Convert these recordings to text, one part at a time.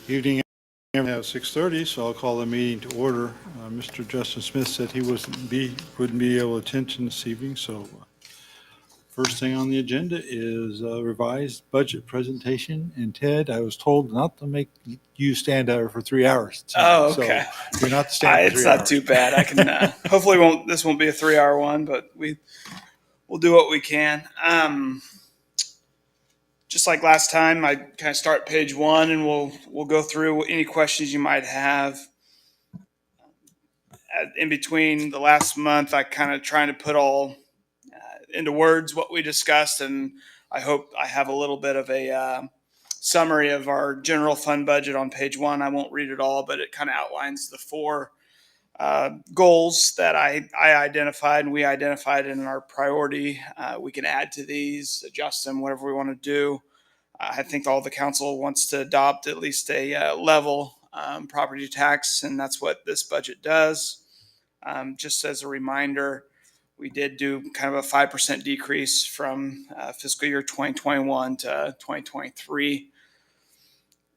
Evening, at 6:30, so I'll call the meeting to order. Mr. Justin Smith said he wouldn't be able to attend this evening, so first thing on the agenda is revised budget presentation. And Ted, I was told not to make you stand there for 3 hours tonight. Oh, okay. So you're not standing for It's 3 not hours. too bad. I can hopefully this won't be a 3-hour one, but we'll do what we can. Just like last time, I kind of start page one, and we'll go through any questions you might have. In between the last month, I kind of trying to put all into words what we discussed, and I hope I have a little bit of a summary of our general fund budget on page one. I won't read it all, but it kind of outlines the four goals that I identified and we identified in our priority. We can add to these, adjust them, whatever we want to do. I think all the council wants to adopt at least a level property tax, and that's what this budget does. Just as a reminder, we did do kind of a 5% decrease from fiscal year 2021 to 2023.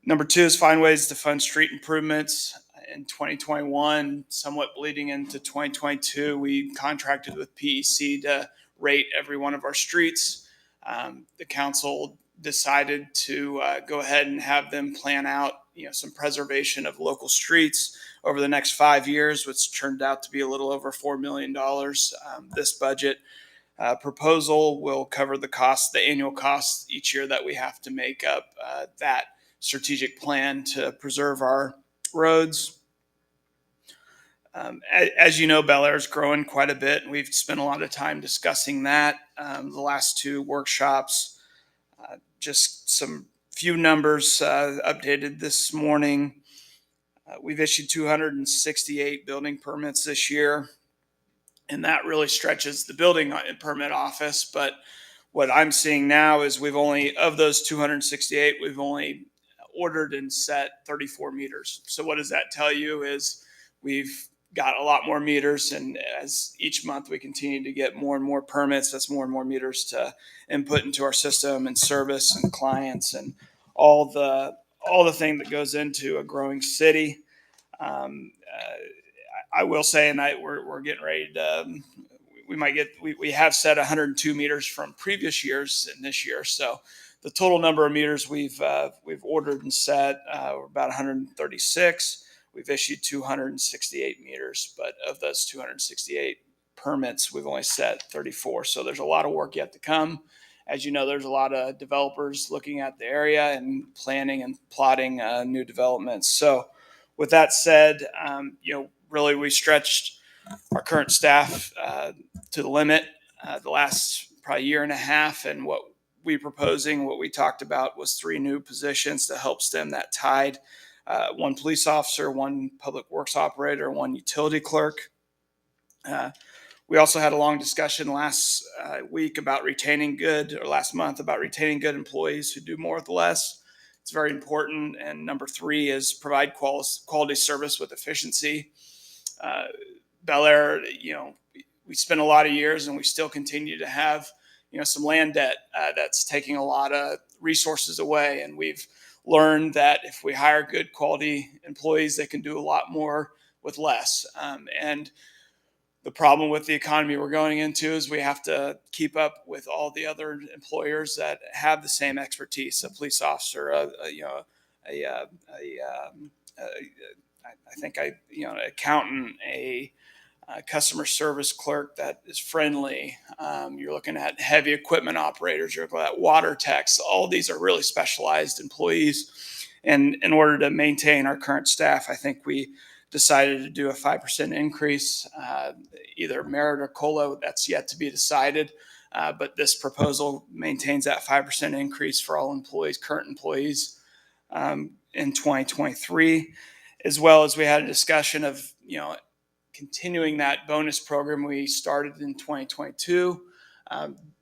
Number two is find ways to fund street improvements. In 2021, somewhat bleeding into 2022, we contracted with PEC to rate every one of our streets. The council decided to go ahead and have them plan out, some preservation of local streets over the next 5 years, which turned out to be a little over $4 million. This budget proposal will cover the annual costs each year that we have to make up that strategic plan to preserve our roads. As you know, Bel Aire is growing quite a bit. We've spent a lot of time discussing that. The last two workshops, just some few numbers updated this morning. We've issued 268 building permits this year, and that really stretches the building permit office. But what I'm seeing now is of those 268, we've only ordered and set 34 meters. So what does that tell you is we've got a lot more meters, and as each month we continue to get more and more permits, that's more and more meters to input into our system and service and clients and all the thing that goes into a growing city. I will say, and we're getting ready to we have set 102 meters from previous years and this year, so the total number of meters we've ordered and set we're about 136. We've issued 268 meters, but of those 268 permits, we've only set 34. So there's a lot of work yet to come. As you know, there's a lot of developers looking at the area and planning and plotting new developments. So with that said, really we stretched our current staff to the limit the last probably year and a half. And what we talked about was 3 new positions to help stem that tide. 1 police officer, 1 public works operator, 1 utility clerk. We also had a long discussion last month about retaining good employees who do more with less. It's very important. And number 3 is provide quality service with efficiency. Bel Aire, we spent a lot of years, and we still continue to have, some land debt that's taking a lot of resources away. And we've learned that if we hire good quality employees, they can do a lot more with less. And the problem with the economy we're going into is we have to keep up with all the other employers that have the same expertise. A police officer, an accountant, a customer service clerk that is friendly. You're looking at heavy equipment operators. You're looking at water techs. All these are really specialized employees. And in order to maintain our current staff, I think we decided to do a 5% increase, either merit or COLA. That's yet to be decided. But this proposal maintains that 5% increase for all current employees in 2023, as well as we had a discussion of, continuing that bonus program we started in 2022.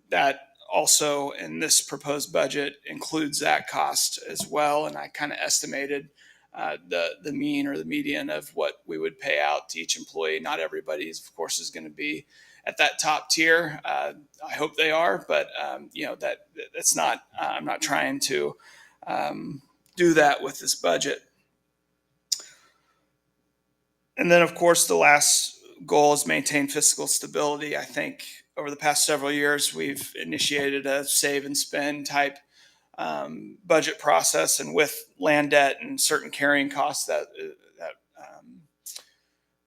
That also in this proposed budget includes that cost as well. And I kind of estimated the mean or the median of what we would pay out to each employee. Not everybody, of course, is going to be at that top tier. I hope they are, but that's not. I'm not trying to do that with this budget. And then, of course, the last goal is maintain fiscal stability. I think over the past several years, we've initiated a save and spend type budget process, and with land debt and certain carrying costs that um,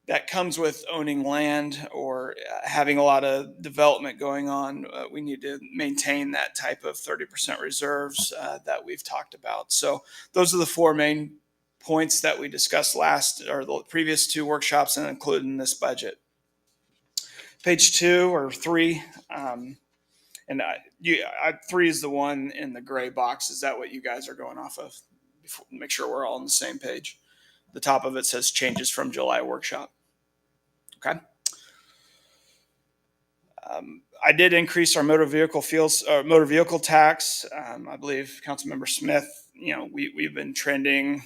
that comes with owning land or having a lot of development going on, we need to maintain that type of 30% reserves that we've talked about. So those are the four main points that we discussed last or the previous two workshops and included in this budget. Page 2 or 3, and three is the one in the gray box. Is that what you guys are going off of? Make sure we're all on the same page. The top of it says changes from July workshop. Okay. I did increase our motor vehicle tax. I believe Councilmember Smith, we've been trending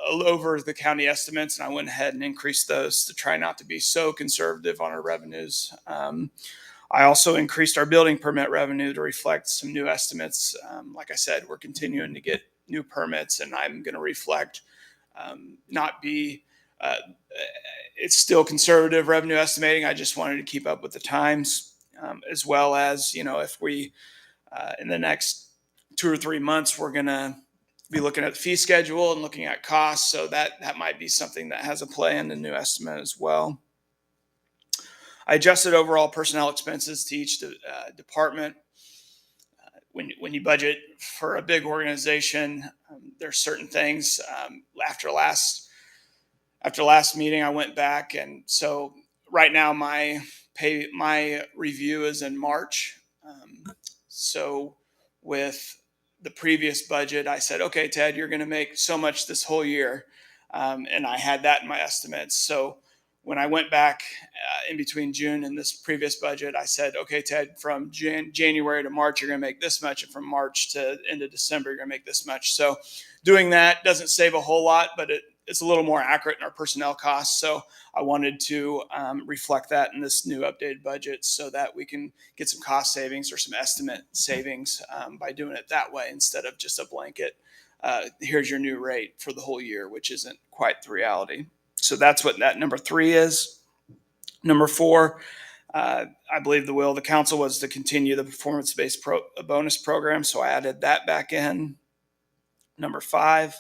over the county estimates, and I went ahead and increased those to try not to be so conservative on our revenues. I also increased our building permit revenue to reflect some new estimates. Like I said, we're continuing to get new permits, and I'm going to reflect not be it's still conservative revenue estimating. I just wanted to keep up with the times, as well as, if we, in the next 2 or 3 months, we're going to be looking at the fee schedule and looking at costs. So that might be something that has a play in the new estimate as well. I adjusted overall personnel expenses to each department. When you budget for a big organization, there's certain things. After last meeting, I went back, and so right now my review is in March. So with the previous budget, I said, okay, Ted, you're going to make so much this whole year, and I had that in my estimates. So when I went back in between June and this previous budget, I said, okay, Ted, from January to March, you're going to make this much, and from March to end of December, you're going to make this much. So doing that doesn't save a whole lot, but it's a little more accurate in our personnel costs. So I wanted to reflect that in this new updated budget so that we can get some cost savings or some estimate savings by doing it that way instead of just a blanket, here's your new rate for the whole year, which isn't quite the reality. So that's what that number 3 is. Number 4, I believe the will of the council was to continue the performance-based bonus program, so I added that back in. Number 5,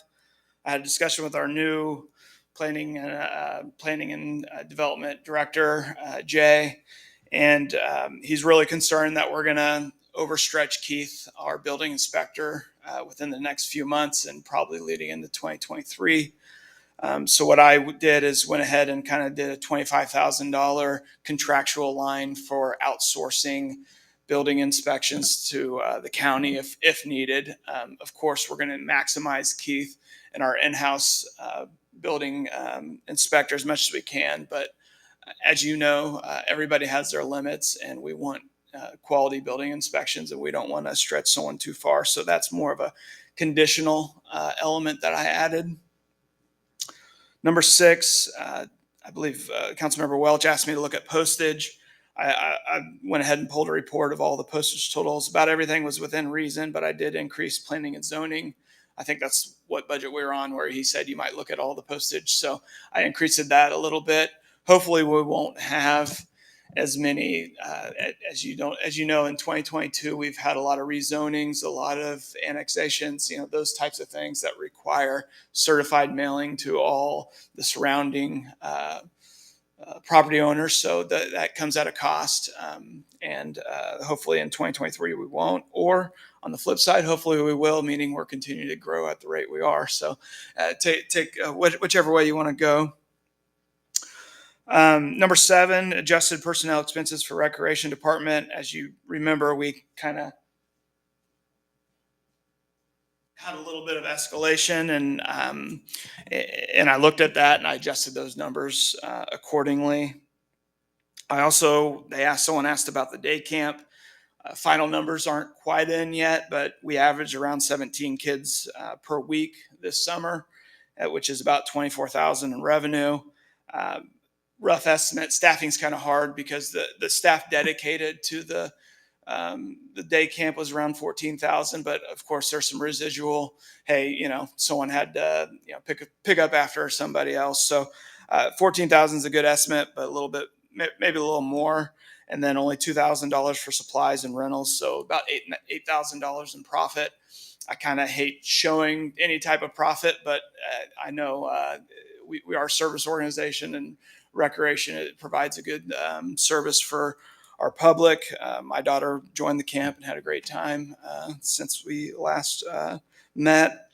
I had a discussion with our new planning and development director, Jay, and he's really concerned that we're going to overstretch Keith, our building inspector, within the next few months and probably leading into 2023. So what I did is went ahead and kind of did a $25,000 contractual line for outsourcing building inspections to the county if needed. Of course, we're going to maximize Keith and our in-house building inspector as much as we can. But as you know, everybody has their limits, and we want quality building inspections, and we don't want to stretch someone too far. So that's more of a conditional element that I added. Number 6, I believe Councilmember Welch asked me to look at postage. I went ahead and pulled a report of all the postage totals. About everything was within reason, but I did increase planning and zoning. I think that's what budget we were on, where he said you might look at all the postage. So I increased that a little bit. Hopefully we won't have as many as you know, in 2022, we've had a lot of rezonings, a lot of annexations, those types of things that require certified mailing to all the surrounding property owners. So that comes at a cost. And hopefully in 2023, we won't. Or on the flip side, hopefully we will, meaning we're continuing to grow at the rate we are. So take whichever way you want to go. Number 7, adjusted personnel expenses for recreation department. As you remember, we kind of had a little bit of escalation, and I looked at that and I adjusted those numbers accordingly. Someone asked about the day camp. Final numbers aren't quite in yet, but we average around 17 kids per week this summer, which is about 24,000 in revenue. Rough estimate. Staffing's kind of hard because the staff dedicated to the day camp was around 14,000, but of course there's some residual. Hey, someone had to pick up after somebody else. So $14,000 is a good estimate, but a little bit, maybe a little more. And then only $2,000 for supplies and rentals, so about $8,000 in profit. I kind of hate showing any type of profit, but I know we are a service organization, and recreation, it provides a good service for our public. My daughter joined the camp and had a great time since we last met.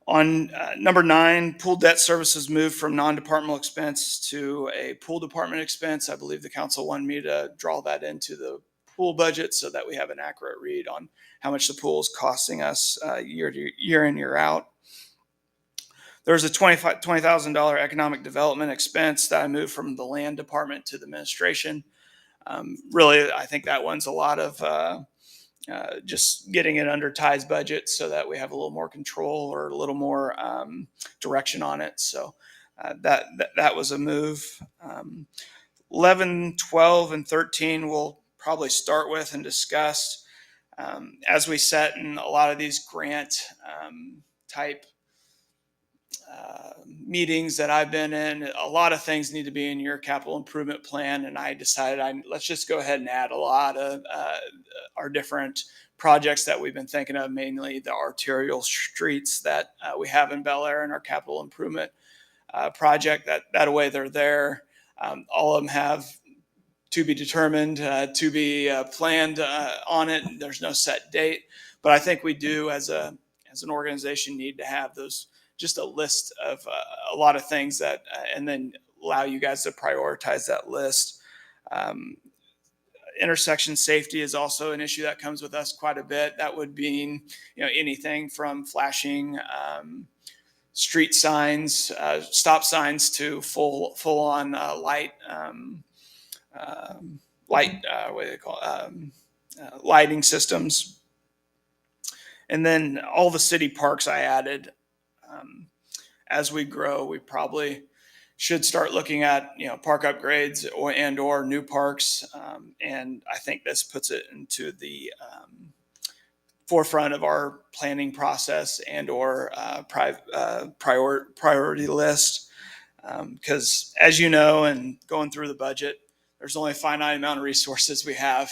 On number 9, pool debt services moved from non-departmental expense to a pool department expense. I believe the council wanted me to draw that into the pool budget so that we have an accurate read on how much the pool is costing us year in, year out. There's a $20,000 economic development expense that I moved from the land department to the administration. Really, I think that one's a lot of just getting it under Ty's budget so that we have a little more control or a little more direction on it. So that was a move. 11, 12, and 13 we'll probably start with and discuss. As we set in a lot of these grant type meetings that I've been in, a lot of things need to be in your capital improvement plan, and I decided let's just go ahead and add a lot of our different projects that we've been thinking of, mainly the arterial streets that we have in Bel Aire in our capital improvement project. That way they're there. All of them have to be determined, to be planned on it. There's no set date, but I think we do as an organization need to have those, just a list of a lot of things that, and then allow you guys to prioritize that list. Intersection safety is also an issue that comes with us quite a bit. That would be, anything from flashing street signs, stop signs, to full on light, what do they call lighting systems. And then all the city parks I added. As we grow, we probably should start looking at park upgrades or new parks, and I think this puts it into the forefront of our planning process and or priority list, because as you know, and going through the budget, there's only a finite amount of resources we have,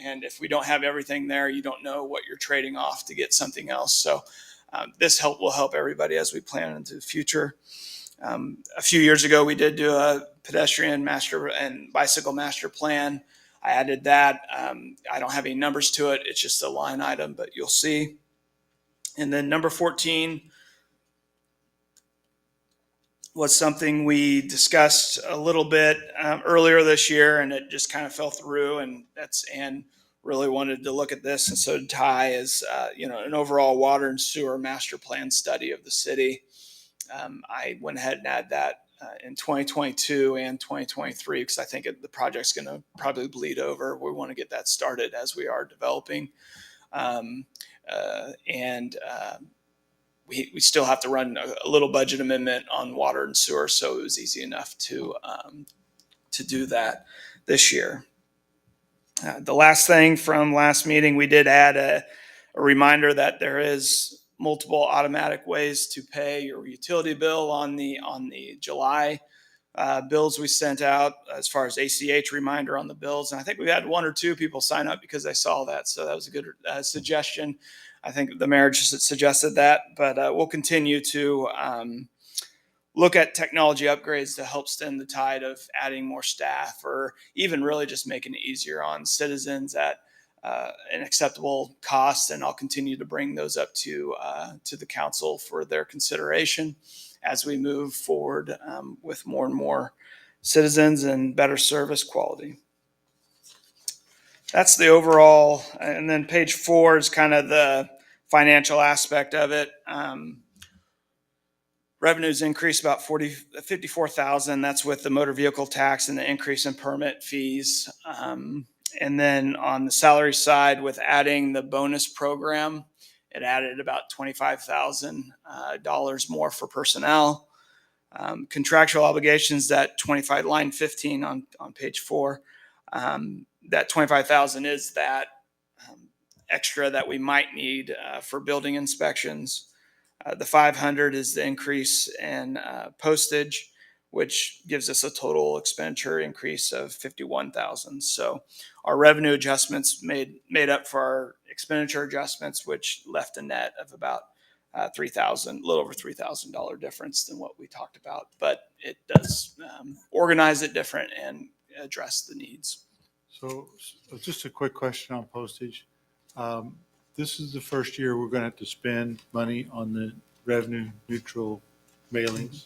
and if we don't have everything there, you don't know what you're trading off to get something else. So this will help everybody as we plan into the future. A few years ago, we did do a pedestrian master and bicycle master plan. I added that. I don't have any numbers to it. It's just a line item, but you'll see. And then number 14 was something we discussed a little bit earlier this year, and it just kind of fell through. And Ann really wanted to look at this, and so did Ty, as an overall water and sewer master plan study of the city. I went ahead and added that in 2022 and 2023 because I think the project's going to probably bleed over. We want to get that started as we are developing, we still have to run a little budget amendment on water and sewer, so it was easy enough to do that this year. The last thing from last meeting, we did add a reminder that there is multiple automatic ways to pay your utility bill on the July bills we sent out, as far as ACH reminder on the bills. And I think we had 1 or 2 people sign up because they saw that. So that was a good suggestion. I think the mayor just suggested that, but we'll continue to look at technology upgrades to help stem the tide of adding more staff, or even really just making it easier on citizens at an acceptable cost. And I'll continue to bring those up to the council for their consideration as we move forward with more and more citizens and better service quality. That's the overall. And then page 4 is kind of the financial aspect of it. Revenues increased about $54,000. That's with the motor vehicle tax and the increase in permit fees. And then on the salary side, with adding the bonus program, it added about $25,000 more for personnel. Contractual obligations, that 25, line 15 on page 4, that $25,000 is that extra that we might need for building inspections. The 500 is the increase in postage, which gives us a total expenditure increase of 51,000. So our revenue adjustments made up for our expenditure adjustments, which left a net of about 3,000, a little over $3,000 difference than what we talked about. But it does organize it different and address the needs. So just a quick question on postage. This is the first year we're going to have to spend money on the revenue neutral mailings.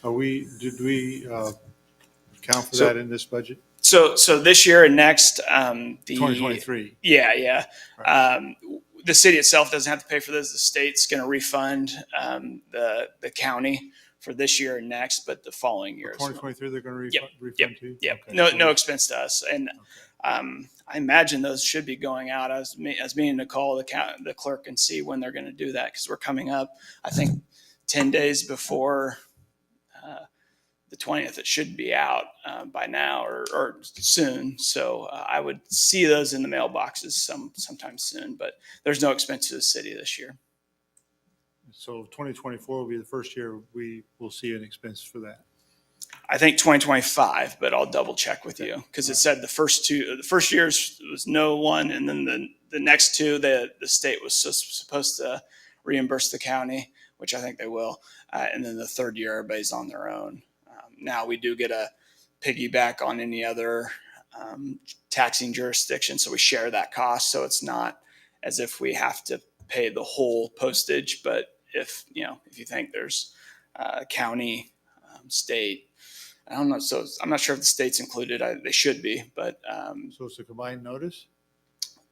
Did we account for that in this budget? So this year and next, 2023. Yeah. Right. The city itself doesn't have to pay for this. The state's going to refund the county for this year and next, but the following year. 2023, they're going to Yep. refund to you? Yep. Okay. No expense to us. And I imagine those should be going out. I was meaning to call the clerk and see when they're going to do that, because we're coming up, I think, 10 days before the 20th. It should be out by now or soon. So I would see those in the mailboxes sometime soon, but there's no expense to the city this year. So 2024 will be the first year we will see an expense for that. I think 2025, but I'll double check with you, because it said the first years was no one, and then the next two, the state was supposed to reimburse the county, which I think they will, and then the third year everybody's on their own. Now we do get a piggyback on any other taxing jurisdiction, so we share that cost. So it's not as if we have to pay the whole postage, but if you think there's county, state, I don't know. So I'm not sure if the state's included. They should be, but so it's a combined notice.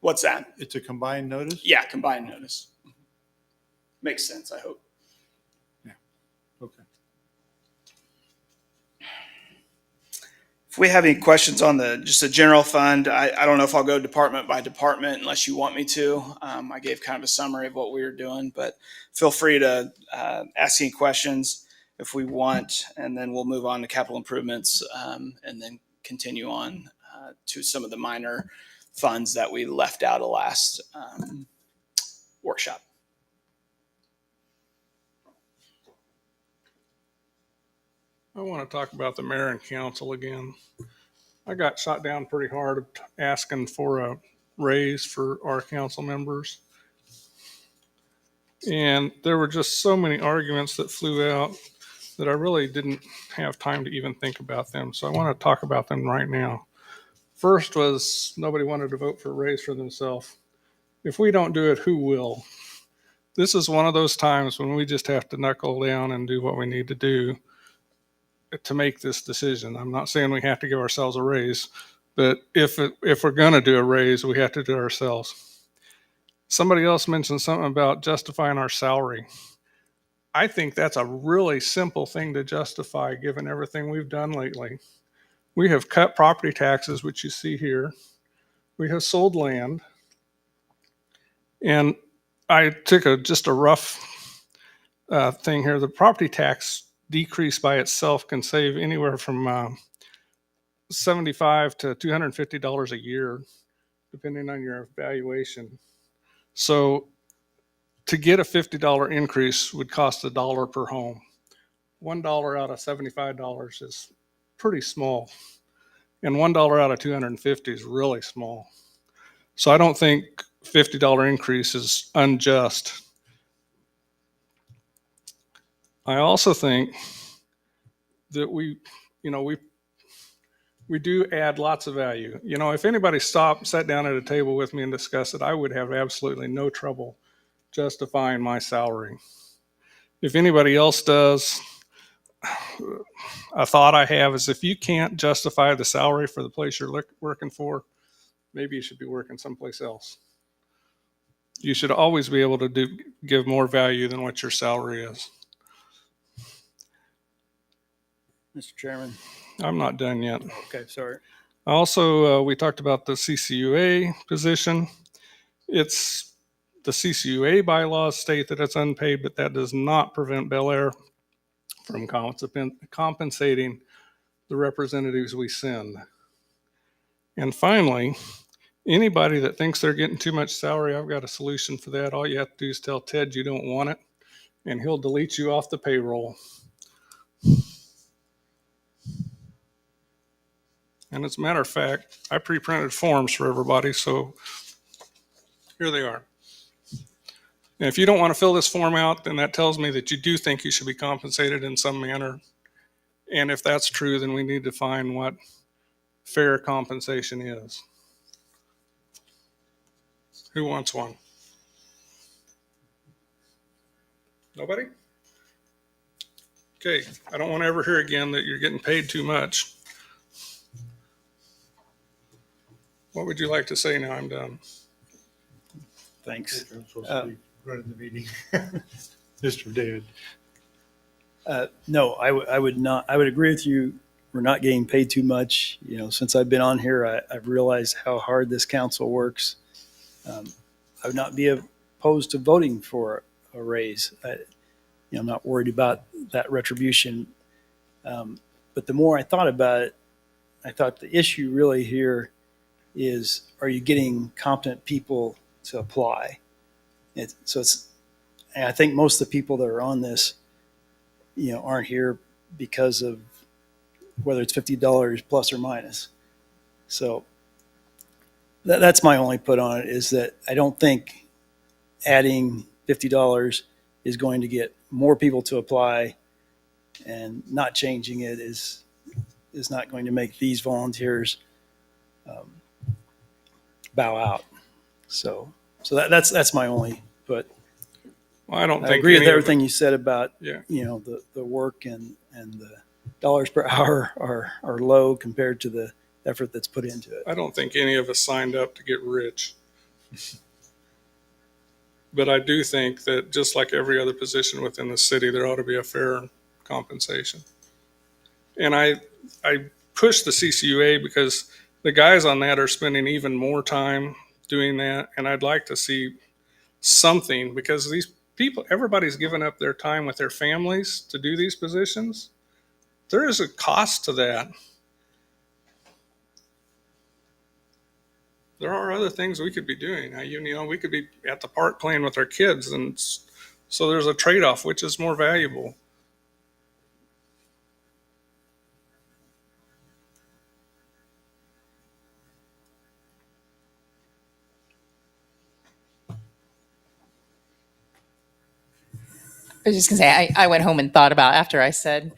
What's that? It's a combined notice. Yeah, combined notice. Makes sense, I hope. Yeah. Okay. If we have any questions on just the general fund, I don't know if I'll go department by department unless you want me to. I gave kind of a summary of what we were doing, but feel free to ask any questions if we want, and then we'll move on to capital improvements, and then continue on to some of the minor funds that we left out of last workshop. I want to talk about the mayor and council again. I got shot down pretty hard asking for a raise for our council members. And there were just so many arguments that flew out that I really didn't have time to even think about them. So I want to talk about them right now. First was nobody wanted to vote for a raise for themselves. If we don't do it, who will? This is one of those times when we just have to knuckle down and do what we need to do to make this decision. I'm not saying we have to give ourselves a raise, but if we're going to do a raise, we have to do it ourselves. Somebody else mentioned something about justifying our salary. I think that's a really simple thing to justify given everything we've done lately. We have cut property taxes, which you see here. We have sold land. And I took just a rough thing here. The property tax decrease by itself can save anywhere from $75 to $250 a year, depending on your valuation. So to get a $50 increase would cost $1 per home. $1 out of $75 is pretty small. And $1 out of $250 is really small. So I don't think $50 increase is unjust. I also think that we do add lots of value. If anybody sat down at a table with me and discussed it, I would have absolutely no trouble justifying my salary. If anybody else does, a thought I have is if you can't justify the salary for the place you're working for, maybe you should be working someplace else. You should always be able to give more value than what your salary is. Mr. Chairman. I'm not done yet. Okay, sorry. Also, we talked about the CCUA position. It's the CCUA bylaws state that it's unpaid, but that does not prevent Bel Aire from compensating the representatives we send. And finally, anybody that thinks they're getting too much salary, I've got a solution for that. All you have to do is tell Ted you don't want it, and he'll delete you off the payroll. And as a matter of fact, I pre-printed forms for everybody, so here they are. And if you don't want to fill this form out, then that tells me that you do think you should be compensated in some manner. And if that's true, then we need to find what fair compensation is. Who wants one? Nobody? Okay, I don't want to ever hear again that you're getting paid too much. What would you like to say now I'm done? Thanks. I'm supposed to be running the meeting. Mr. David. No, I would not. I would agree with you. We're not getting paid too much. You know, since I've been on here, I've realized how hard this council works. I would not be opposed to voting for a raise. I'm not worried about that retribution. But the more I thought about it, I thought the issue really here is, are you getting competent people to apply? And I think most of the people that are on this, aren't here because of whether it's $50 plus or minus. So that's my only put on it, is that I don't think adding $50 is going to get more people to apply, and not changing it is not going to make these volunteers bow out. So that's my only put. Well, I don't I think agree with any of everything you said about Yeah. The work and the dollars per hour are low compared to the effort that's put into it. I don't think any of us signed up to get rich. But I do think that just like every other position within the city, there ought to be a fair compensation. And I push the CCUA because the guys on that are spending even more time doing that. And I'd like to see something, because these people, everybody's given up their time with their families to do these positions. There is a cost to that. There are other things we could be doing. We could be at the park playing with our kids, and so there's a trade-off. Which is more valuable? I was just gonna say, I went home and thought about after I said,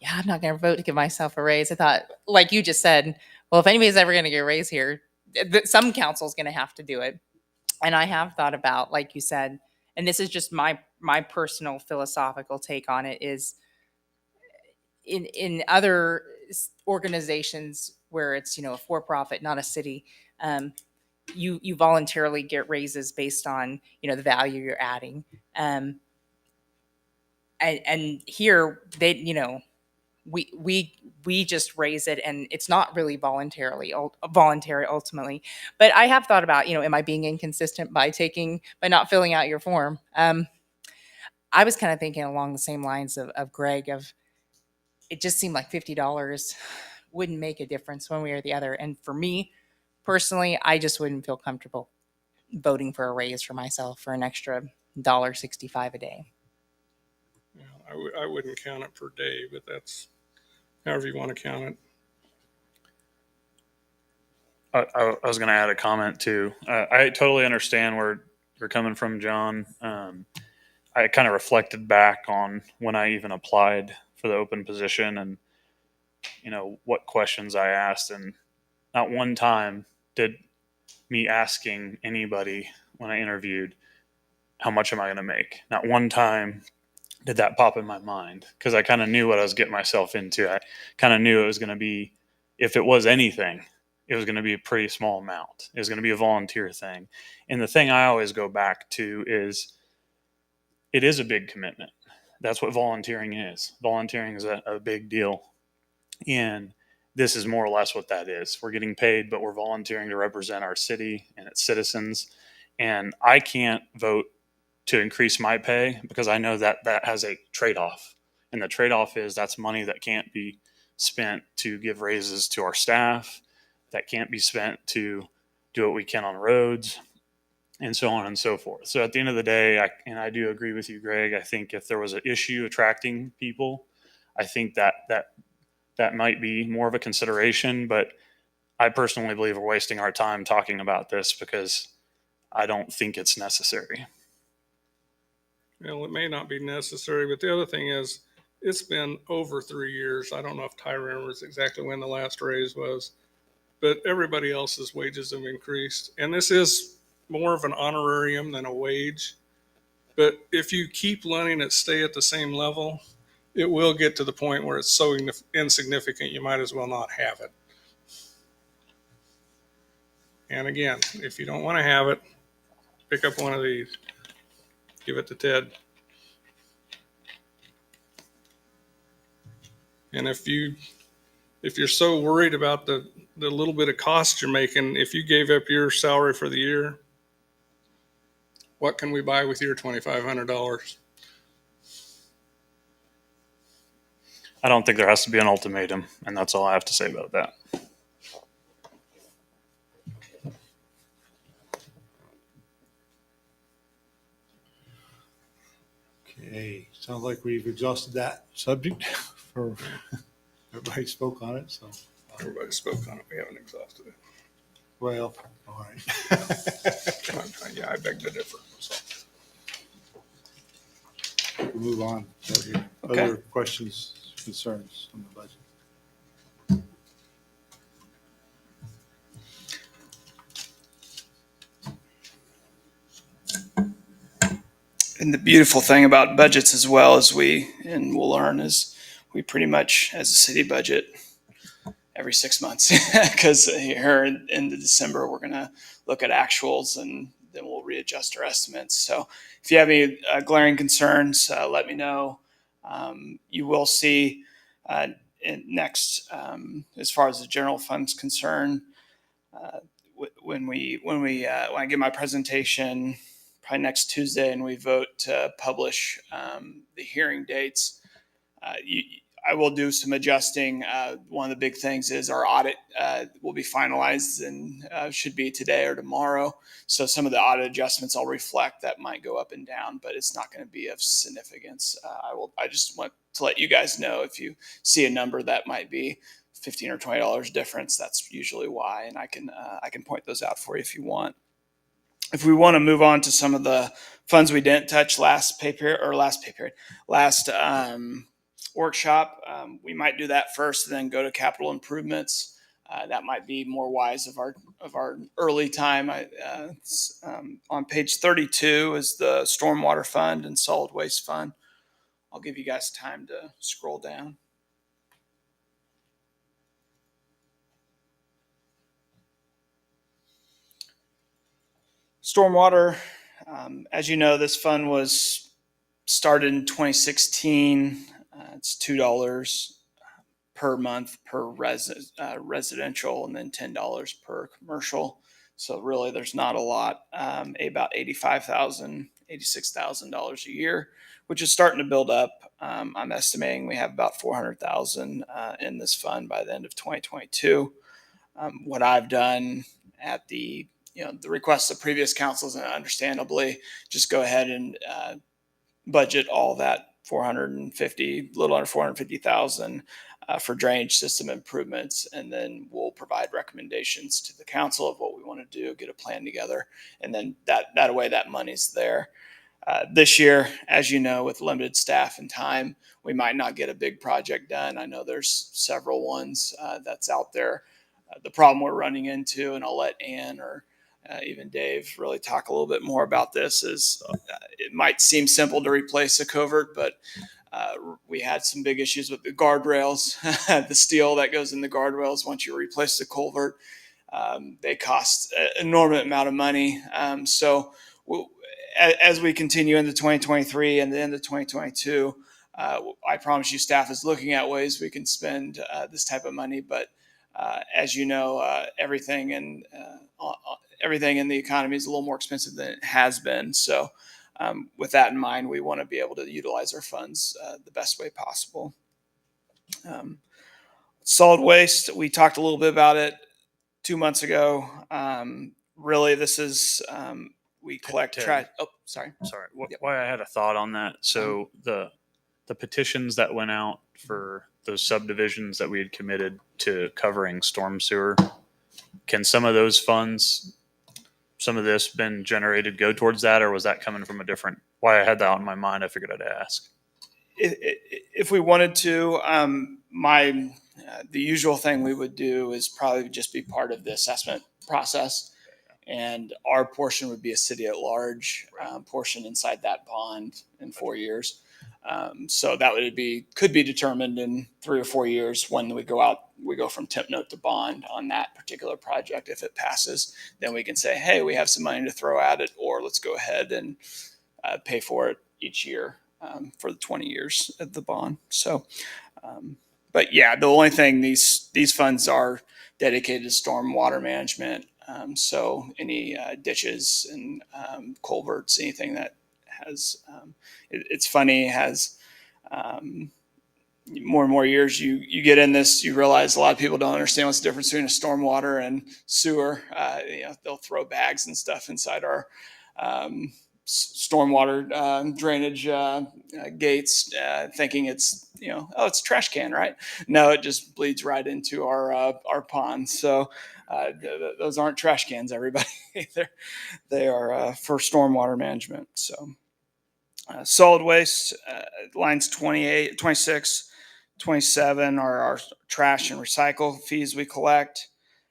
yeah, I'm not gonna vote to give myself a raise. I thought, like you just said, well, if anybody's ever gonna get a raise here, some council's gonna have to do it. And I have thought about, like you said, and this is just my personal philosophical take on it, is in other organizations where it's a for-profit, not a city, you voluntarily get raises based on the value you're adding. And here they we just raise it, and it's not really voluntary ultimately. But I have thought about, am I being inconsistent by not filling out your form? I was kind of thinking along the same lines of Greg, of it just seemed like $50 wouldn't make a difference one way or the other. And for me personally, I just wouldn't feel comfortable voting for a raise for myself for an extra $1.65 a day. I wouldn't count it per day, but that's however you want to count it. I was going to add a comment too. I totally understand where you're coming from, John. I kind of reflected back on when I even applied for the open position, and what questions I asked, and not one time did me asking anybody when I interviewed, how much am I going to make? Not one time did that pop in my mind, because I kind of knew what I was getting myself into. I kind of knew it was going to be, if it was anything, it was going to be a pretty small amount. It was going to be a volunteer thing. And the thing I always go back to is, it is a big commitment. That's what volunteering is. Volunteering is a big deal. And this is more or less what that is. We're getting paid, but we're volunteering to represent our city and its citizens. And I can't vote to increase my pay, because I know that has a trade-off. And the trade-off is, that's money that can't be spent to give raises to our staff, that can't be spent to do what we can on roads. and so on and so forth. So at the end of the day, I do agree with you, Greg. I think if there was an issue attracting people, I think that might be more of a consideration. But I personally believe we're wasting our time talking about this because I don't think it's necessary. Well, it may not be necessary, but the other thing is, it's been over 3 years. I don't know if Ty remembers exactly when the last raise was, but everybody else's wages have increased. And this is more of an honorarium than a wage. But if you keep letting it stay at the same level, it will get to the point where it's so insignificant you might as well not have it. And again, if you don't want to have it, pick up one of these. Give it to Ted. And if you're so worried about the little bit of cost you're making, if you gave up your salary for the year, what can we buy with your $2,500? I don't think there has to be an ultimatum, and that's all I have to say about that. Okay, sounds like we've exhausted that subject for, everybody spoke on it, so, Everybody spoke on it. We haven't exhausted it. well, all right. Yeah, I beg to differ. So. We'll move on. Okay. Other questions, concerns on the budget? And the beautiful thing about budgets as well as and we'll learn is we pretty much, as a city budget, every 6 months, because here in the December, we're going to look at actuals and then we'll readjust our estimates. So if you have any glaring concerns, let me know. You will see next, as far as the general fund's concerned, when I give my presentation, probably next Tuesday, and we vote to publish the hearing dates, I will do some adjusting. One of the big things is our audit will be finalized and should be today or tomorrow. So some of the audit adjustments I'll reflect that might go up and down, but it's not going to be of significance. I just want to let you guys know if you see a number that might be $15 or $20 difference, that's usually why, and I can point those out for you if you want. If we want to move on to some of the funds we didn't touch last workshop, we might do that first, and then go to capital improvements. That might be more wise of our early time. On page 32 is the stormwater fund and solid waste fund. I'll give you guys time to scroll down. Stormwater, as you know, this fund was started in 2016. It's $2 per month per residential, and then $10 per commercial. So really, there's not a lot. About $85,000, $86,000 a year, which is starting to build up. I'm estimating we have about $400,000 in this fund by the end of 2022. What I've done at the request of previous councils, and understandably, just go ahead and budget all that little under 450,000 for drainage system improvements, and then we'll provide recommendations to the council of what we want to do, get a plan together, and then that way that money's there. This year, as you know, with limited staff and time, we might not get a big project done. I know there's several ones that's out there. The problem we're running into, and I'll let Ann or even Dave really talk a little bit more about this, is it might seem simple to replace a culvert, but we had some big issues with the guardrails, the steel that goes in the guardrails. Once you replace the culvert, they cost an enormous amount of money. As we continue into 2023 and the end of 2022, I promise you staff is looking at ways we can spend this type of money. But as you know, everything in the economy is a little more expensive than it has been. So with that in mind, we want to be able to utilize our funds the best way possible. Solid waste, we talked a little bit about it 2 months ago. Really, this is we collect Ted. trash. Oh, sorry. Sorry, Yep. why I had a thought on that. So the petitions that went out for those subdivisions that we had committed to covering storm sewer, can some of those funds, some of this been generated, go towards that, or was that coming from a different? Why I had that on my mind, I figured I'd ask. If we wanted to, the usual thing we would do is probably just be part of the assessment process, and our portion would be a city at large portion inside that bond in 4 years. So that could be determined in 3 or 4 years when we go out. We go from temp note to bond on that particular project. If it passes, then we can say, hey, we have some money to throw at it, or let's go ahead and pay for it each year for the 20 years of the bond. So, but yeah, the only thing these funds are dedicated to stormwater management. So any ditches and culverts, anything that has, it's funny, has more and more years you get in this, you realize a lot of people don't understand what's the difference between a stormwater and sewer. They'll throw bags and stuff inside our stormwater drainage gates, thinking it's oh, it's a trash can, right? No, it just bleeds right into our ponds. So those aren't trash cans, everybody. They are for stormwater management. So solid waste lines 28, 26, 27 are our trash and recycle fees we collect.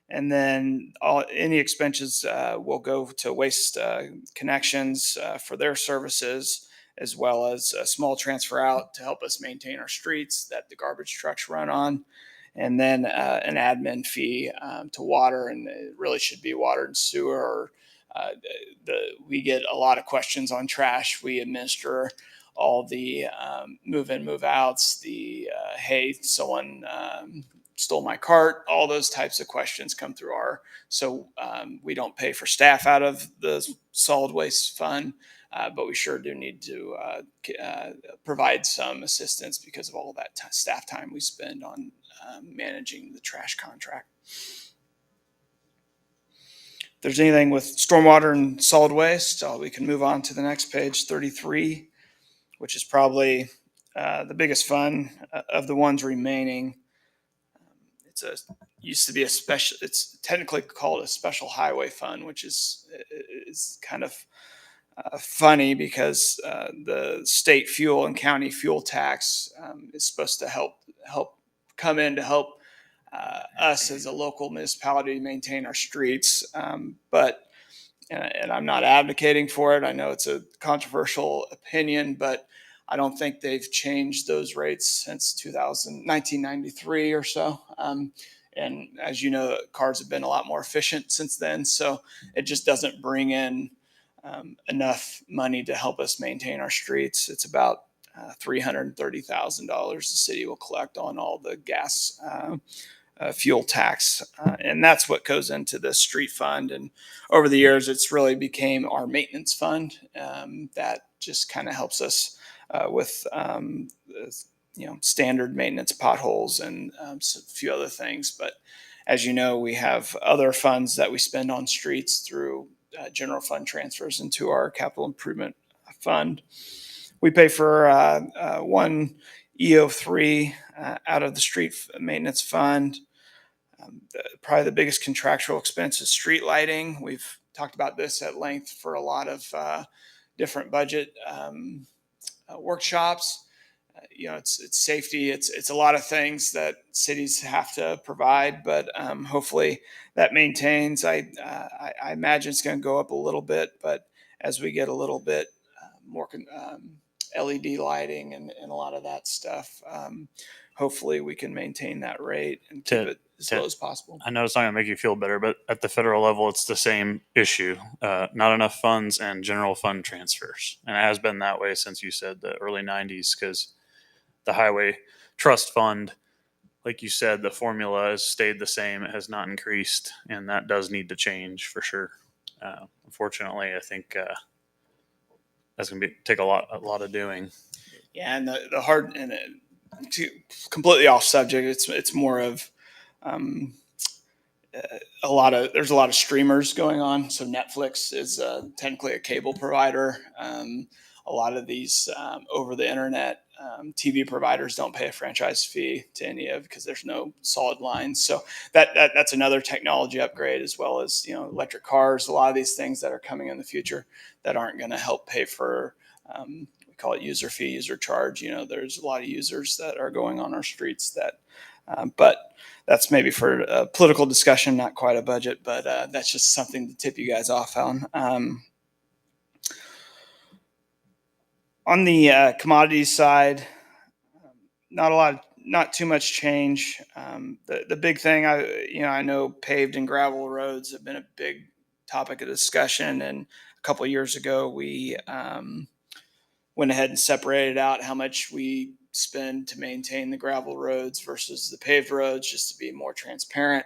And then any expenses will go to Waste Connections for their services, as well as a small transfer out to help us maintain our streets that the garbage trucks run on. And then an admin fee to water, and it really should be water and sewer. Or, we get a lot of questions on trash. We administer all the move in, move outs, the hey, someone stole my cart, all those types of questions come through so we don't pay for staff out of the solid waste fund, but we sure do need to provide some assistance because of all that staff time we spend on managing the trash contract. If there's anything with stormwater and solid waste, we can move on to the next page, 33, which is probably the biggest fund of the ones remaining. Used to be a special, it's technically called a special highway fund, which is kind of funny because the state fuel and county fuel tax is supposed to help come in to help us as a local municipality maintain our streets. But I'm not advocating for it. I know it's a controversial opinion, but I don't think they've changed those rates since 1993 or so. And as you know, cars have been a lot more efficient since then. So it just doesn't bring in enough money to help us maintain our streets. It's about $330,000 the city will collect on all the gas fuel tax. And that's what goes into the street fund. And over the years, it's really became our maintenance fund that just kind of helps us with standard maintenance, potholes, and a few other things. But as you know, we have other funds that we spend on streets through general fund transfers into our capital improvement fund. We pay for one EO3 out of the street maintenance fund. Probably the biggest contractual expense is street lighting. We've talked about this at length for a lot of different budget workshops. It's safety. It's a lot of things that cities have to provide, but hopefully that maintains. I imagine it's going to go up a little bit, but as we get a little bit more LED lighting and a lot of that stuff, hopefully we can maintain that rate and keep it as low as possible. I know it's not going to make you feel better, but at the federal level, it's the same issue. Not enough funds and general fund transfers. And it has been that way since you said the early 90s, because the Highway Trust Fund, like you said, the formula has stayed the same. It has not increased, and that does need to change for sure. Unfortunately, I think that's going to take a lot of doing. Yeah, and the hard, and to completely off subject, it's more of there's a lot of streamers going on. So Netflix is technically a cable provider. A lot of these over the internet TV providers don't pay a franchise fee to any of because there's no solid lines. So that's another technology upgrade, as well as electric cars. A lot of these things that are coming in the future that aren't going to help pay for. We call it user fee, user charge. There's a lot of users that are going on our streets that, but that's maybe for a political discussion, not quite a budget, but that's just something to tip you guys off on. On the commodities side, not too much change. The big thing, I know paved and gravel roads have been a big topic of discussion, and a couple of years ago we went ahead and separated out how much we spend to maintain the gravel roads versus the paved roads, just to be more transparent.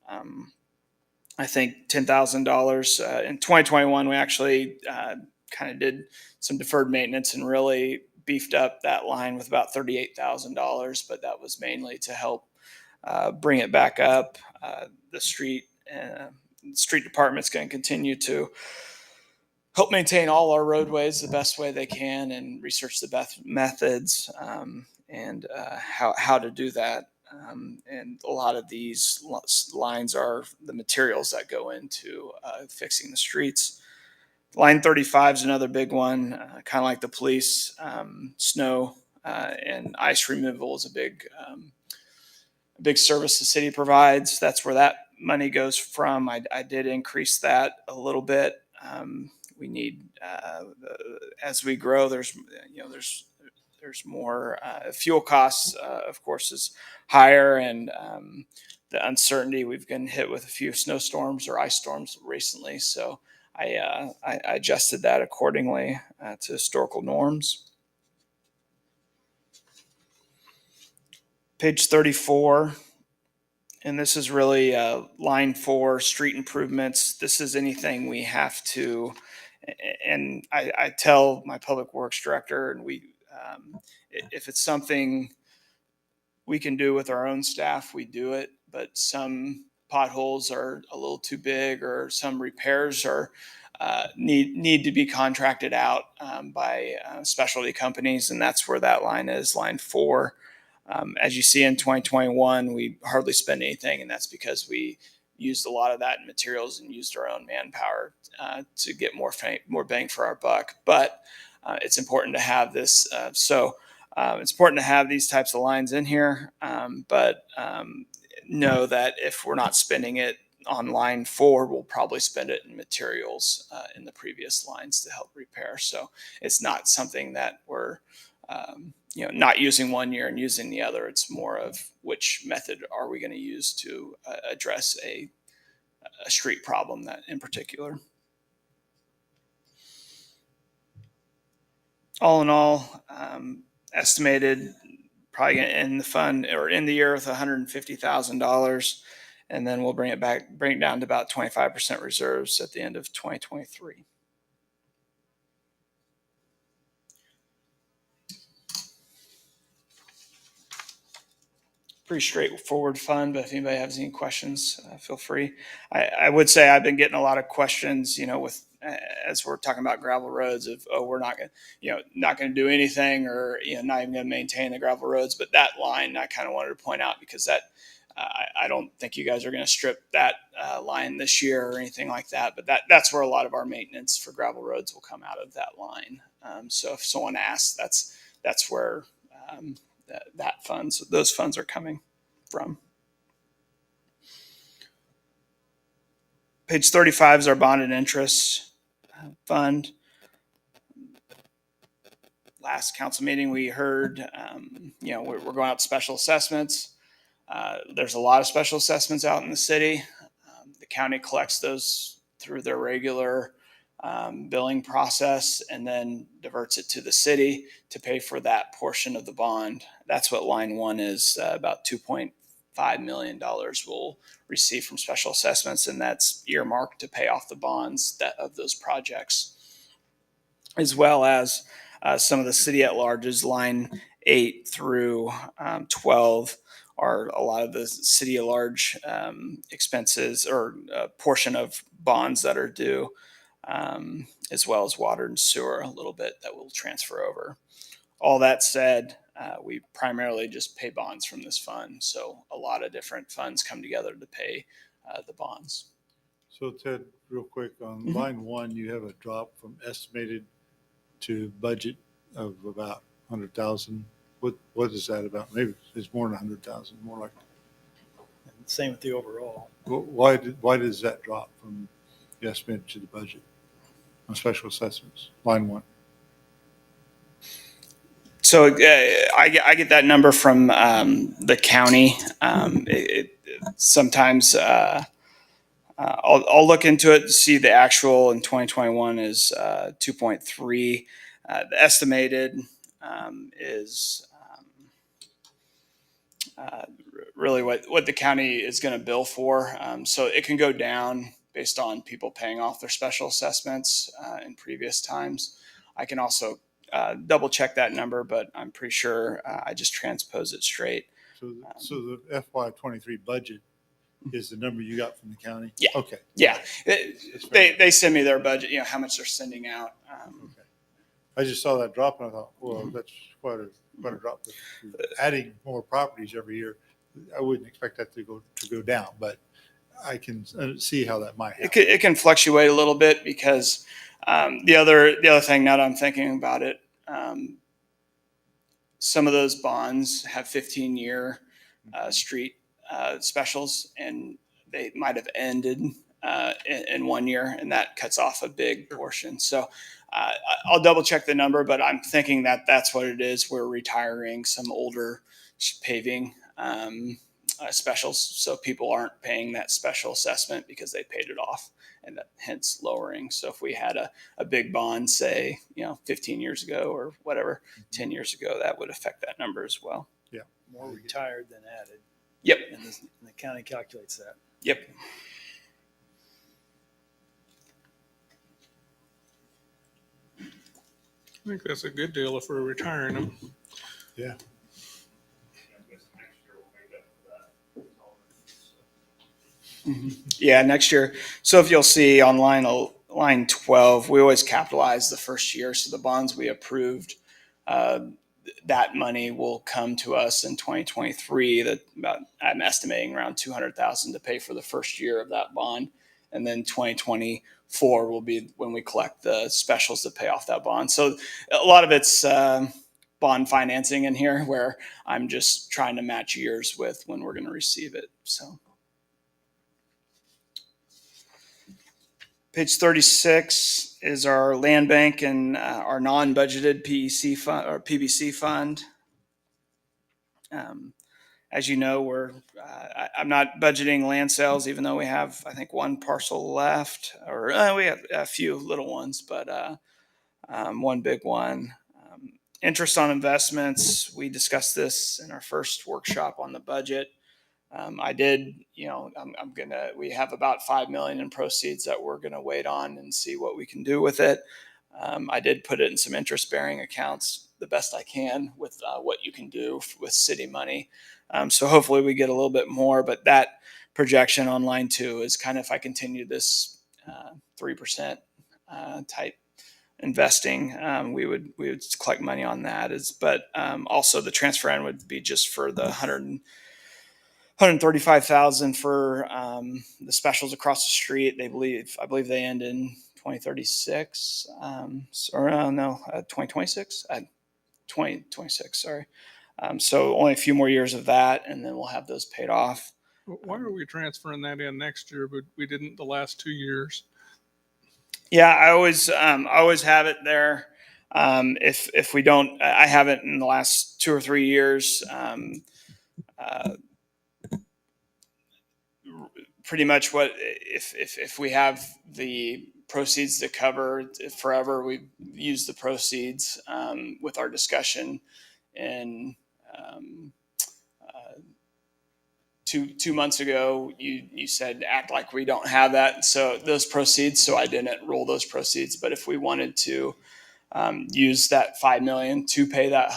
I think $10,000 in 2021. We actually kind of did some deferred maintenance and really beefed up that line with about $38,000, but that was mainly to help bring it back up. The street department's going to continue to help maintain all our roadways the best way they can and research the best methods and how to do that. And a lot of these lines are the materials that go into fixing the streets. Line 35 is another big one, kind of like the police. Snow and ice removal is a big service the city provides. That's where that money goes from. I did increase that a little bit. We need, as we grow, there's more fuel costs, of course, is higher, and the uncertainty. We've been hit with a few snowstorms or ice storms recently, so I adjusted that accordingly to historical norms. Page 34. And this is really line 4, street improvements. This is anything we have to, and I tell my public works director, and if it's something we can do with our own staff, we do it. But some potholes are a little too big, or some repairs are need to be contracted out by specialty companies, and that's where that line is, line 4. As you see in 2021, we hardly spend anything, and that's because we used a lot of that in materials and used our own manpower to get more bang for our buck. But it's important to have this. It's important to have these types of lines in here, but know that if we're not spending it on line 4, we'll probably spend it in materials in the previous lines to help repair. So it's not something that we're not using one year and using the other. It's more of which method are we going to use to address a street problem that in particular. All in all, estimated probably going to end the fund or end the year with $150,000, and then we'll bring it down to about 25% reserves at the end of 2023. Pretty straightforward fund, but if anybody has any questions, feel free. I would say I've been getting a lot of questions, with as we're talking about gravel roads, of we're not going to do anything, or not even going to maintain the gravel roads. But that line I kind of wanted to point out, because that I don't think you guys are going to strip that line this year or anything like that. But that's where a lot of our maintenance for gravel roads will come out of that line. So if someone asks, that's where those funds are coming from. Page 35 is our bond and interest fund. Last council meeting, we heard, we're going out to special assessments. There's a lot of special assessments out in the city. The county collects those through their regular billing process, and then diverts it to the city to pay for that portion of the bond. That's what line 1 is. About $2.5 million we'll receive from special assessments, and that's earmarked to pay off the bonds of those projects, as well as some of the city at larges. Line 8 through 12 are a lot of the city at large expenses or portion of bonds that are due, as well as water and sewer a little bit that will transfer over. All that said, we primarily just pay bonds from this fund. So a lot of different funds come together to pay the bonds. So Ted, real quick, on Mhm. line one, you have a drop from estimated to budget of about 100,000. What is that about? Maybe it's more than 100,000, more like, And same with the overall. why does that drop from the estimate to the budget on special assessments, line one? So I get that number from the county. Sometimes I'll look into it to see the actual in 2021 is 2.3. The estimated is really what the county is going to bill for. So it can go down based on people paying off their special assessments in previous times. I can also double check that number, but I'm pretty sure I just transpose it straight. So the FY23 budget is the number you got from the county? Yeah. Okay. Yeah, they send me their budget, how much they're sending out. Okay. I just saw that drop and I thought, well, that's quite a drop. Adding more properties every year, I wouldn't expect that to go down, but I can see how that might happen. It can fluctuate a little bit because the other thing, now that I'm thinking about it, some of those bonds have 15-year street specials, and they might have ended in 1 year, and that cuts off a big portion. So I'll double check the number, but I'm thinking that that's what it is. We're retiring some older paving specials, so people aren't paying that special assessment because they paid it off, and that hence lowering. So if we had a big bond, say 15 years ago or whatever, 10 years ago, that would affect that number as well. Yeah. More retired than added. Yep. And the county calculates that. Yep. I think that's a good deal if we're retiring them. Yeah. Yeah, next year. So if you'll see on line 12, we always capitalize the first year. So the bonds we approved, that money will come to us in 2023. I'm estimating around 200,000 to pay for the first year of that bond, and then 2024 will be when we collect the specials to pay off that bond. So a lot of it's bond financing in here, where I'm just trying to match years with when we're going to receive it. So. Page 36 is our land bank and our non-budgeted PEC fund or PBC fund. As you know, I'm not budgeting land sales, even though we have, I think, one parcel left, or we have a few little ones, but one big one. Interest on investments. We discussed this in our first workshop on the budget. I did, we have about 5 million in proceeds that we're going to wait on and see what we can do with it. I did put it in some interest bearing accounts the best I can with what you can do with city money. So hopefully we get a little bit more, but that projection on line 2 is kind of, if I continue this 3% type investing, we would collect money on that. But also the transfer end would be just for the 135,000 for the specials across the street. I believe they end in 2036, 2026, 2026. Sorry. So only a few more years of that, and then we'll have those paid off. Why are we transferring that in next year, but we didn't the last 2 years? Yeah, I always have it there. If we don't, I haven't in the last 2 or 3 years. Pretty much what if we have the proceeds to cover forever, we use the proceeds with our discussion. And 2 months ago, you said act like we don't have that, so those proceeds. So I didn't roll those proceeds. But if we wanted to use that 5 million to pay that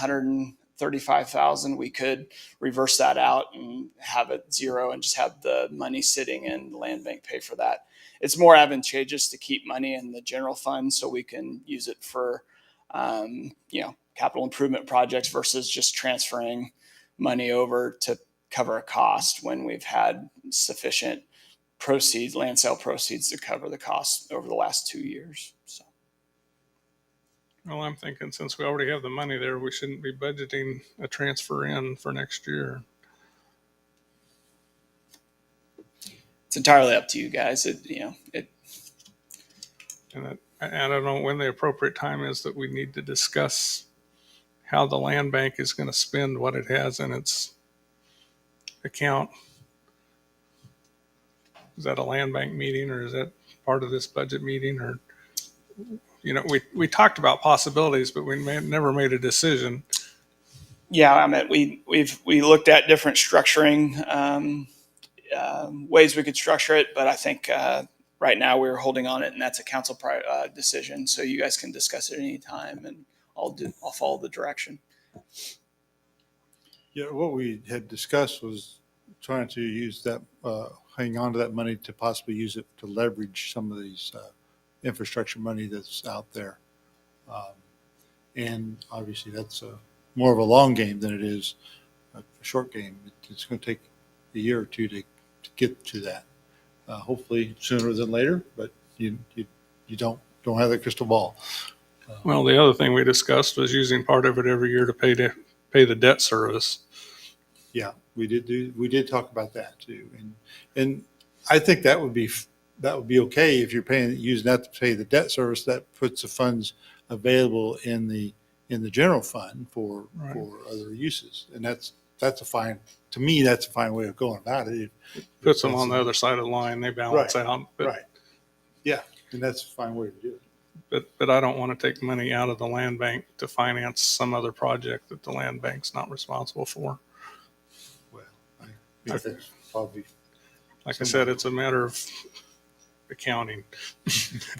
$35,000, we could reverse that out and have it zero and just have the money sitting in the land bank pay for that. It's more advantageous to keep money in the general fund so we can use it for, capital improvement projects versus just transferring money over to cover a cost when we've had sufficient proceeds, land sale proceeds, to cover the costs over the last 2 years. So. Well, I'm thinking since we already have the money there, we shouldn't be budgeting a transfer in for next year. It's entirely up to you guys. And I don't know when the appropriate time is that we need to discuss how the land bank is going to spend what it has in its account. Is that a land bank meeting, or is that part of this budget meeting? Or, we talked about possibilities, but we never made a decision. Yeah, I mean, we looked at different structuring ways we could structure it, but I think right now we're holding on it, and that's a council decision. So you guys can discuss it any time, and I'll follow the direction. Yeah, what we had discussed was trying to use that, hang on to that money to possibly use it to leverage some of these infrastructure money that's out there. And obviously that's more of a long game than it is a short game. It's going to take a year or two to get to that. Hopefully sooner than later, but you don't have the crystal ball. Well, the other thing we discussed was using part of it every year to pay the debt service. Yeah, we did talk about that too, and I think that would be okay if you're using that to pay the debt service. That puts the funds available in the general fund for other uses, and that's a fine, to me, that's a fine way of going about it. Puts them on the other side of the line, they balance out. Right. Yeah, and that's a fine way to do it. But I don't want to take money out of the land bank to finance some other project that the land bank's not responsible for. Well, I think that's probably, like I said, it's a matter of accounting.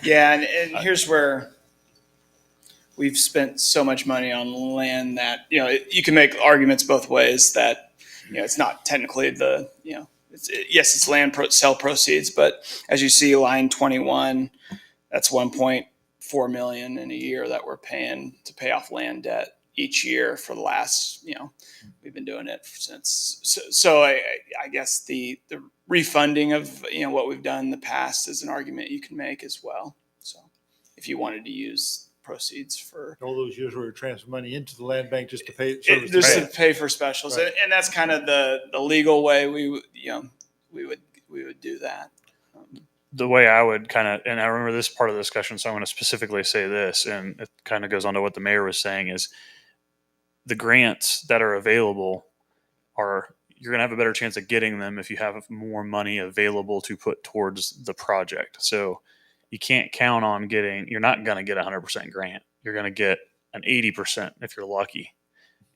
Yeah, and here's where we've spent so much money on land that, you can make arguments both ways that, it's not technically it's land sale proceeds, but as you see, line 21, that's 1.4 million in a year that we're paying to pay off land debt each year for the last, we've been doing it since. So I guess the refunding of, what we've done in the past is an argument you can make as well. So if you wanted to use proceeds for all those years where we transfer money into the land bank just to pay to pay for specials, right. And that's kind of the legal way we would do that. The way I would and I remember this part of the discussion, so I'm going to specifically say this, and it kind of goes on to what the mayor was saying, is the grants that are available you're going to have a better chance of getting them if you have more money available to put towards the project. So you can't count on you're not going to get 100% grant. You're going to get an 80% if you're lucky.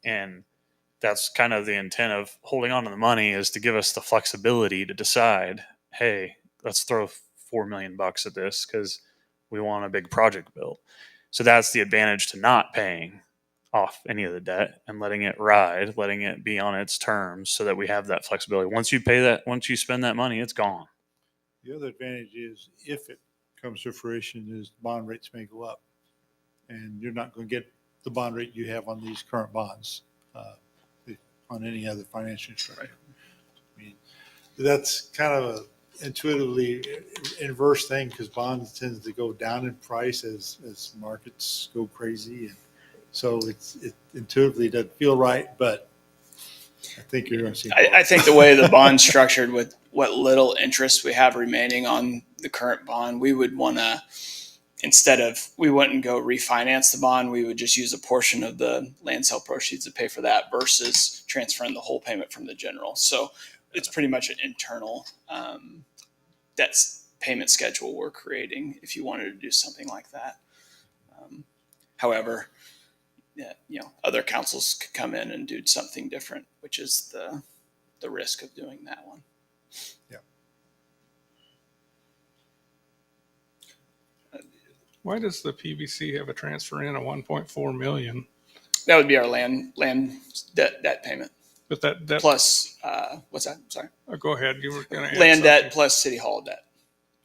And that's kind of the intent of holding on to the money, is to give us the flexibility to decide, hey, let's throw $4 million at this because we want a big project built. So that's the advantage to not paying off any of the debt and letting it ride, letting it be on its terms, so that we have that flexibility. Once you spend that money, it's gone. The other advantage is, if it comes to fruition, is bond rates may go up, and you're not going to get the bond rate you have on these current bonds on any other financial instrument. I mean, that's kind of a intuitively inverse thing, because bonds tend to go down in price as markets go crazy, and so it intuitively doesn't feel right, but I think you're going to see. I think the way the bond's structured, with what little interest we have remaining on the current bond, we would want to, we wouldn't go refinance the bond. We would just use a portion of the land sale proceeds to pay for that versus transferring the whole payment from the general. So it's pretty much an internal debt payment schedule we're creating if you wanted to do something like that. However, other councils could come in and do something different, which is the risk of doing that one. Yeah. Why does the PBC have a transfer in of 1.4 million? That would be our land debt payment But that, plus, what's that? Sorry. go ahead, you were going to add Land something. debt plus city hall debt.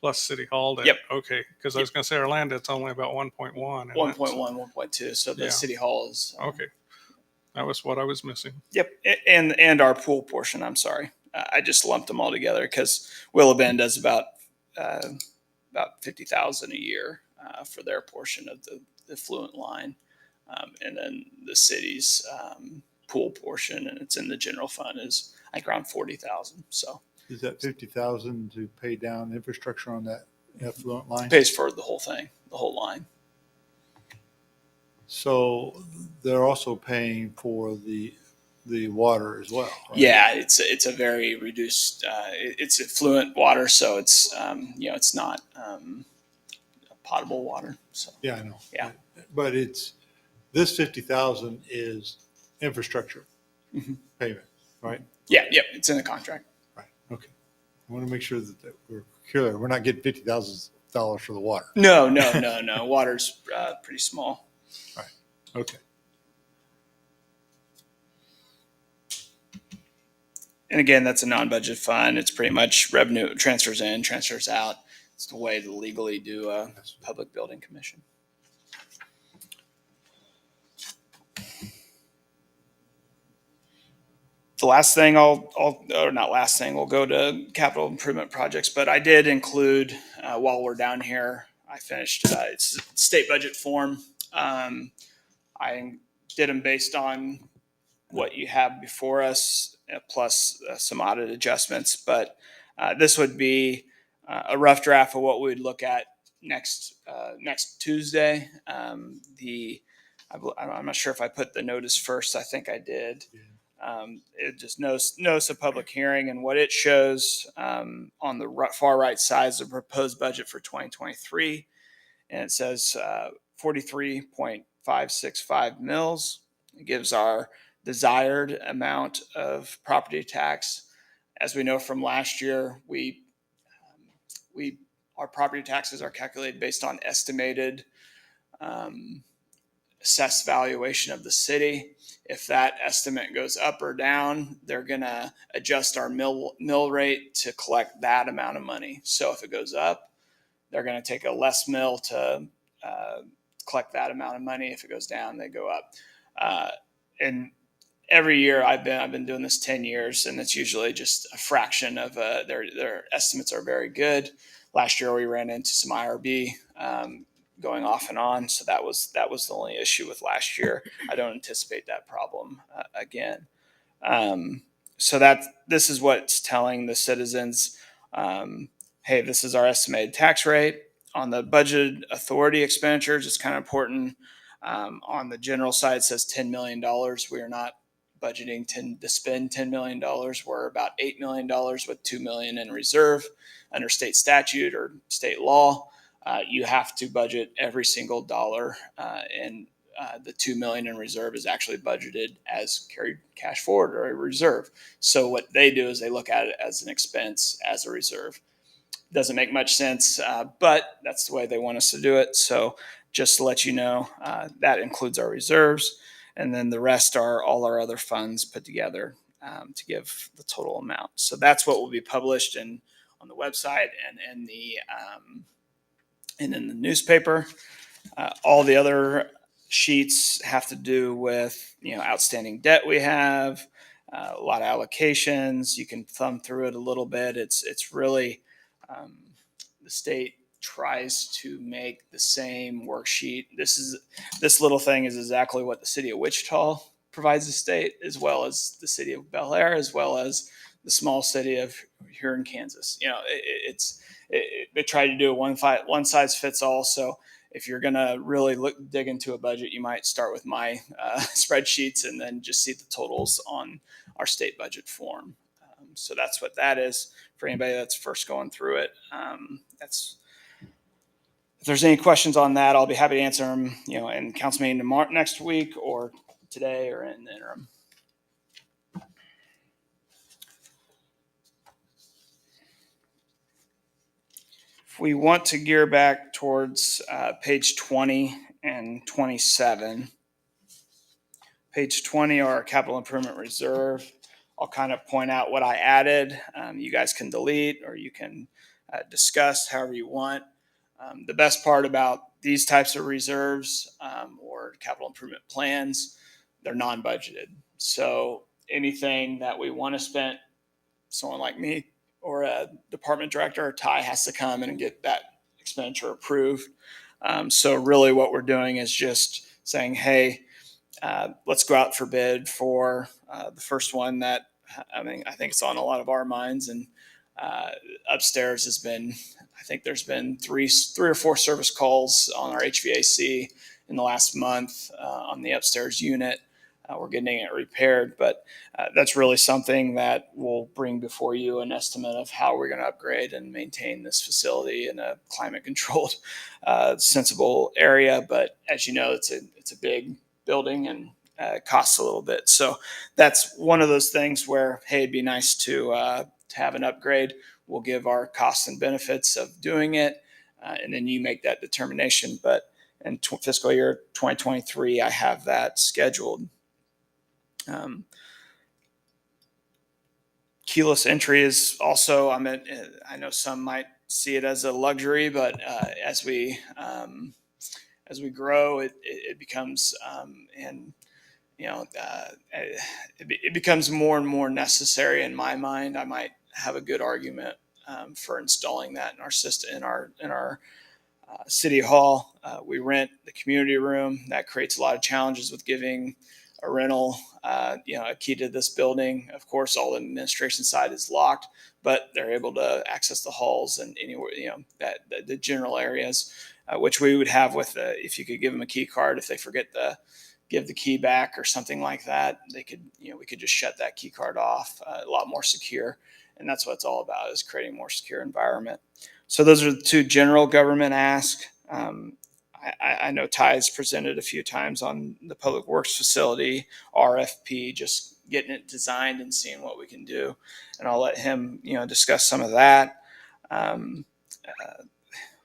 Plus City Hall debt. Yep. Okay, because I was going to say our land debt's only about 1.1. 1.1, 1.2. So the Yeah. city hall is. Okay, that was what I was missing. Yep. And our pool portion, I'm sorry. I just lumped them all together because Willow Bend does about 50,000 a year for their portion of the effluent line. And then the city's pool portion, and it's in the general fund, is I think around 40,000. So Is that 50,000 to pay down infrastructure on that effluent line? it pays for the whole thing, the whole line. So they're also paying for the water as well, right? Yeah, it's a very reduced. It's effluent water, so it's it's not potable water. So Yeah, I know. Yeah. But this 50,000 is infrastructure Mhm. payment, right? yeah, it's in the contract. Right. Okay. I want to make sure that we're clear. We're not getting $50,000 for the water. No. Water's pretty small. Okay. And again, that's a non-budget fund. It's pretty much revenue transfers in, transfers out. It's the way to legally do a public building commission. The last thing we'll go to capital improvement projects, but I did include, while we're down here, I finished, it's state budget form. I did them based on what you have before us, plus some audit adjustments, but this would be a rough draft of what we would look at next Tuesday. I'm not sure if I put the notice first. I think I did. It just notice a public hearing, and what it shows on the far right side is the proposed budget for 2023, and it says 43.565 mils. It gives our desired amount of property tax. As we know from last year, our property taxes are calculated based on estimated assessed valuation of the city. If that estimate goes up or down, they're going to adjust our mill rate to collect that amount of money. So if it goes up, they're going to take a less mill to collect that amount of money. If it goes down, they go up. And every year I've been doing this 10 years, and it's usually just a fraction of their estimates are very good. Last year we ran into some IRB going off and on, so that was the only issue with last year. I don't anticipate that problem again. So this is what's telling the citizens, hey, this is our estimated tax rate. On the budget authority expenditures, it's kind of important. On the general side, it says $10 million. We are not budgeting to spend $10 million. We're about $8 million with $2 million in reserve. Under state statute or state law, you have to budget every single dollar, and the $2 million in reserve is actually budgeted as carried cash forward or a reserve. So what they do is they look at it as an expense, as a reserve. Doesn't make much sense, but that's the way they want us to do it. So just to let you know, that includes our reserves, and then the rest are all our other funds put together to give the total amount. So that's what will be published on the website and in the newspaper. All the other sheets have to do with outstanding debt we have, a lot of allocations. You can thumb through it a little bit. It's really the state tries to make the same worksheet. This little thing is exactly what the city of Wichita provides the state, as well as the city of Bel Aire, as well as the small city of Huron, Kansas. They try to do a one size fits all. So if you're gonna really dig into a budget, you might start with my spreadsheets and then just see the totals on our state budget form. So that's what that is for anybody that's first going through it. If there's any questions on that, I'll be happy to answer them, in council meeting next week or today or in the interim. If we want to gear back towards page 20 and 27, Page 20 are our capital improvement reserve. I'll kind of point out what I added. You guys can delete or you can discuss however you want. The best part about these types of reserves or capital improvement plans, they're non-budgeted. So anything that we want to spend, someone like me or a department director or Ty has to come in and get that expenditure approved. So really what we're doing is just saying, hey, let's go out for bid for the first one that, I think it's on a lot of our minds. And upstairs has been, I think there's been three or four service calls on our HVAC in the last month on the upstairs unit. We're getting it repaired, but that's really something that will bring before you an estimate of how we're going to upgrade and maintain this facility in a climate controlled, sensible area. But as you know, it's a big building and costs a little bit. So that's one of those things where, hey, it'd be nice to have an upgrade. We'll give our costs and benefits of doing it, and then you make that determination. But in fiscal year 2023, I have that scheduled. Keyless entry is also, I know some might see it as a luxury, but as we grow, it becomes, it becomes more and more necessary in my mind. I might have a good argument for installing that in our system, in our city hall. We rent the community room. That creates a lot of challenges with giving a rental, a key to this building. Of course, all the administration side is locked, but they're able to access the halls and anywhere, the general areas, which we would have with if you could give them a key card. If they forget to give the key back or something like that, they could, we could just shut that key card off. A lot more secure, and that's what it's all about, is creating a more secure environment. So those are the two general government asks. I know Ty's presented a few times on the Public Works facility, RFP, just getting it designed and seeing what we can do. And I'll let him, discuss some of that.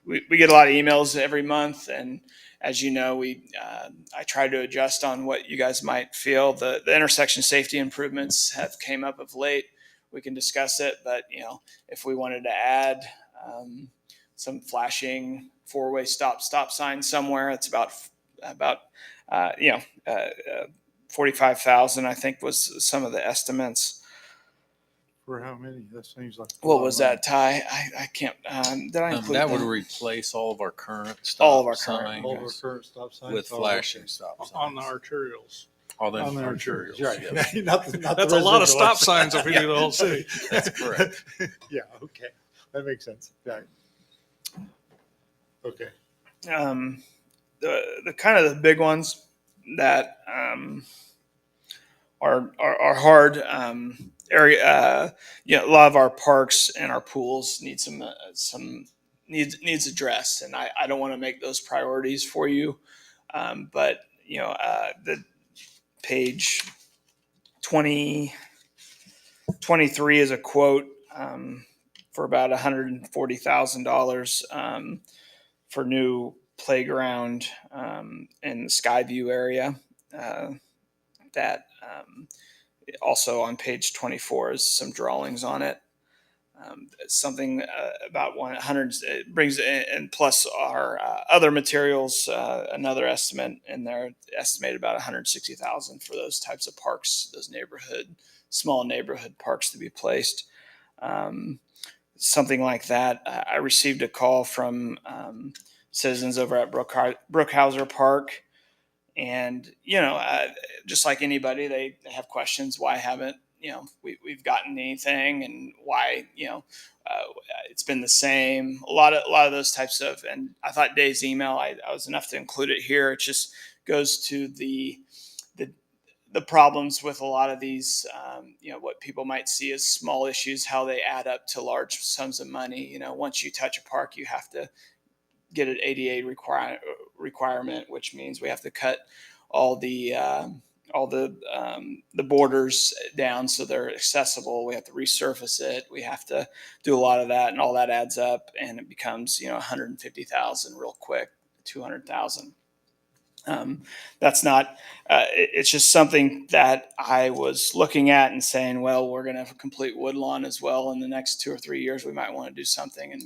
We get a lot of emails every month, and as you know, I try to adjust on what you guys might feel. The intersection safety improvements have came up of late. We can discuss it, but if we wanted to add some flashing four-way stop sign somewhere, it's about $45,000, I think, was some of the estimates. For how many? That seems like. What was that, Ty? I can't. Did I include that? Would replace all of our current stop all of our current, All of our current stop signs? with flashing stop signs On the arterials. All the On the arterials. arterials, right. Yes. Not That's the a lot of residential stop ones. signs if we do the whole city. That's correct. Yeah, okay. That makes sense. Right. Okay. the kind of the big ones that are hard area. A lot of our parks and our pools need some needs addressed, and I don't want to make those priorities for you, but the page 23 is a quote for about $140,000 for new playground in the Skyview area. That also on page 24 is some drawings on it. Something about 100 it brings in, and plus our other materials, another estimate in there, estimated about 160,000 for those types of parks, those small neighborhood parks to be placed. Something like that. I received a call from citizens over at Brookhauser Park, and just like anybody, they have questions. Why haven't we've gotten anything, and why it's been the same. A lot of those types of. And I thought Dave's email, I was enough to include it here. It just goes to the problems with a lot of these, what people might see as small issues, how they add up to large sums of money. Once you touch a park, you have to get an ADA requirement, which means we have to cut all the borders down so they're accessible. We have to resurface it. We have to do a lot of that, and all that adds up, and it becomes 150,000 real quick, 200,000. That's not, it's just something that I was looking at and saying, well, we're going to complete Woodlawn as well in the next 2 or 3 years. We might want to do something. And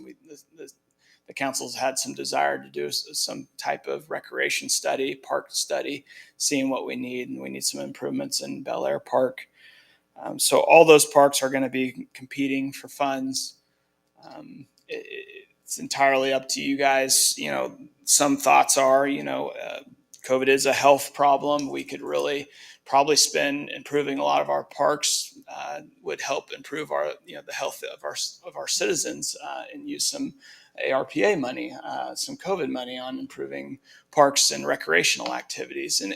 the council's had some desire to do some type of recreation study, park study, seeing what we need. And we need some improvements in Bel Aire Park. So all those parks are going to be competing for funds. It's entirely up to you guys. You know, some thoughts are, COVID is a health problem. We could really probably spend improving a lot of our parks would help improve our, the health of our citizens and use some ARPA money, some COVID money on improving parks and recreational activities. And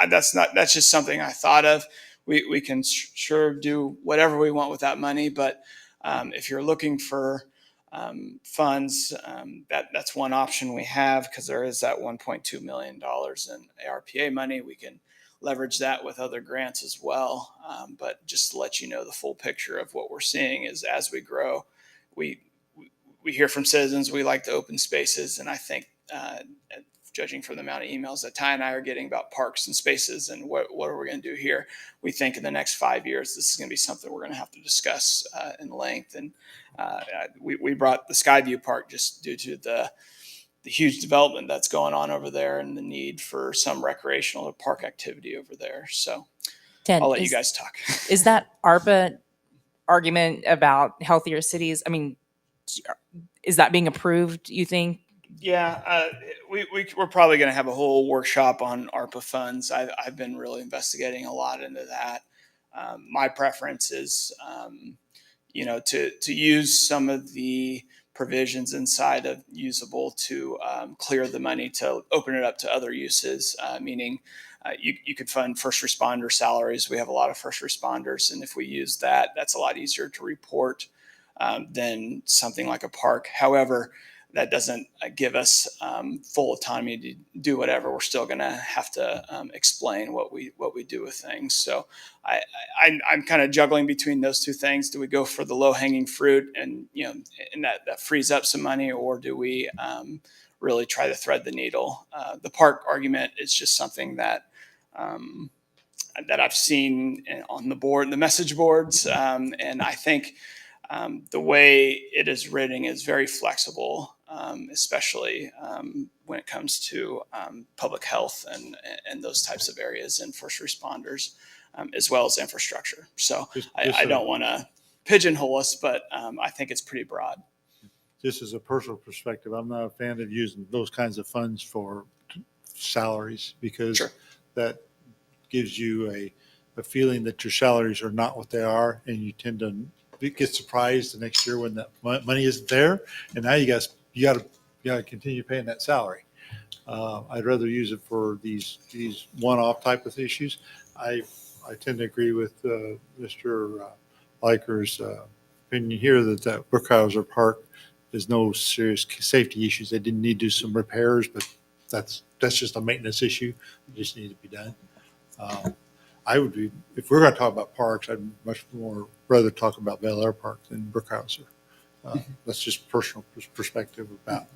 that's just something I thought of. We can sure do whatever we want with that money, but if you're looking for funds, that's one option we have, because there is that $1.2 million in ARPA money. We can leverage that with other grants as well. But just to let you know, the full picture of what we're seeing is as we grow, we hear from citizens, we like the open spaces. And I think, judging from the amount of emails that Ty and I are getting about parks and spaces and what are we going to do here, we think in the next 5 years, this is going to be something we're going to have to discuss in length. And we brought the Skyview Park just due to the huge development that's going on over there and the need for some recreational or park activity over there. So Ted, I'll let you guys talk. Is that ARPA argument about healthier cities? I mean, is that being approved, you think? Yeah, we're probably going to have a whole workshop on ARPA funds. I've been really investigating a lot into that. My preference is, to use some of the provisions inside of usable to clear the money to open it up to other uses, meaning you could fund first responder salaries. We have a lot of first responders, and if we use that, that's a lot easier to report than something like a park. However, that doesn't give us full autonomy to do whatever. We're still going to have to explain what we do with things. So I'm kind of juggling between those two things. Do we go for the low hanging fruit and that frees up some money, or do we really try to thread the needle? The park argument is just something that I've seen on the message boards, and I think the way it is written is very flexible, especially when it comes to public health and those types of areas and first responders, as well as infrastructure. So I don't want to pigeonhole us, but I think it's pretty broad. Just as a personal perspective, I'm not a fan of using those kinds of funds for salaries, because Sure. that gives you a feeling that your salaries are not what they are, and you tend to get surprised the next year when that money isn't there, and now you got to continue paying that salary. I'd rather use it for these one-off type of issues. I tend to agree with Mr. Liker's opinion here that Brookhauser Park, there's no serious safety issues. They didn't need to do some repairs, but that's just a maintenance issue. It just needs to be done. If we're going to talk about parks, I'd much more rather talk about Bel Aire Park than Brookhauser. That's just personal perspective about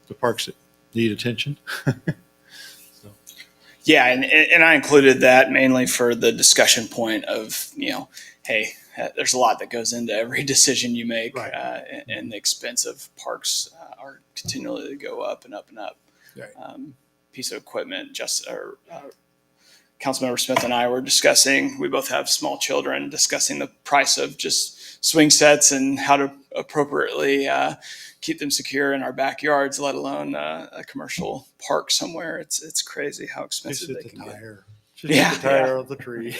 the parks that need attention. Yeah, and I included that mainly for the discussion point of, hey, there's a lot that goes into every decision you make, Right. And the expense of parks are continually to go up and up and up. Right. Piece of equipment, Councilmember Smith and I were discussing, we both have small children, discussing the price of just swing sets and how to appropriately keep them secure in our backyards, let alone a commercial park somewhere. It's crazy how expensive Just they hit can the get. tire. Yeah, Just hit the tire of the tree.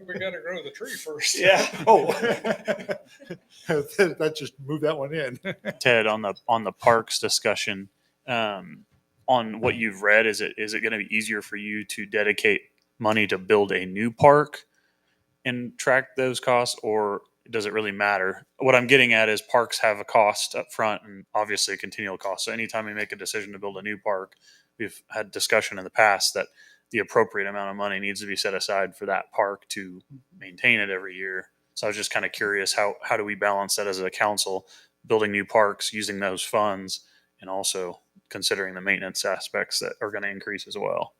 We got to grow the tree first. Yeah. Oh, That just move that one in. Ted, on the parks discussion, on what you've read, is it going to be easier for you to dedicate money to build a new park and track those costs, or does it really matter? What I'm getting at is parks have a cost up front and obviously a continual cost. So anytime we make a decision to build a new park, we've had discussion in the past that the appropriate amount of money needs to be set aside for that park to maintain it every year. So I was just kind of curious, how do we balance that as a council, building new parks, using those funds, and also considering the maintenance aspects that are going to increase as well.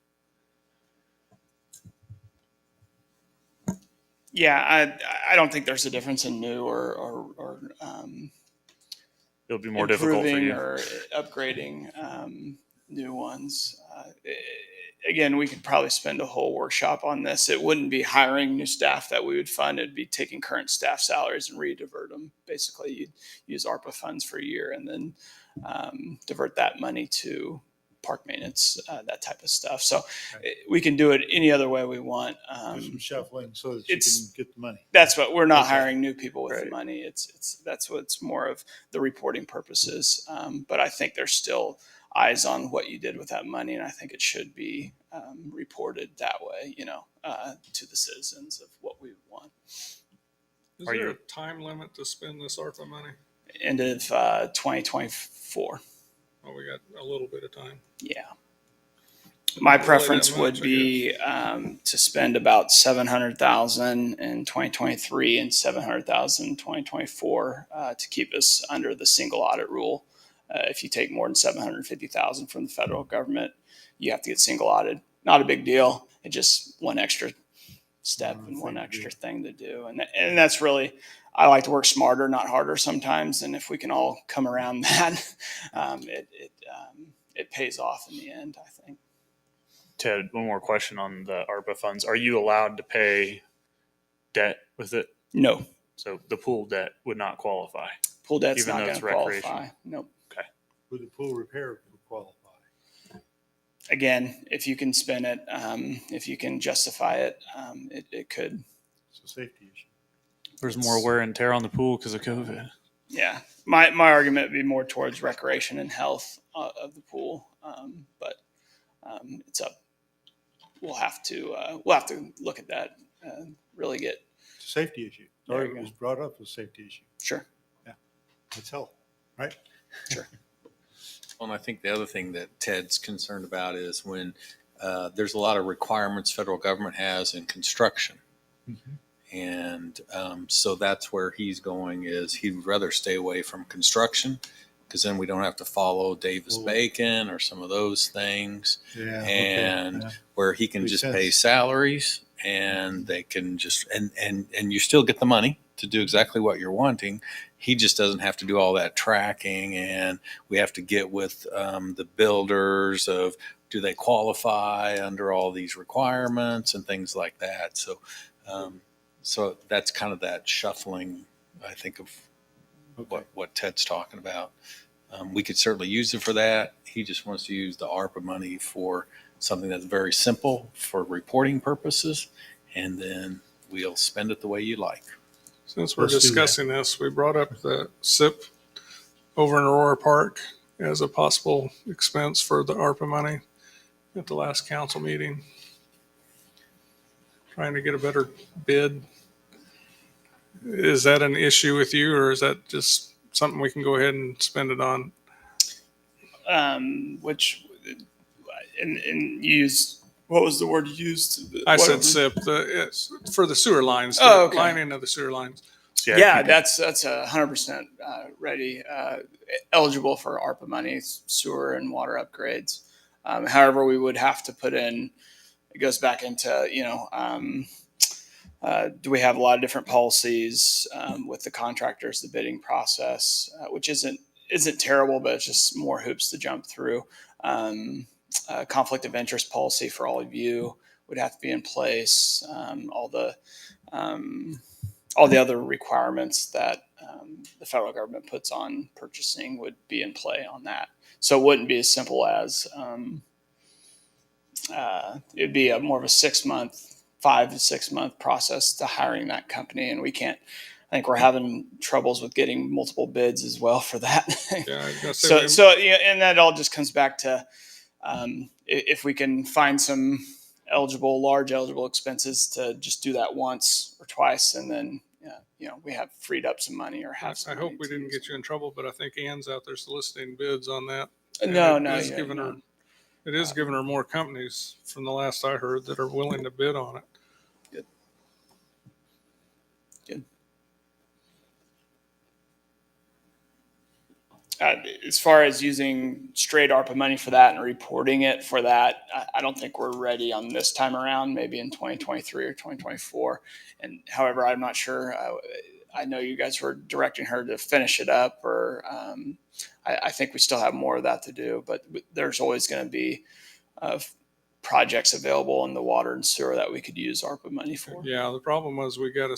Yeah, I don't think there's a difference in new or It'll be more difficult for improving you. or upgrading new ones. Again, we could probably spend a whole workshop on this. It wouldn't be hiring new staff that we would fund. It'd be taking current staff salaries and redivert them. Basically, you'd use ARPA funds for a year and then divert that money to park maintenance, that type of stuff. So we can do it any other way we want. Do some shuffling so that you it's- can get the money. That's what we're not Okay. hiring new people with the Right. money. That's what's more of the reporting purposes. But I think there's still eyes on what you did with that money, and I think it should be reported that way, to the citizens of what we want. Is Are there you- a time limit to spend this ARPA money? End of 2024. Oh, we got a little bit of time. Yeah. My Not really preference that much, would I be to spend about 700,000 in 2023 and 700,000 in 2024 to keep us under the single audit rule. If you take more than 750,000 from the federal government, you have to get single audited. Not a big deal. It's just one extra step and one extra thing to do. And that's really, I like to work smarter, not harder sometimes. And if we can all come around that, it pays off in the end, I think. Ted, one more question on the ARPA funds. Are you allowed to pay debt with it? No, So the pool debt would not qualify. pool debt's Even not though going it's to qualify. recreation. Nope. Would the pool repair qualify? Again, if you can spin it, if you can justify it, it could. It's a safety issue. There's more wear and tear on the pool because of COVID. Yeah, my argument would be more towards recreation and health of the pool, but it's up. We'll have to look at that and really get It's a safety issue. There Or you it go. was brought up as a safety issue. sure. It's health, right? Well, and I think the other thing that Ted's concerned about is when there's a lot of requirements federal government has in construction. And so that's where he's going is he'd rather stay away from construction because then we don't have to follow Davis-Bacon or some of those things. Yeah. And where he can Makes just sense. pay salaries and they can just and you still get the money to do exactly what you're wanting. He just doesn't have to do all that tracking, and we have to get with the builders of do they qualify under all these requirements and things like that. So so that's kind of that shuffling, I think, of what Ted's talking about. We could certainly use it for that. He just wants to use the ARPA money for something that's very simple for reporting purposes, and then we'll spend it the way you like. Since we're Let's do that. discussing this, we brought up the SIP over in Aurora Park as a possible expense for the ARPA money at the last council meeting. Trying to get a better bid. Is that an issue with you, or is that just something we can go ahead and spend it on? Which and use what was the word you used? I What- said SIP, it's for the sewer lines, Oh, the okay. lining of the sewer lines. Yeah, that's 100% ready, eligible for ARPA money, sewer and water upgrades. However, we would have to put in. It goes back into do we have a lot of different policies with the contractors, the bidding process, which isn't terrible, but it's just more hoops to jump through. Conflict of interest policy for all of you would have to be in place. All the other requirements that the federal government puts on purchasing would be in play on that. So it wouldn't be as simple as it'd be more of a 5 to 6 month process to hiring that company, and we can't. I think we're having troubles with getting multiple bids as well for that. Yeah, I was gonna say, So yeah, and that all just comes back to if we can find some large eligible expenses to just do that once or twice, and then we have freed up some money or have some. I hope money we to didn't use. get you in trouble, but I think Ann's out there soliciting bids on that. And No, it no, is yeah, giving no. her, it is giving her more companies from the last I heard that are willing to bid on it. Good. As far as using straight ARPA money for that and reporting it for that, I don't think we're ready on this time around, maybe in 2023 or 2024. And however, I'm not sure. I know you guys were directing her to finish it up, or I think we still have more of that to do, but there's always going to be projects available in the water and sewer that we could use ARPA money for. Yeah, the problem was we got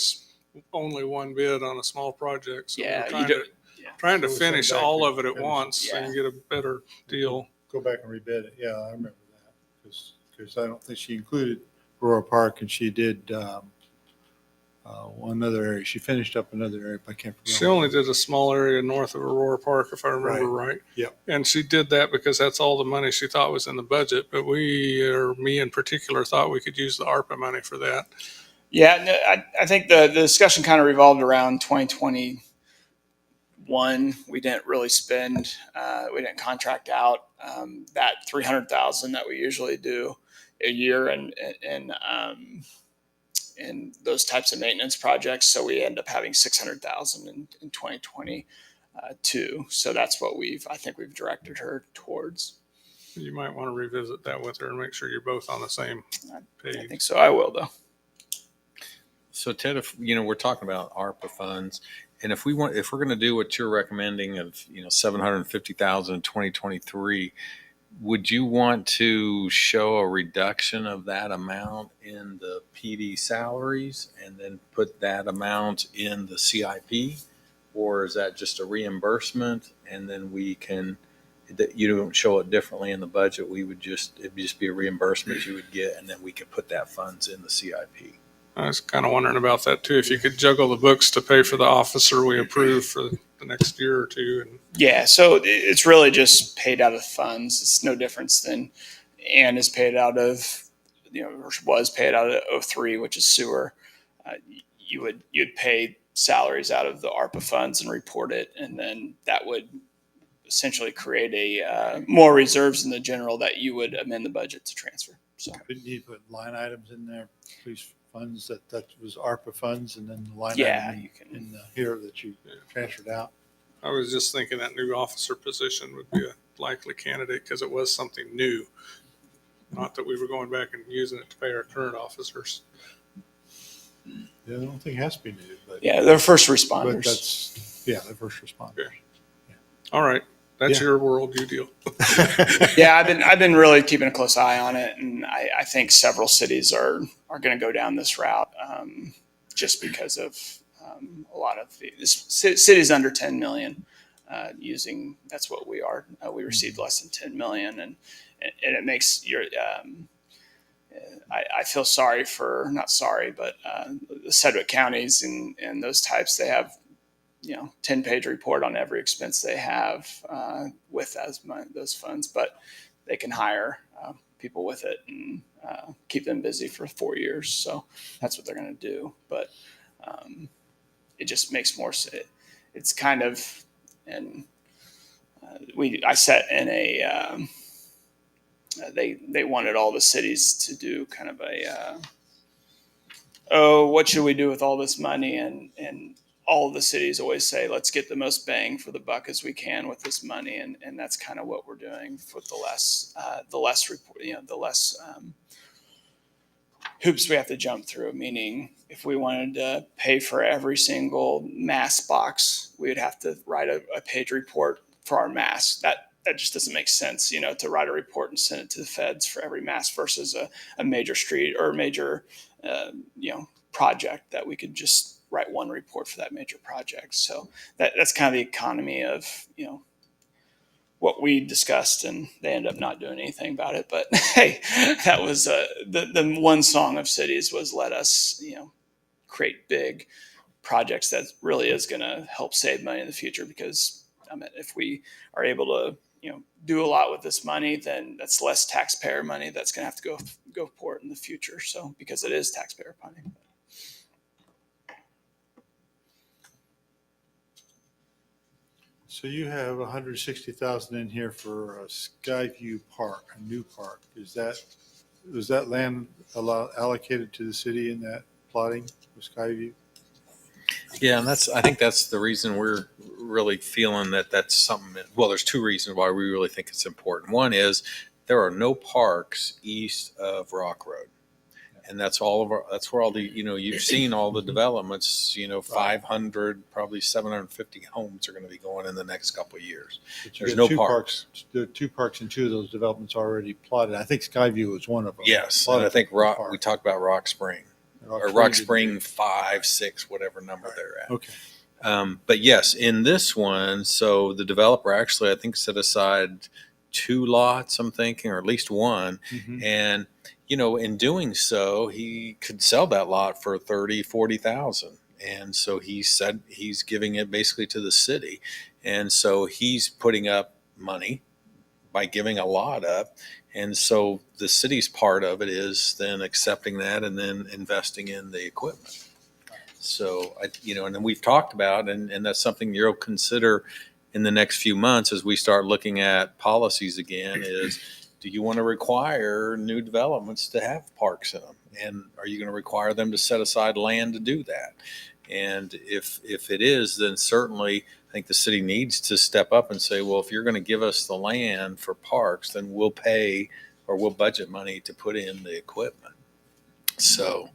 only one bid on a small project, so Yeah, we're trying to So we finish send back all to of it at finish. once Yeah. and get a better deal. Go back and rebid it. Yeah, I remember that. Because I don't think she included Aurora Park, and she did one other area. She finished up another area, but I can't remember. She only did a small area north of Aurora Park, if I remember right. Yep. And she did that because that's all the money she thought was in the budget. But me in particular, thought we could use the ARPA money for that. Yeah, no, I think the discussion kind of revolved around 2021. We didn't really spend, we didn't contract out that 300,000 that we usually do a year, and those types of maintenance projects. So we end up having 600,000 in 2022. So that's what I think we've directed her towards. You might want to revisit that with her and make sure you're both on the same I page. think so. I will, though. So Ted, if we're talking about ARPA funds, and if we're going to do what you're recommending of 750,000 in 2023, would you want to show a reduction of that amount in the PD salaries and then put that amount in the CIP, or is that just a reimbursement and then that you don't show it differently in the budget? It'd just be a reimbursement you would get, and then we could put that funds in the CIP. I was kind of wondering about that too. If you could juggle the books to pay for the officer we approved for the next year or two. And Yeah, so it's really just paid out of funds. It's no difference than Ann is paid out of, or was paid out of 03, which is sewer. You'd pay salaries out of the ARPA funds and report it, and then that would essentially create more reserves in the general that you would amend the budget to transfer. So Couldn't you put line items in there, please? Funds that was ARPA funds, and then the line Yeah, item you can. in here that you transferred out. I was just thinking that new officer position would be a likely candidate because it was something new. Not that we were going back and using it to pay our current officers. Yeah, I don't think it has to be new, but Yeah, they're first but responders. the first responders. Okay. All right. That's your world, you deal. Yeah, I've been really keeping a close eye on it, and I think several cities are going to go down this route, just because of a lot of the cities under 10 million using. That's what we are. We received less than 10 million, and it makes your. I feel sorry for, not sorry, but the Sedgwick counties and those types. They have 10-page report on every expense they have with those funds, but they can hire people with it and keep them busy for 4 years. So that's what they're going to do. But it just makes more sense. It's kind of, and I sat in a, they wanted all the cities to do kind of what should we do with all this money? And all of the cities always say, let's get the most bang for the buck as we can with this money. And that's kind of what we're doing with the less hoops we have to jump through. Meaning if we wanted to pay for every single mask box, we would have to write a page report for our masks. That just doesn't make sense, to write a report and send it to the feds for every mask versus a major street or a major, project that we could just write one report for that major project. So that's kind of the economy of, what we discussed, and they end up not doing anything about it. But hey, that was the one song of cities was let us, create big projects that really is going to help save money in the future. Because if we are able to, do a lot with this money, then that's less taxpayer money that's going to have to go for it in the future. So because it is taxpayer money. So you have 160,000 in here for Skyview Park, a new park. Was that land allocated to the city in that plotting for Skyview? Yeah, and I think that's the reason we're really feeling that that's something. Well, there's two reasons why we really think it's important. One is there are no parks east of Rock Road. And that's that's where all the, you've seen all the developments, 500, probably 750 homes are going to be going in the next couple of years. But you There's got no parks. There are two parks and two of those developments already plotted. I think Skyview is one of them. Yes. Plotted And I think park. we talked about Rock Spring or Rock Spring 5, 6, whatever number they're at. Okay. But yes, in this one, so the developer actually, I think, set aside 2 lots, I'm thinking, or at least one. Mhm. And, in doing so, he could sell that lot for 30, 40,000. And so he said he's giving it basically to the city. And so he's putting up money by giving a lot up. And so the city's part of it is then accepting that and then investing in the equipment. So, and then we've talked about, and that's something you'll consider in the next few months as we start looking at policies again is, do you want to require new developments to have parks in them? And are you going to require them to set aside land to do that? And if it is, then certainly I think the city needs to step up and say, well, if you're going to give us the land for parks, then we'll pay or we'll budget money to put in the equipment. So,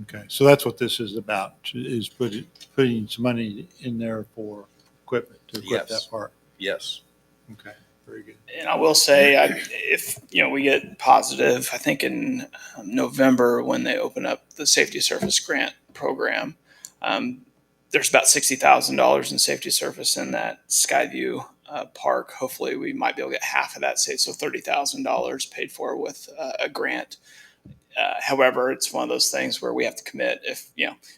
Okay. So that's what this is about, is putting some money in there for equipment to equip Yes. that park. yes. Okay. Very good. And I will say, if we get positive, I think in November when they open up the safety service grant program, there's about $60,000 in safety service in that Skyview park. Hopefully, we might be able to get half of that saved, so $30,000 paid for with a grant. However, it's one of those things where we have to commit. If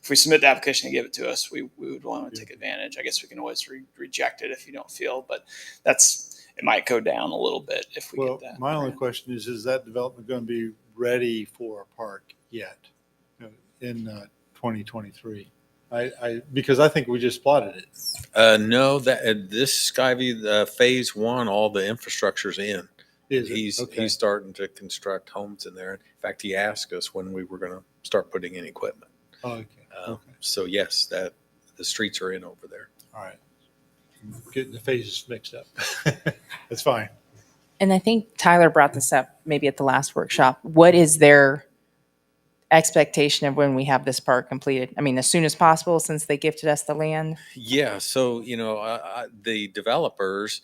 we submit the application and give it to us, we would want to take advantage. I guess we can always reject it if you don't feel, but it might go down a little bit if we Well, get that. my only grant. question is that development going to be ready for a park yet in 2023? Because I think we just plotted it. No, that this Skyview phase 1, all the infrastructure's in. Is it? He's Okay. he's starting to construct homes in there. In fact, he asked us when we were going to start putting in equipment. Oh, okay. Okay. So yes, that the streets are in over there. All right. Getting the phases mixed up. That's fine. And I think Tyler brought this up maybe at the last workshop. What is their expectation of when we have this park completed? I mean, as soon as possible, since they gifted us the land. Yeah. So the developers,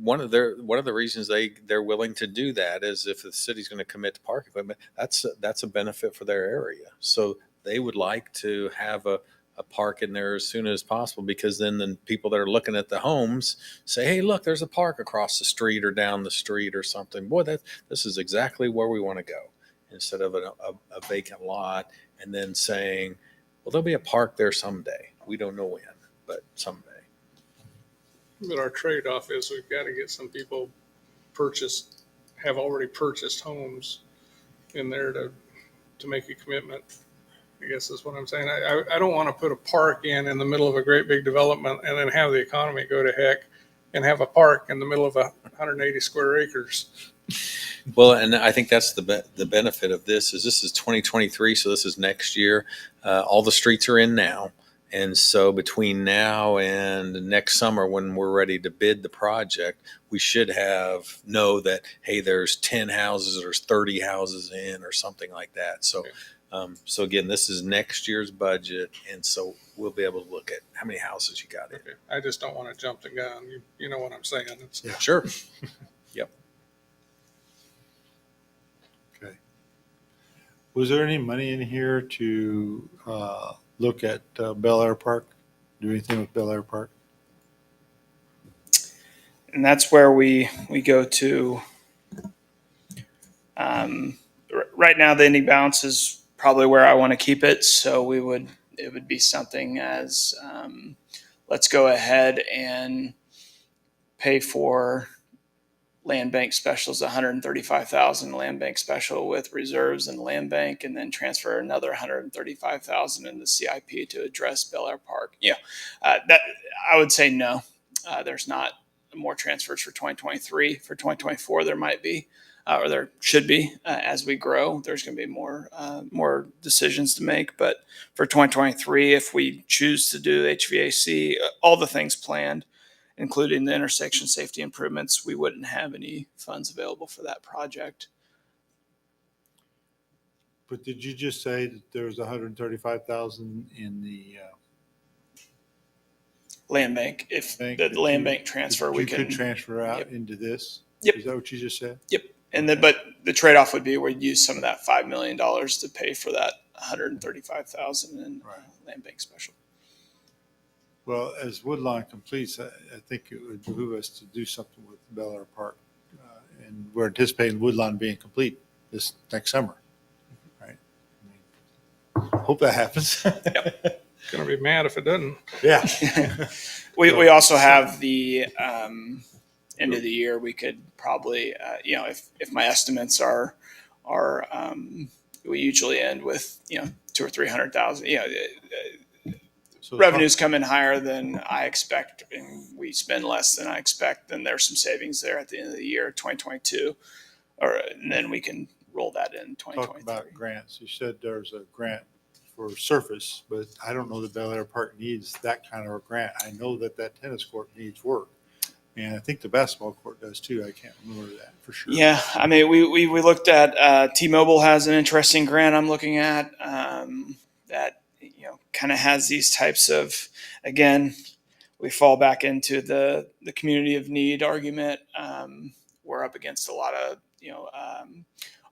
one of the reasons they're willing to do that is if the city's going to commit to park equipment, that's a benefit for their area. So they would like to have a park in there as soon as possible, because then the people that are looking at the homes say, hey, look, there's a park across the street or down the street or something. Boy, this is exactly where we want to go, instead of a vacant lot and then saying, well, there'll be a park there someday. We don't know when, but someday. But our trade-off is we've got to get some people have already purchased homes in there to make a commitment. I guess is what I'm saying. I don't want to put a park in the middle of a great big development and then have the economy go to heck and have a park in the middle of 180 square acres. Well, and I think that's the benefit of this is 2023, so this is next year. All the streets are in now, and so between now and next summer, when we're ready to bid the project, we should know that, hey, there's 10 houses or 30 houses in or something like that. So. Okay. So again, this is next year's budget, and so we'll be able to look at how many houses you got in. Okay. I just don't want to jump the gun. You know what I'm saying? Yeah. Sure. Yep. Okay. Was there any money in here to look at Bel Aire Park? Do anything with Bel Aire Park? And that's where we go to. Right now, the ending balance is probably where I want to keep it. So it would be something as let's go ahead and pay for land bank specials, 135,000 land bank special with reserves and land bank, and then transfer another 135,000 in the CIP to address Bel Aire Park. That I would say no. There's not more transfers for 2023. For 2024, there might be. or there should be as we grow. There's going to be more decisions to make. But for 2023, if we choose to do HVAC, all the things planned, including the intersection safety improvements, we wouldn't have any funds available for that project. But did you just say that there was 135,000 in the Land bank, if bank? the that land you- bank transfer, that we you can. could transfer out Yep. into this? Yep. Is that what you just said? Yep. And then, but the trade-off would be we'd use some of that $5 million to pay for that 135,000 in Right. land bank special. Well, as Woodlawn completes, I think it would behoove us to do something with Bel Aire Park. And we're anticipating Woodlawn being complete this next summer, right? Hope that happens. Gonna be mad if it doesn't. Yeah. We also have the end of the year. We could probably, if my estimates are, we usually end with, 200,000 or 300,000, So revenues come in higher than I expect and we spend less than I expect, then there's some savings there at the end of the year, 2022, and then we can roll that in talk 2023. about grants. You said there's a grant for surface, but I don't know that Bel Aire Park needs that kind of a grant. I know that tennis court needs work. And I think the basketball court does too. I can't remember that for sure. Yeah, I mean, we looked at T-Mobile has an interesting grant I'm looking at that kind of has these types of, again, we fall back into the community of need argument. We're up against a lot of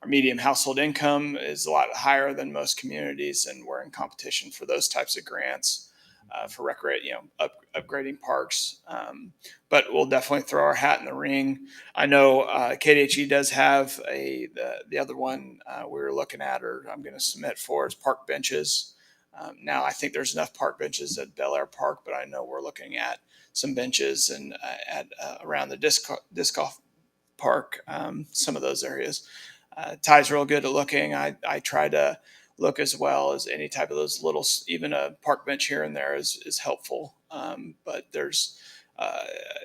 our median household income is a lot higher than most communities, and we're in competition for those types of grants for upgrading parks. But we'll definitely throw our hat in the ring. I know KDHE does have the other one we were looking at, or I'm going to submit for, is park benches. Now I think there's enough park benches at Bel Aire Park, but I know we're looking at some benches and around the disc golf park, some of those areas. Ty's real good at looking. I try to look as well as any type of those little, even a park bench here and there is helpful. But there's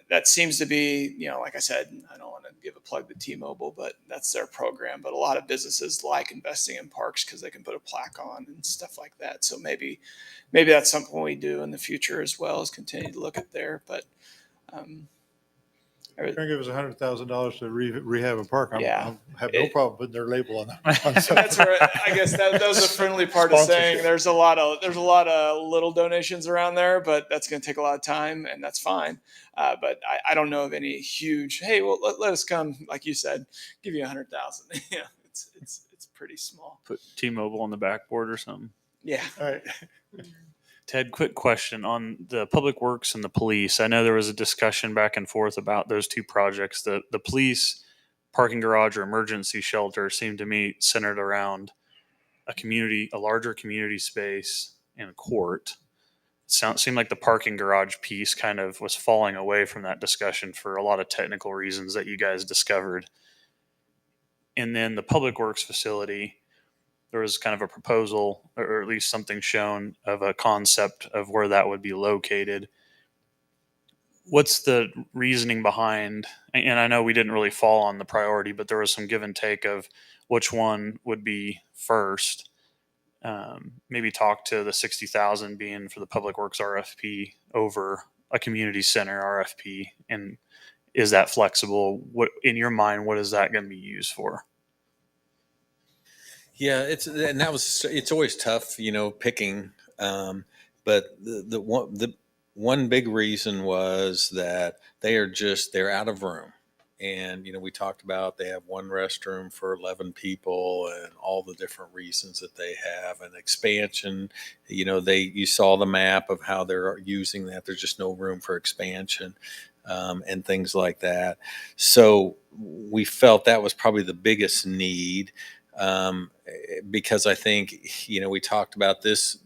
that seems to be, like I said, I don't want to give a plug to T-Mobile, but that's their program. But a lot of businesses like investing in parks because they can put a plaque on and stuff like that. So maybe that's something we do in the future as well, as continue to look at there. But They're going to give us $100,000 to rehab a park. Yeah. I have no problem putting their label on that. that's where I guess that was a friendly part of saying Sponsorship. there's a lot of little donations around there, but that's going to take a lot of time, and that's fine. But I don't know of any huge. Hey, well, let us come, like you said, give you 100,000. It's pretty small. Put T-Mobile on the backboard or something. Yeah. All right. Ted, quick question on the public works and the police. I know there was a discussion back and forth about those two projects. The police parking garage or emergency shelter seemed to me centered around a larger community space and a court. Seemed like the parking garage piece kind of was falling away from that discussion for a lot of technical reasons that you guys discovered. And then the public works facility, there was kind of a proposal, or at least something shown of a concept of where that would be located. What's the reasoning behind, and I know we didn't really fall on the priority, but there was some give and take of which one would be first. Maybe talk to the 60,000 being for the public works RFP over a community center RFP. And is that flexible? What, in your mind, what is that going to be used for? Yeah, it's always tough, picking. But the one big reason was that they're out of room. And, we talked about they have one restroom for 11 people and all the different reasons that they have, an expansion. You saw the map of how they're using that. There's just no room for expansion and things like that. So we felt that was probably the biggest need. Because I think, we talked about this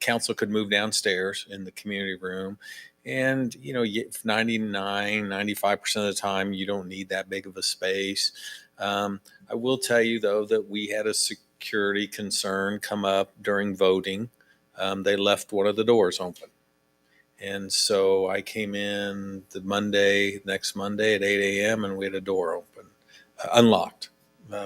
council could move downstairs in the community room. And, 95% of the time, you don't need that big of a space. I will tell you, though, that we had a security concern come up during voting. They left one of the doors open. And so I came in next Monday at 8 a.m. and we had a door open. unlocked.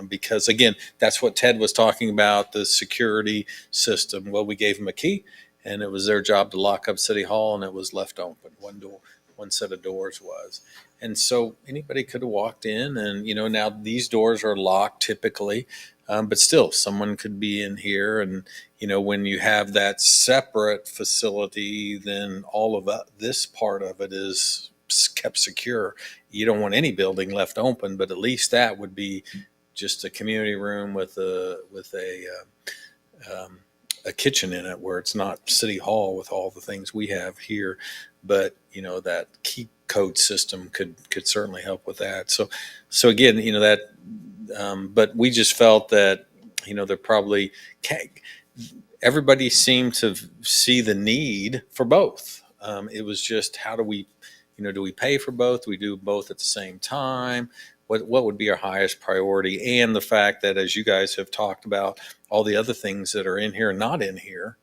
Because again, that's what Ted was talking about, the security system. Well, we gave them a key, and it was their job to lock up City Hall, and it was left open. One set of doors was. And so anybody could have walked in, and, now these doors are locked typically, but still someone could be in here. And, when you have that separate facility, then all of this part of it is kept secure. You don't want any building left open, but at least that would be just a community room with a kitchen in it, where it's not City Hall with all the things we have here. But that key code system could certainly help with that. So again, that. But we just felt that there probably everybody seemed to see the need for both. It was just, how do we pay for both? Do we do both at the same time? What would be our highest priority? And the fact that, as you guys have talked about, all the other things that are in here and not in here,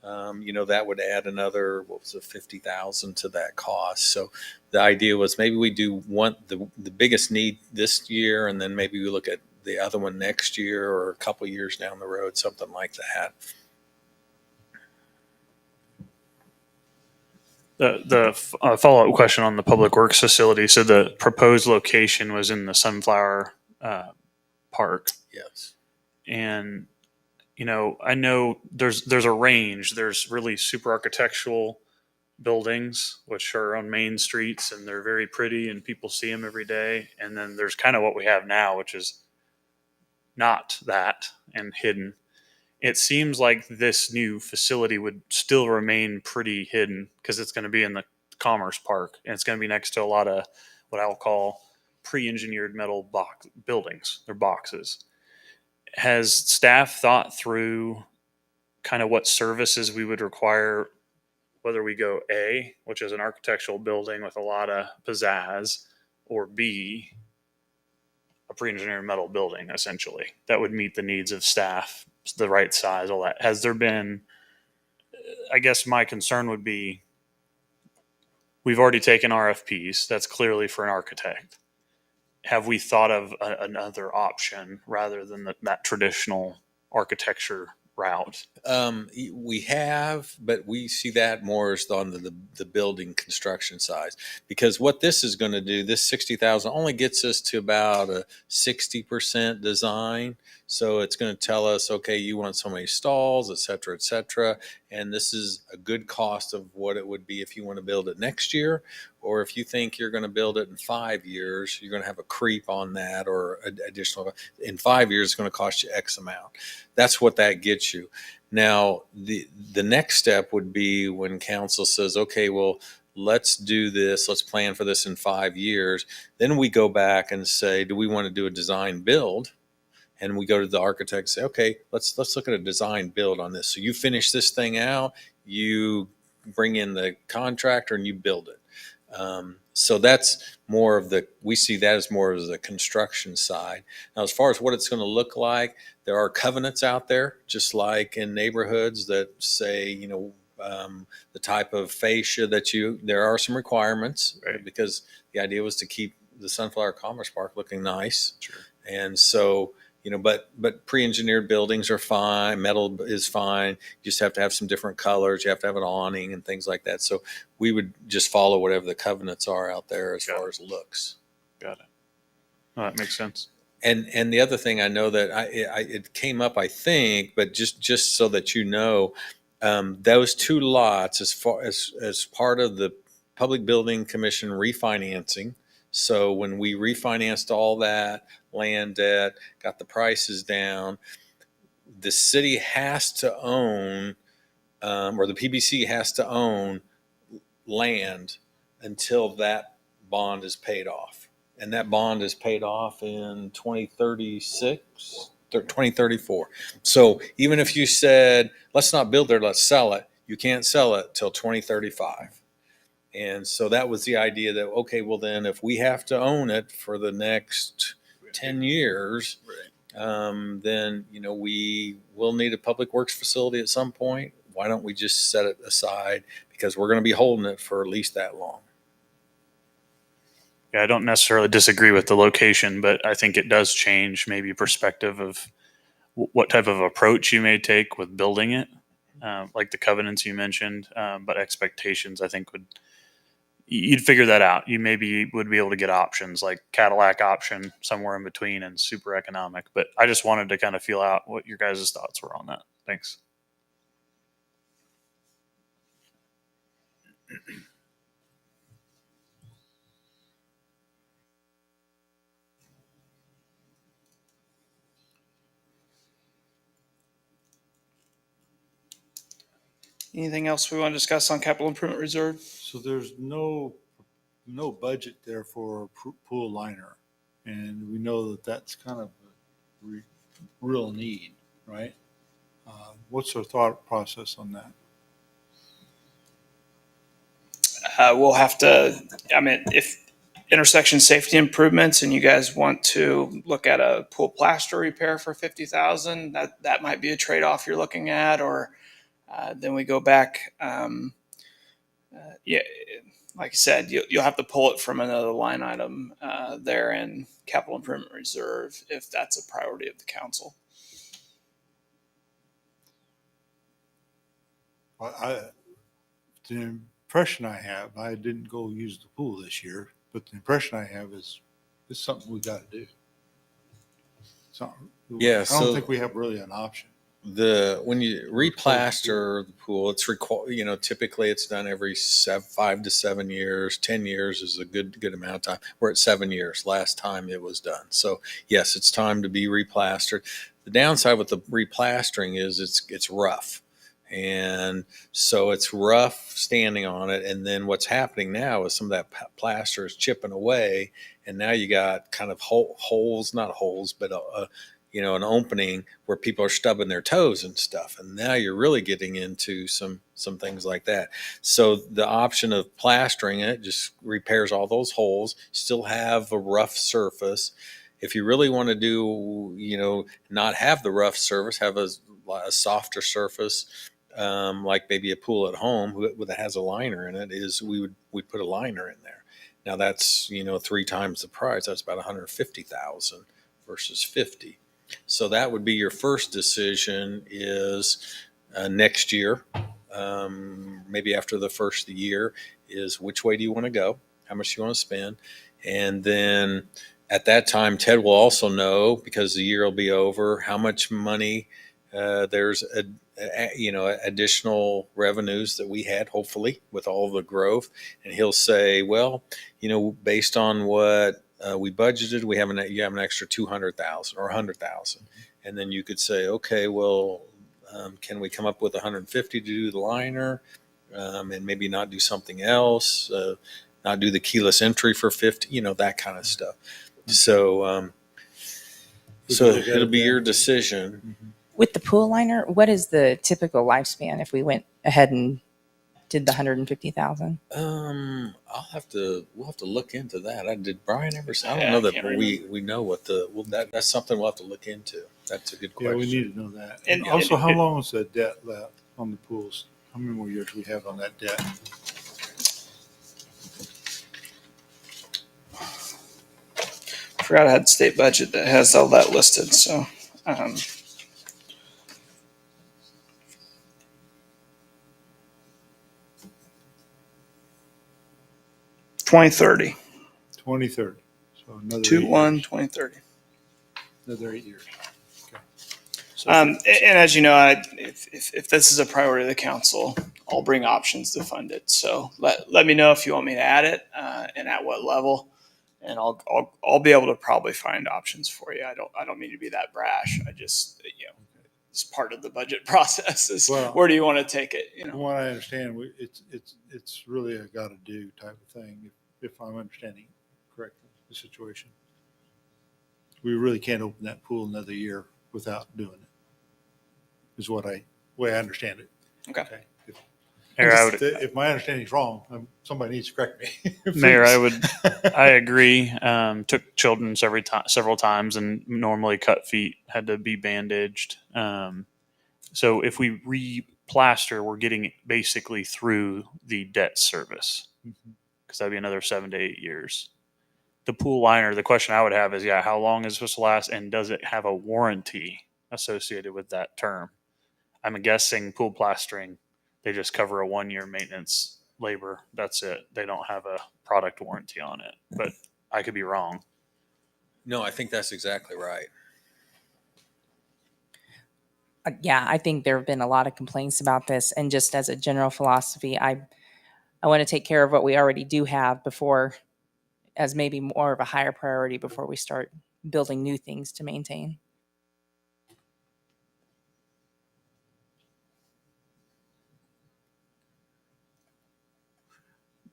that would add another, $50,000 to that cost. So the idea was, maybe we do the biggest need this year, and then maybe we look at the other one next year or a couple of years down the road, something like that. The follow-up question on the public works facility. So the proposed location was in the Sunflower Park. Yes. And, I know there's a range. There's really super architectural buildings, which are on main streets, and they're very pretty and people see them every day. And then there's kind of what we have now, which is not that and hidden. It seems like this new facility would still remain pretty hidden, because it's going to be in the Commerce Park, and it's going to be next to a lot of what I'll call pre-engineered metal buildings. They're boxes. Has staff thought through kind of what services we would require, whether we go A, which is an architectural building with a lot of pizzazz, or B, a pre-engineered metal building, essentially, that would meet the needs of staff, the right size, all that? Has there been, I guess my concern would be, we've already taken RFPs. That's clearly for an architect. Have we thought of another option rather than that traditional architecture route? We have, but we see that more as on the building construction side, because what this is going to do, this 60,000 only gets us to about a 60% design. So it's going to tell us, okay, you want so many stalls, et cetera, et cetera. And this is a good cost of what it would be if you want to build it next year, or if you think you're going to build it in 5 years, you're going to have a creep on that, or additional. In 5 years, it's going to cost you X amount. That's what that gets you. Now, the next step would be when council says, okay, well, let's do this. Let's plan for this in 5 years. Then we go back and say, do we want to do a design build? And we go to the architect and say, okay, let's look at a design build on this. So you finish this thing out, you bring in the contractor, and you build it. So that's more of we see that as more of the construction side. Now, as far as what it's going to look like, there are covenants out there, just like in neighborhoods, that say, the type of fascia there are some requirements, right? Because the idea was to keep the Sunflower Commerce Park looking nice. Sure. And so, but pre-engineered buildings are fine. Metal is fine. You just have to have some different colors. You have to have an awning and things like that. So we would just follow whatever the covenants are out there as far as looks. Got it. Oh, that makes sense. And the other thing, I know that it came up, I think, but just so that those two lots, as part of the Public Building Commission refinancing. So when we refinanced all that land debt, got the prices down, the city has to own, or the PBC has to own land until that bond is paid off. And that bond is paid off in 2036, 2034. So even if you said, let's not build there, let's sell it, you can't sell it till 2035. And so that was the idea that, okay, well then if we have to own it for the next 10 years, right, then, we will need a public works facility at some point. Why don't we just set it aside? Because we're going to be holding it for at least that long. Yeah, I don't necessarily disagree with the location, but I think it does change maybe perspective of what type of approach you may take with building it, like the covenants you mentioned. But expectations, I think, you'd figure that out. You maybe would be able to get options like Cadillac option somewhere in between and super economic. But I just wanted to kind of feel out what your guys' thoughts were on that. Thanks. Anything else we want to discuss on capital improvement reserve? So there's no budget there for a pool liner. And we know that that's kind of a real need, right? What's our thought process on that? We'll have to, I mean, if intersection safety improvements and you guys want to look at a pool plaster repair for 50,000, that might be a trade-off you're looking at, or then we go back. Yeah, like I said, you'll have to pull it from another line item there in capital improvement reserve if that's a priority of the council. The impression I have, I didn't go use the pool this year, but the impression I have is it's something we got to do. Yeah, I so- don't think we have really an option. When you replaster the pool, it's typically it's done every 5 to 7 years. 10 years is a good amount of time. We're at 7 years last time it was done. So yes, it's time to be replastered. The downside with the replastering is it's rough. And so it's rough standing on it. And then what's happening now is some of that plaster is chipping away. And now you got kind of holes, not holes, but an opening where people are stubbing their toes and stuff. And now you're really getting into some things like that. So the option of plastering it just repairs all those holes, still have a rough surface. If you really want to do, not have the rough surface, have a softer surface, like maybe a pool at home that has a liner in it, we'd put a liner in there. Now that's, 3 times the price. That's about 150,000 versus 50. So that would be your first decision is next year, maybe after the first of the year, is which way do you want to go? How much do you want to spend? And then at that time, Ted will also know, because the year will be over, how much money there's additional revenues that we had, hopefully, with all the growth. And he'll say, well, based on what we budgeted, you have an extra 200,000 or 100,000. And then you could say, okay, well, can we come up with 150 to do the liner, and maybe not do something else, not do the keyless entry for 50, that kind of stuff. So it'll be your decision. With the pool liner, what is the typical lifespan if we went ahead and did the 150,000? We'll have to look into that. Did Brian ever say? I don't Yeah, know I that can't we know what that's something we'll have to look into. That's a good Yeah, question. we need to know that. And- And also, how and- long is the debt left on the pools? How many more years we have on that debt? Forgot I had state budget that has all that listed. So, 2030, 2030. So another 2/1/2030. Another 8 years. And as you know, if this is a priority of the council, I'll bring options to fund it. So let me know if you want me to add it and at what level, and I'll be able to probably find options for you. I don't mean to be that brash. I just it's part of the budget process. Well, where do you want to take it? From what I understand, it's really a got to do type of thing. If I'm understanding correctly the situation, we really can't open that pool another year without doing it. Is the way I understand it. Okay. Mayor, If my understanding's wrong, somebody needs to correct me. Mayor, I agree. Took children several times, and normally cut feet had to be bandaged. So if we re-plaster, we're getting it basically through the debt service, because that'd be another 7 to 8 years. the pool liner, the question I would have is, yeah, how long is it supposed to last, and does it have a warranty associated with that term? I'm guessing pool plastering, they just cover a 1 year maintenance labor. That's it. They don't have a product warranty on it, but I could be wrong. No, I think that's exactly right. Yeah, I think there have been a lot of complaints about this, and just as a general philosophy, I want to take care of what we already do have before, as maybe more of a higher priority before we start building new things to maintain.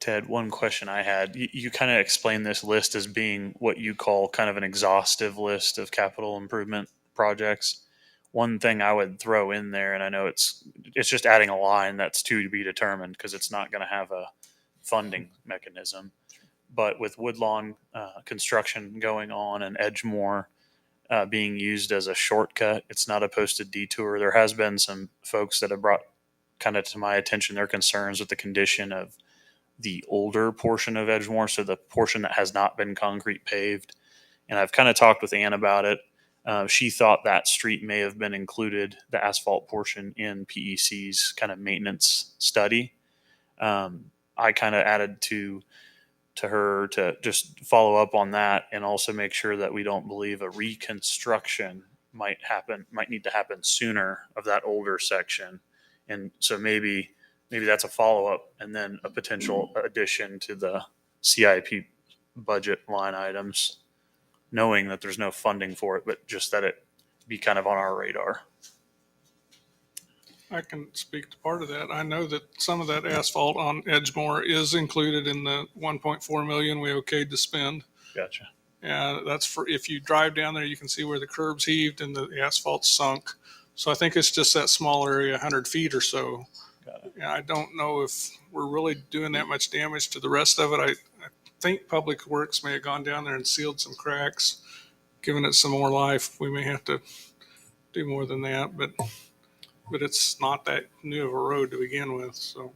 Ted, one question I had. You kind of explained this list as being what you call kind of an exhaustive list of capital improvement projects. One thing I would throw in there, and I know it's just adding a line that's to be determined because it's not going to have a funding mechanism. But with Woodlawn construction going on and Edgemore being used as a shortcut, it's not a posted detour. There has been some folks that have brought kind of to my attention their concerns with the condition of the older portion of Edgemore, so the portion that has not been concrete paved. And I've kind of talked with Ann about it. She thought that street may have been included, the asphalt portion, in PEC's kind of maintenance study. I kind of added to her to just follow up on that and also make sure that we don't believe a reconstruction might need to happen sooner of that older section. And so maybe that's a follow-up and then a potential addition to the CIP budget line items, knowing that there's no funding for it, but just that it be kind of on our radar. I can speak to part of that. I know that some of that asphalt on Edgemore is included in the 1.4 million we okayed to spend. Gotcha. And that's for, if you drive down there, you can see where the curbs heaved and the asphalt sunk. So I think it's just that small area, 100 feet or so. Got it. And I don't know if we're really doing that much damage to the rest of it. I think Public Works may have gone down there and sealed some cracks, given it some more life. We may have to do more than that, but it's not that new of a road to begin with. So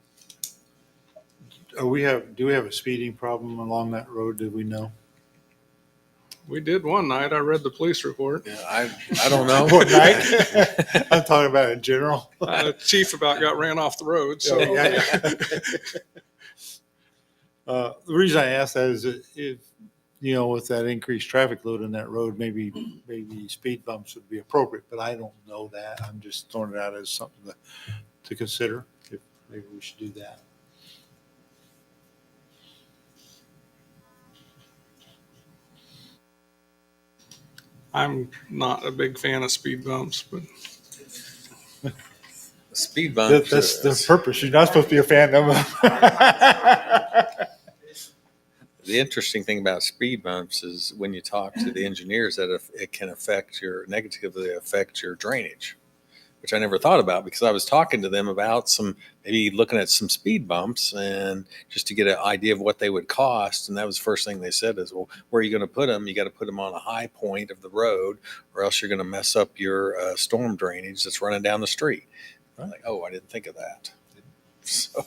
Do we have a speeding problem along that road? Do we know? we did one night. I read the police report. Yeah, I don't know. What night? I'm talking about in general. Chief about got ran off the road. So The reason I ask that is that if, with that increased traffic load on that road, maybe speed bumps would be appropriate, but I don't know that. I'm just throwing it out as something to consider, if maybe we should do that. I'm not a big fan of speed bumps, but Speed bumps. That's the purpose. You're not supposed to be a fan of them. The interesting thing about speed bumps is when you talk to the engineers that it can negatively affect your drainage, which I never thought about because I was talking to them about maybe looking at some speed bumps and just to get an idea of what they would cost. And that was the first thing they said is, well, where are you going to put them? You got to put them on a high point of the road or else you're going to mess up your storm drainage that's running down the street. I'm like, oh, I didn't think of that. So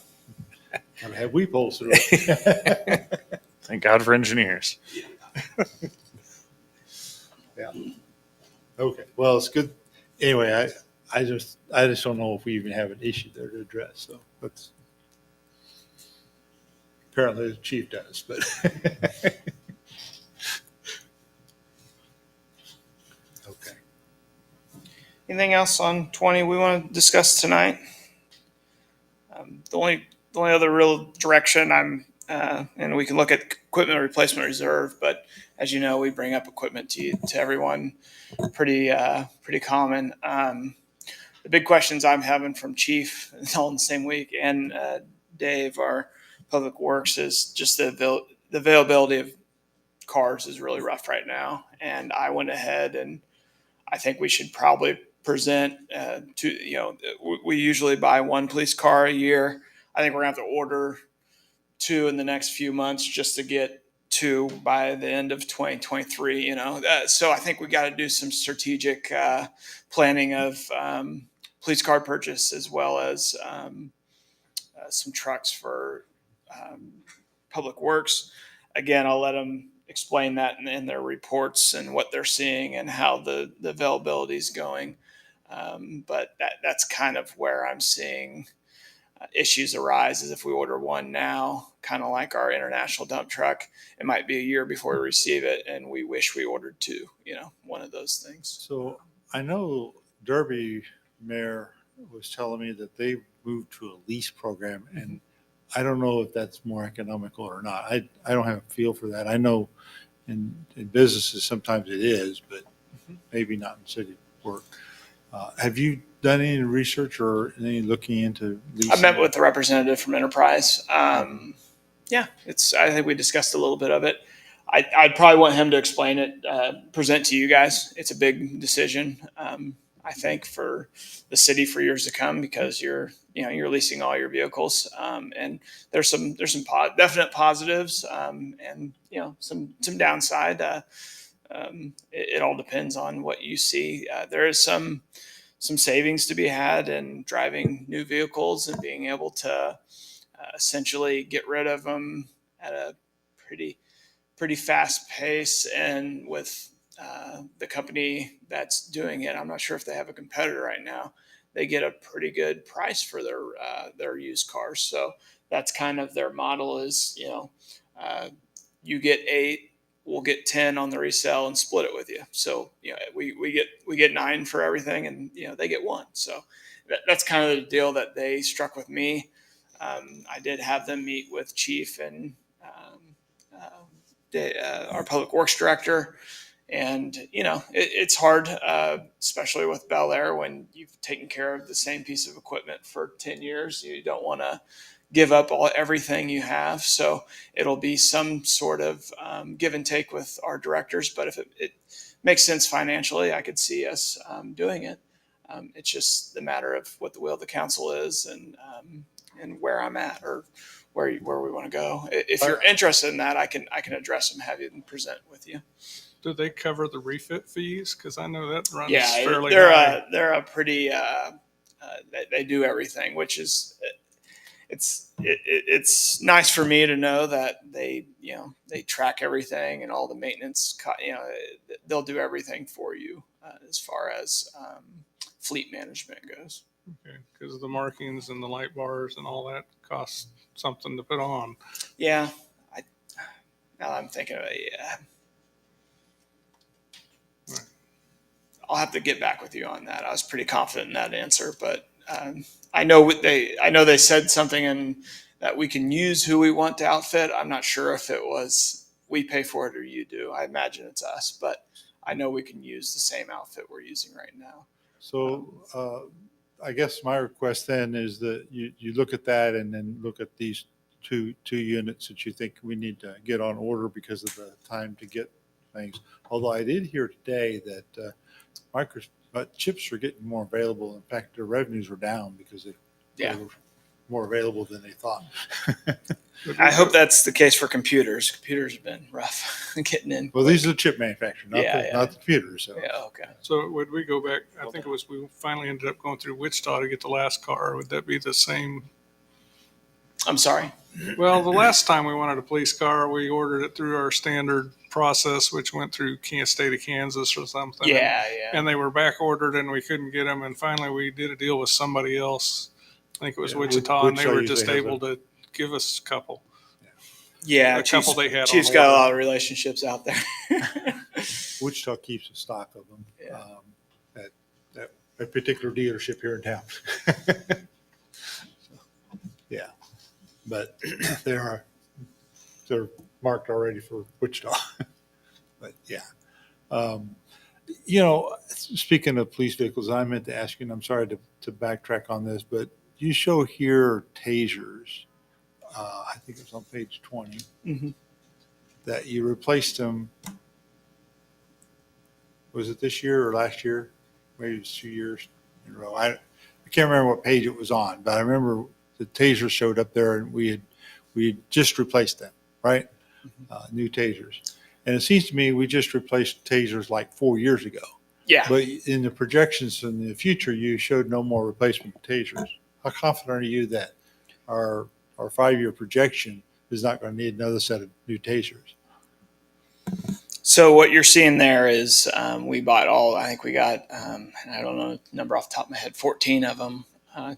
Gotta have weep holes through it. Thank God for engineers. Yeah. Okay. Well, it's good. Anyway, I just don't know if we even have an issue there to address. So that's apparently the chief does, but okay. Anything else on 20 we want to discuss tonight? The only other real direction and we can look at equipment replacement reserve, but as you know, we bring up equipment to everyone pretty common. The big questions I'm having from Chief all in the same week and Dave, our Public Works, is just the availability of cars is really rough right now. And I went ahead and I think we should probably present we usually buy one police car a year. I think we're gonna have to order 2 in the next few months just to get 2 by the end of 2023. So I think we got to do some strategic planning of police car purchase as well as some trucks for Public Works. Again, I'll let them explain that in their reports and what they're seeing and how the availability is going. But that's kind of where I'm seeing issues arise, is if we order one now, kind of like our international dump truck, it might be a year before we receive it, and we wish we ordered two, one of those things. So I know Derby Mayor was telling me that they moved to a lease program, and I don't know if that's more economical or not. I don't have a feel for that. I know in businesses sometimes it is, but maybe not in city work. Have you done any research or any looking into leasing? I met with the representative from Enterprise. Yeah, I think we discussed a little bit of it. I'd probably want him to explain it, present to you guys. It's a big decision, I think, for the city for years to come, because you're leasing all your vehicles, and there's some definite positives, and some downside. It all depends on what you see. There is some savings to be had in driving new vehicles and being able to essentially get rid of them at a pretty fast pace. And with the company that's doing it, I'm not sure if they have a competitor right now, they get a pretty good price for their used cars. So that's kind of their model is, you get 8, we'll get 10 on the resale and split it with you. So, we get 9 for everything, and, they get 1. So that's kind of the deal that they struck with me. I did have them meet with Chief and our public works director. And, it's hard, especially with Bel Aire, when you've taken care of the same piece of equipment for 10 years. You don't want to give up everything you have. So it'll be some sort of give and take with our directors. But if it makes sense financially, I could see us doing it. It's just the matter of what the will of the council is, and where I'm at, or where we want to go. If you're interested in that, I can address them, have you present with you. Do they cover the refit fees? Because I know that runs Yeah, fairly high. they're a pretty. They do everything, which is. It's nice for me to know that they track everything and all the maintenance. They'll do everything for you as far as fleet management goes. Okay, because the markings and the light bars and all that costs something to put on. Yeah, now I'm thinking of it. Yeah. Right. I'll have to get back with you on that. I was pretty confident in that answer, but I know they said something in that we can use who we want to outfit. I'm not sure if it was we pay for it or you do. I imagine it's us, but I know we can use the same outfit we're using right now. So I guess my request then is that you look at that and then look at these two units that you think we need to get on order because of the time to get things. Although I did hear today that chips are getting more available. In fact, their revenues were down because they were more available than they thought. I hope that's the case for computers. Computers have been rough getting in. Well, these are the chip manufacturers, not the computers. So. Yeah, okay. So would we go back? I think we finally ended up going through Wichita to get the last car. Would that be the same? I'm sorry. Well, the last time we wanted a police car, we ordered it through our standard process, which went through state of Kansas or something. Yeah. And they were back ordered and we couldn't get them. And finally we did a deal with somebody else. I think it was Wichita, and they were just able to give us a couple. Yeah, a couple they had. Chief's got a lot of relationships out there. Wichita keeps a stock of them Yeah. at a particular dealership here in town. Yeah, but they're marked already for Wichita. But yeah, speaking of police vehicles, I meant to ask you, and I'm sorry to backtrack on this, but you show here tasers. I think it's on page 20 that you replaced them. Was it this year or last year? Maybe it's 2 years in a row. I can't remember what page it was on, but I remember the tasers showed up there, and we had just replaced them, right? New tasers. And it seems to me we just replaced tasers like 4 years ago. Yeah. But in the projections in the future, you showed no more replacement tasers. How confident are you that our 5-year projection is not going to need another set of new tasers? So what you're seeing there is we bought all. I think we got. I don't know the number off the top of my head. 14 of them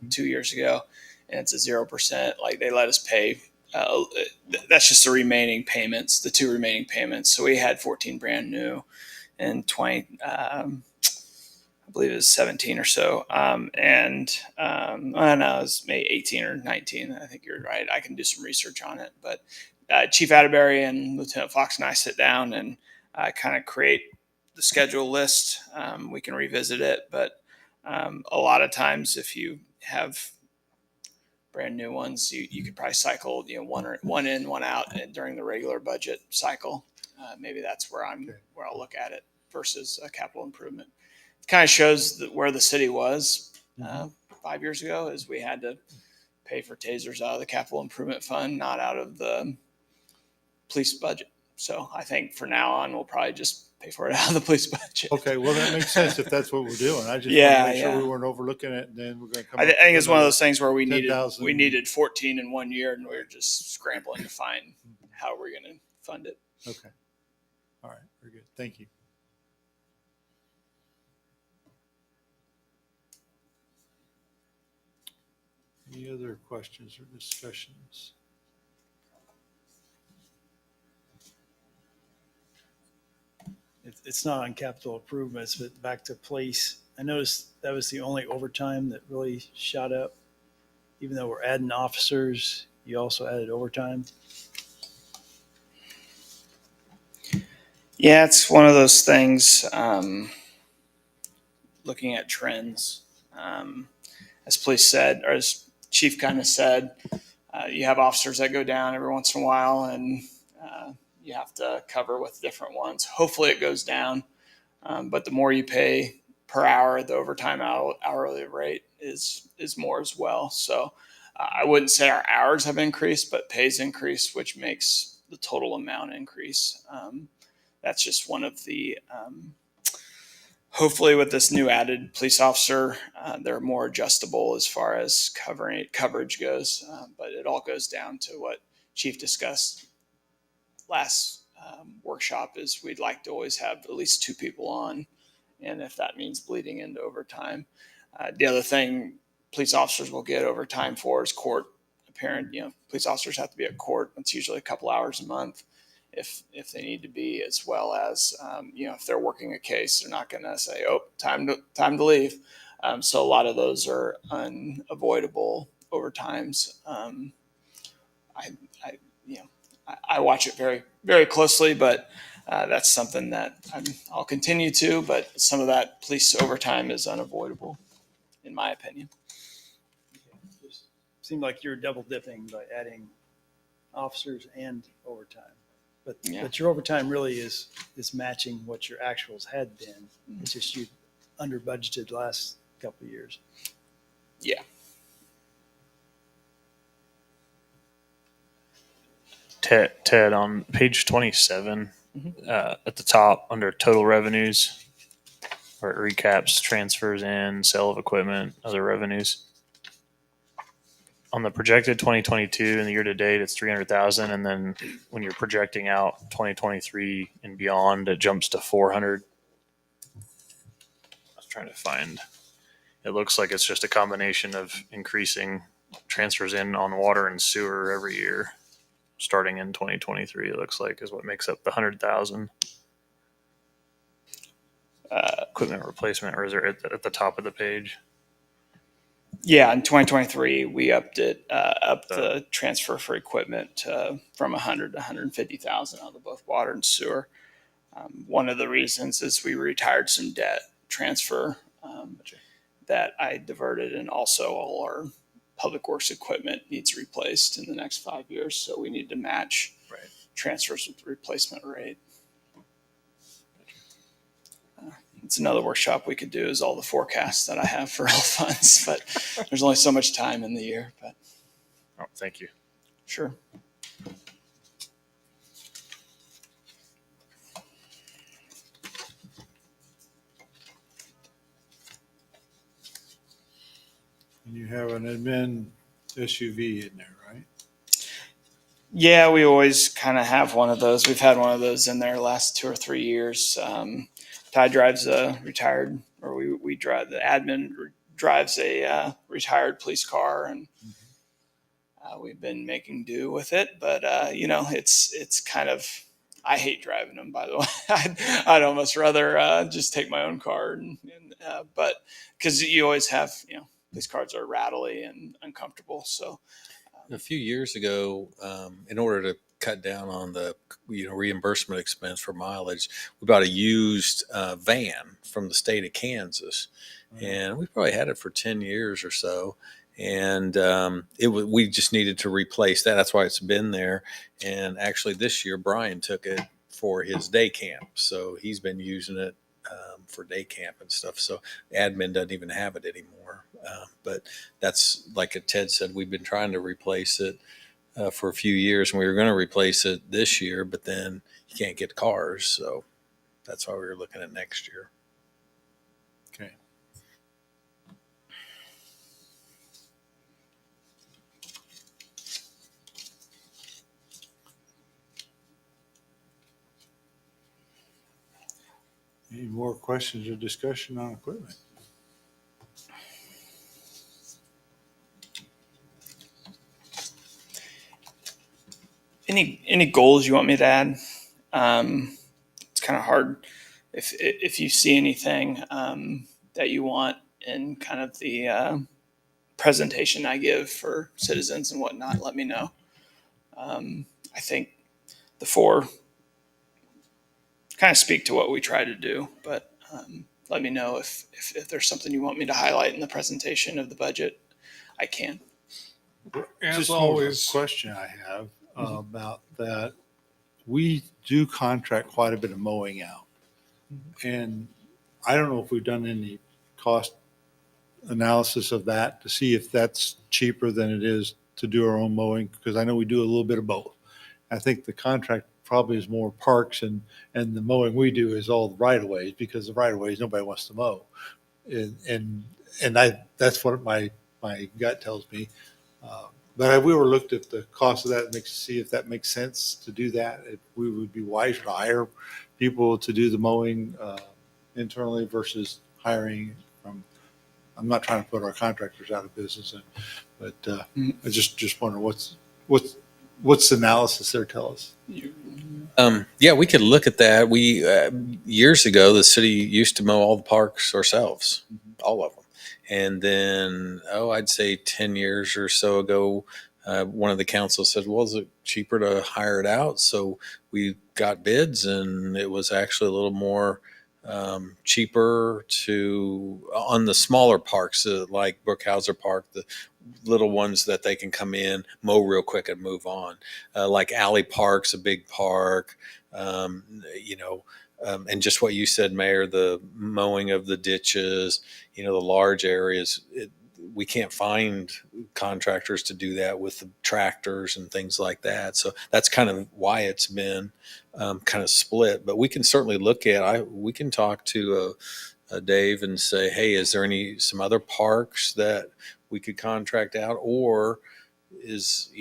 2 years ago, and it's a 0%. Like they let us pay. That's just the remaining payments. The 2 remaining payments. So we had 14 brand new, and 20. I believe it was 17 or so. I don't know, it was maybe 18 or 19. I think you're right. I can do some research on it. But Chief Atterbury and Lieutenant Fox and I sit down and kind of create the schedule list. We can revisit it. But a lot of times if you have brand new ones, you could probably cycle, one in, one out during the regular budget cycle. Maybe that's where I'll look at it versus a capital improvement. Kind of shows where the city was 5 years ago, is we had to pay for tasers out of the capital improvement fund, not out of the police budget. So I think for now on, we'll probably just pay for it out of the police budget. Okay, well, that makes sense if that's what we're doing. I just want Yeah, to make sure yeah. we weren't overlooking it, and then we're going to come I up think with it's one of another those things where we 10,000. needed 14 in 1 year, and we were just scrambling to find how we're going to fund it. Okay. All right, very good. Thank you. Any other questions or discussions? It's not on capital improvements, but back to police. I noticed that was the only overtime that really shot up. Even though we're adding officers, you also added overtime. Yeah, it's one of those things. Looking at trends, as police said, or as Chief kind of said, you have officers that go down every once in a while, and you have to cover with different ones. Hopefully, it goes down, but the more you pay per hour, the overtime hourly rate is more as well. So I wouldn't say our hours have increased, but pay's increased, which makes the total amount increase. That's just one of the hopefully with this new added police officer, they're more adjustable as far as coverage goes. But it all goes down to what Chief discussed last workshop, is we'd like to always have at least 2 people on. And if that means bleeding into overtime. The other thing police officers will get overtime for is court apparent. Police officers have to be at court. It's usually a couple hours a month if they need to be, as well as, if they're working a case, they're not going to say, oh, time to leave. So a lot of those are unavoidable overtimes. I watch it very, very closely, but that's something that I'll continue to, but some of that police overtime is unavoidable, in my opinion. Just seemed like you're double dipping by adding officers and overtime. But your overtime really is matching what your actuals had been. It's just you under budgeted last couple of years. Yeah. Ted, on page 27, at the top under total revenues, where it recaps transfers in, sale of equipment, other revenues. On the projected 2022 and the year to date, it's 300,000, and then when you're projecting out 2023 and beyond, it jumps to 400. I was trying to find. It looks like it's just a combination of increasing transfers in on water and sewer every year, starting in 2023. It looks like is what makes up the 100,000. Equipment replacement, or is it at the top of the page? Yeah, in 2023, we upped the transfer for equipment from 100 to 150,000 out of both water and sewer. One of the reasons is we retired some debt transfer that I diverted, and also all our public works equipment needs replaced in the next 5 years. So we need to match transfers with the replacement rate. It's another workshop we could do, is all the forecasts that I have for all funds, but there's only so much time in the year. But Thank you. Sure. And you have an admin SUV in there, right? Yeah, we always kind of have one of those. We've had one of those in there last 2 or 3 years. Ty drives a retired, or we drive, the admin drives a retired police car, and we've been making do with it. But it's kind of, I hate driving them. By the way, I'd almost rather just take my own car, but because you always have, police cars are rattly and uncomfortable. So A few years ago, in order to cut down on the reimbursement expense for mileage, we bought a used van from the state of Kansas, and we probably had it for 10 years or so. And we just needed to replace that. That's why it's been there. And actually, this year Brian took it for his day camp, so he's been using it for day camp and stuff. So admin doesn't even have it anymore. But that's like Ted said, we've been trying to replace it for a few years, and we were going to replace it this year, but then you can't get cars. So that's why we were looking at next year. Okay. Any more questions or discussion on equipment? any goals you want me to add? It's kind of hard if you see anything that you want in kind of the presentation I give for citizens and whatnot. Let me know. I think the four kind of speak to what we try to do, but let me know if there's something you want me to highlight in the presentation of the budget. I can. As Just always, a question I have about that. We do contract quite a bit of mowing out. And I don't know if we've done any cost analysis of that to see if that's cheaper than it is to do our own mowing, because I know we do a little bit of both. I think the contract probably is more parks, and the mowing we do is all the right of ways, because the right of ways nobody wants to mow. And that's what my gut tells me. But have we ever looked at the cost of that to see if that makes sense to do that? If we would be wiser to hire people to do the mowing internally versus hiring from, I'm not trying to put our contractors out of business, but I just wonder what's the analysis there tell us? Yeah, we could look at that. We years ago, the city used to mow all the parks ourselves, all of them. And then, I'd say 10 years or so ago, one of the council said, well, is it cheaper to hire it out? So we got bids, and it was actually a little more cheaper on the smaller parks, like Brookhauser Park, the little ones that they can come in, mow real quick and move on. Like Alley Park's a big park, and just what you said, Mayor, the mowing of the ditches, the large areas, we can't find contractors to do that with the tractors and things like that. So that's kind of why it's been kind of split. But we can certainly we can talk to Dave and say, hey, is there some other parks that we could contract out, or is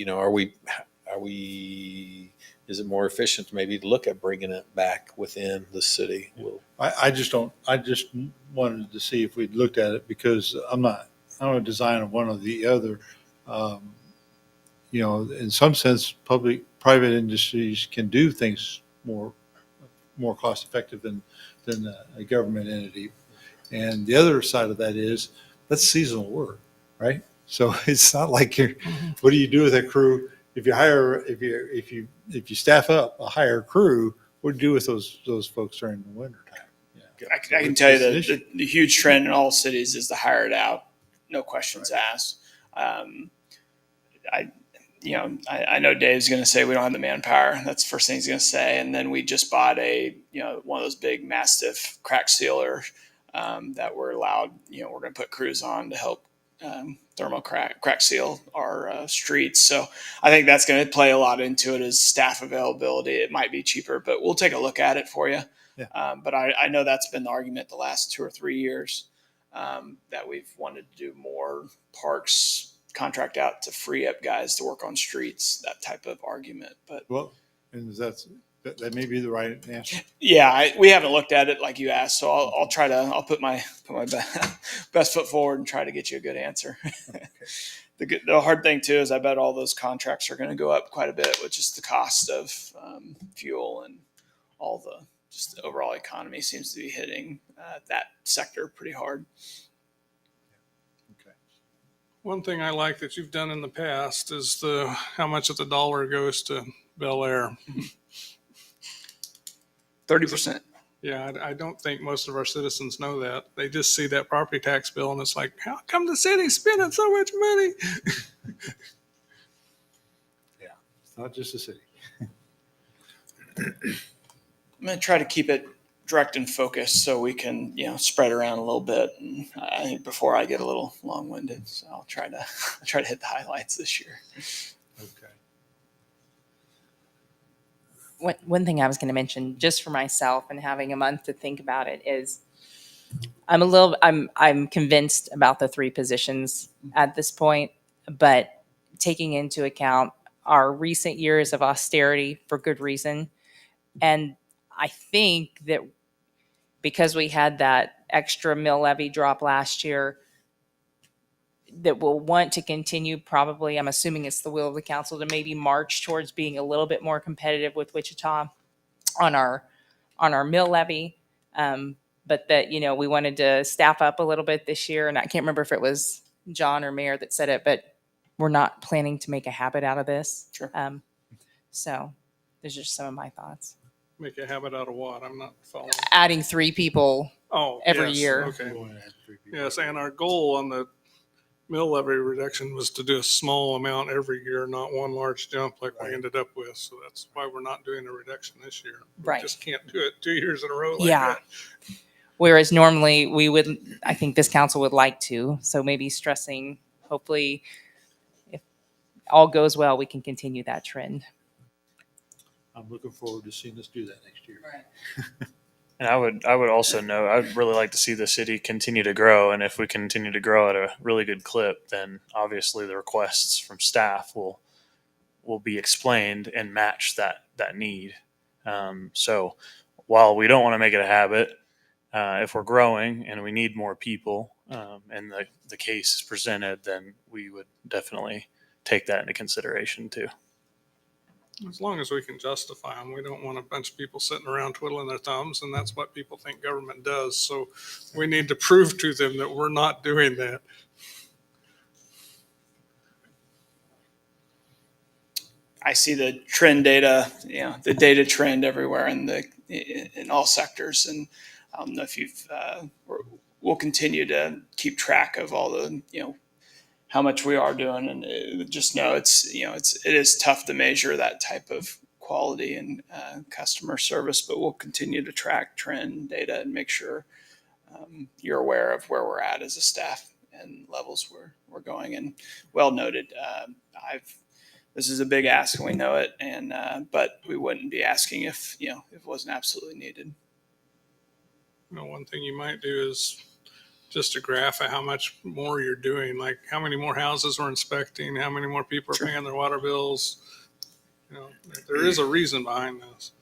it more efficient maybe to look at bringing it back within the city? I just wanted to see if we'd looked at it, because I don't design of one or the other. In some sense, private industries can do things more cost effective than a government entity. And the other side of that is that's seasonal work, right? So it's not like what do you do with a crew? If you staff up a higher crew, what do you do with those folks during the winter time? Yeah. I can tell you that the huge trend in all cities is to hire it out, no questions asked. I know Dave's going to say we don't have the manpower. That's the first thing he's going to say. And then we just bought one of those big Mastiff crack sealer that we're allowed. We're going to put crews on to help thermal crack seal our streets. So I think that's going to play a lot into it, is staff availability. It might be cheaper, but we'll take a look at it for you. Yeah. But I know that's been the argument the last 2 or 3 years, that we've wanted to do more parks contract out to free up guys to work on streets, that type of argument. But Well, and that may be the right answer. yeah, we haven't looked at it like you asked, so I'll try to, I'll put my best foot forward and try to get you a good answer. The hard thing too is I bet all those contracts are going to go up quite a bit, which is the cost of fuel and all just the overall economy seems to be hitting that sector pretty hard. One thing I like that you've done in the past is how much of the dollar goes to Bel Air. 30%. Yeah, I don't think most of our citizens know that. They just see that property tax bill and it's like, how come the city's spending so much money? It's not just the city. I'm going to try to keep it direct and focused so we can, spread around a little bit. And I think before I get a little long-winded, so I'll try to hit the highlights this year. Okay. One thing I was going to mention just for myself and having a month to think about it is I'm convinced about the 3 positions at this point, but taking into account our recent years of austerity for good reason. And I think that because we had that extra mill levy drop last year, that we'll want to continue, probably, I'm assuming it's the will of the council, to maybe march towards being a little bit more competitive with Wichita on our mill levy. But that, we wanted to staff up a little bit this year. And I can't remember if it was John or Mayor that said it, but we're not planning to make a habit out of this. Sure. So there's just some of my thoughts. Make a habit out of what? I'm not following. Adding 3 people every yes, year. Okay. We wanna add 3 people. Yes, and our goal on the mill levy reduction was to do a small amount every year, not one large jump like we ended up with. So that's why we're not doing a reduction this year. We Right. just can't do it 2 years in a row like Yeah. that. Whereas normally we would, I think this council would like to. So maybe stressing, hopefully, if all goes well, we can continue that trend. I'm looking forward to seeing us do that next year. Right. And I would also note, I'd really like to see the city continue to grow. And if we continue to grow at a really good clip, then obviously the requests from staff will be explained and match that need. So while we don't want to make it a habit, if we're growing and we need more people, and the case is presented, then we would definitely take that into consideration too. As long as we can justify them. We don't want a bunch of people sitting around twiddling their thumbs, and that's what people think government does. So we need to prove to them that we're not doing that. I see the trend data, the data trend everywhere in all sectors. And I don't know if we'll continue to keep track of all the, how much we are doing, and just know it is tough to measure that type of quality and customer service, but we'll continue to track trend data and make sure you're aware of where we're at as a staff and levels we're going. And well noted, this is a big ask and we know it, and but we wouldn't be asking if it wasn't absolutely needed. One thing you might do is just a graph of how much more you're doing, like how many more houses we're inspecting, how many more people are paying their water bills. There is a reason behind this.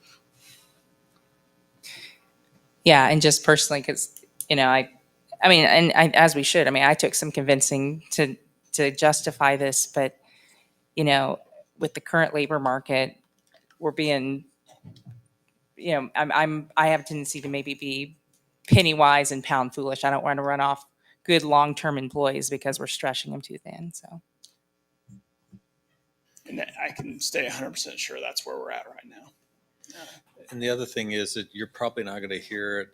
Yeah, and just personally, because as we should. I took some convincing to justify this, but with the current labor market, we're being, I have a tendency to maybe be penny wise and pound foolish. I don't want to run off good long-term employees because we're stretching them too thin. So, and I can stay 100% sure that's where we're at right now. And the other thing is that you're probably not going to hear it.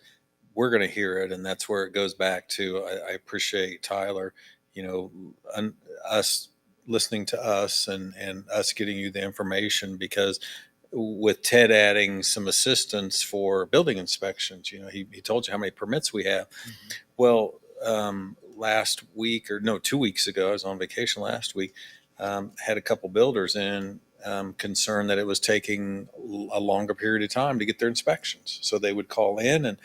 We're going to hear it. And that's where it goes back to, I appreciate Tyler, us listening to us and us getting you the information, because with Ted adding some assistance for building inspections, he told you how many permits we have. Mm-hmm. Well, last week, 2 weeks ago, I was on vacation last week, had a couple builders in, concerned that it was taking a longer period of time to get their inspections. So they would call in and,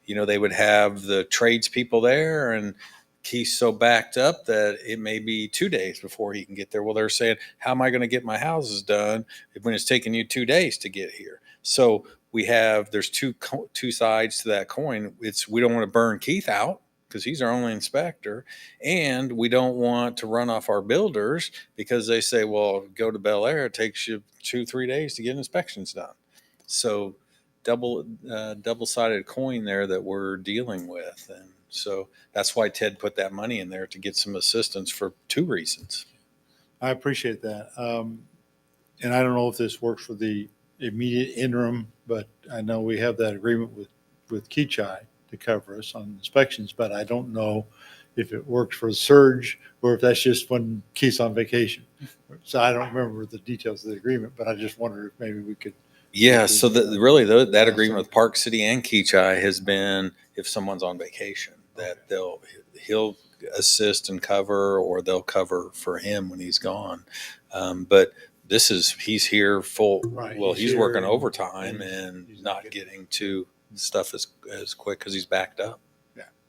they would have the tradespeople there, and Keith's so backed up that it may be 2 days before he can get there. Well, they're saying, how am I going to get my houses done when it's taking you 2 days to get here? So there's two sides to that coin. We don't want to burn Keith out because he's our only inspector, and we don't want to run off our builders because they say, well, go to Bel Aire, it takes you 2-3 days to get inspections done. So double-sided coin there that we're dealing with. And so that's why Ted put that money in there, to get some assistance for 2 reasons. I appreciate that. And I don't know if this works for the immediate interim, but I know we have that agreement with Kichai to cover us on inspections, but I don't know if it works for the surge or if that's just when Keith's on vacation. So I don't remember the details of the agreement, but I just wondered if maybe we could. Yeah, so that agreement with Park City and Kichai has been, if someone's on vacation, that he'll assist and cover, or they'll cover for him when he's gone. But he's here full. Right, Well, he's here working and overtime and he's not getting to stuff as quick because he's backed up.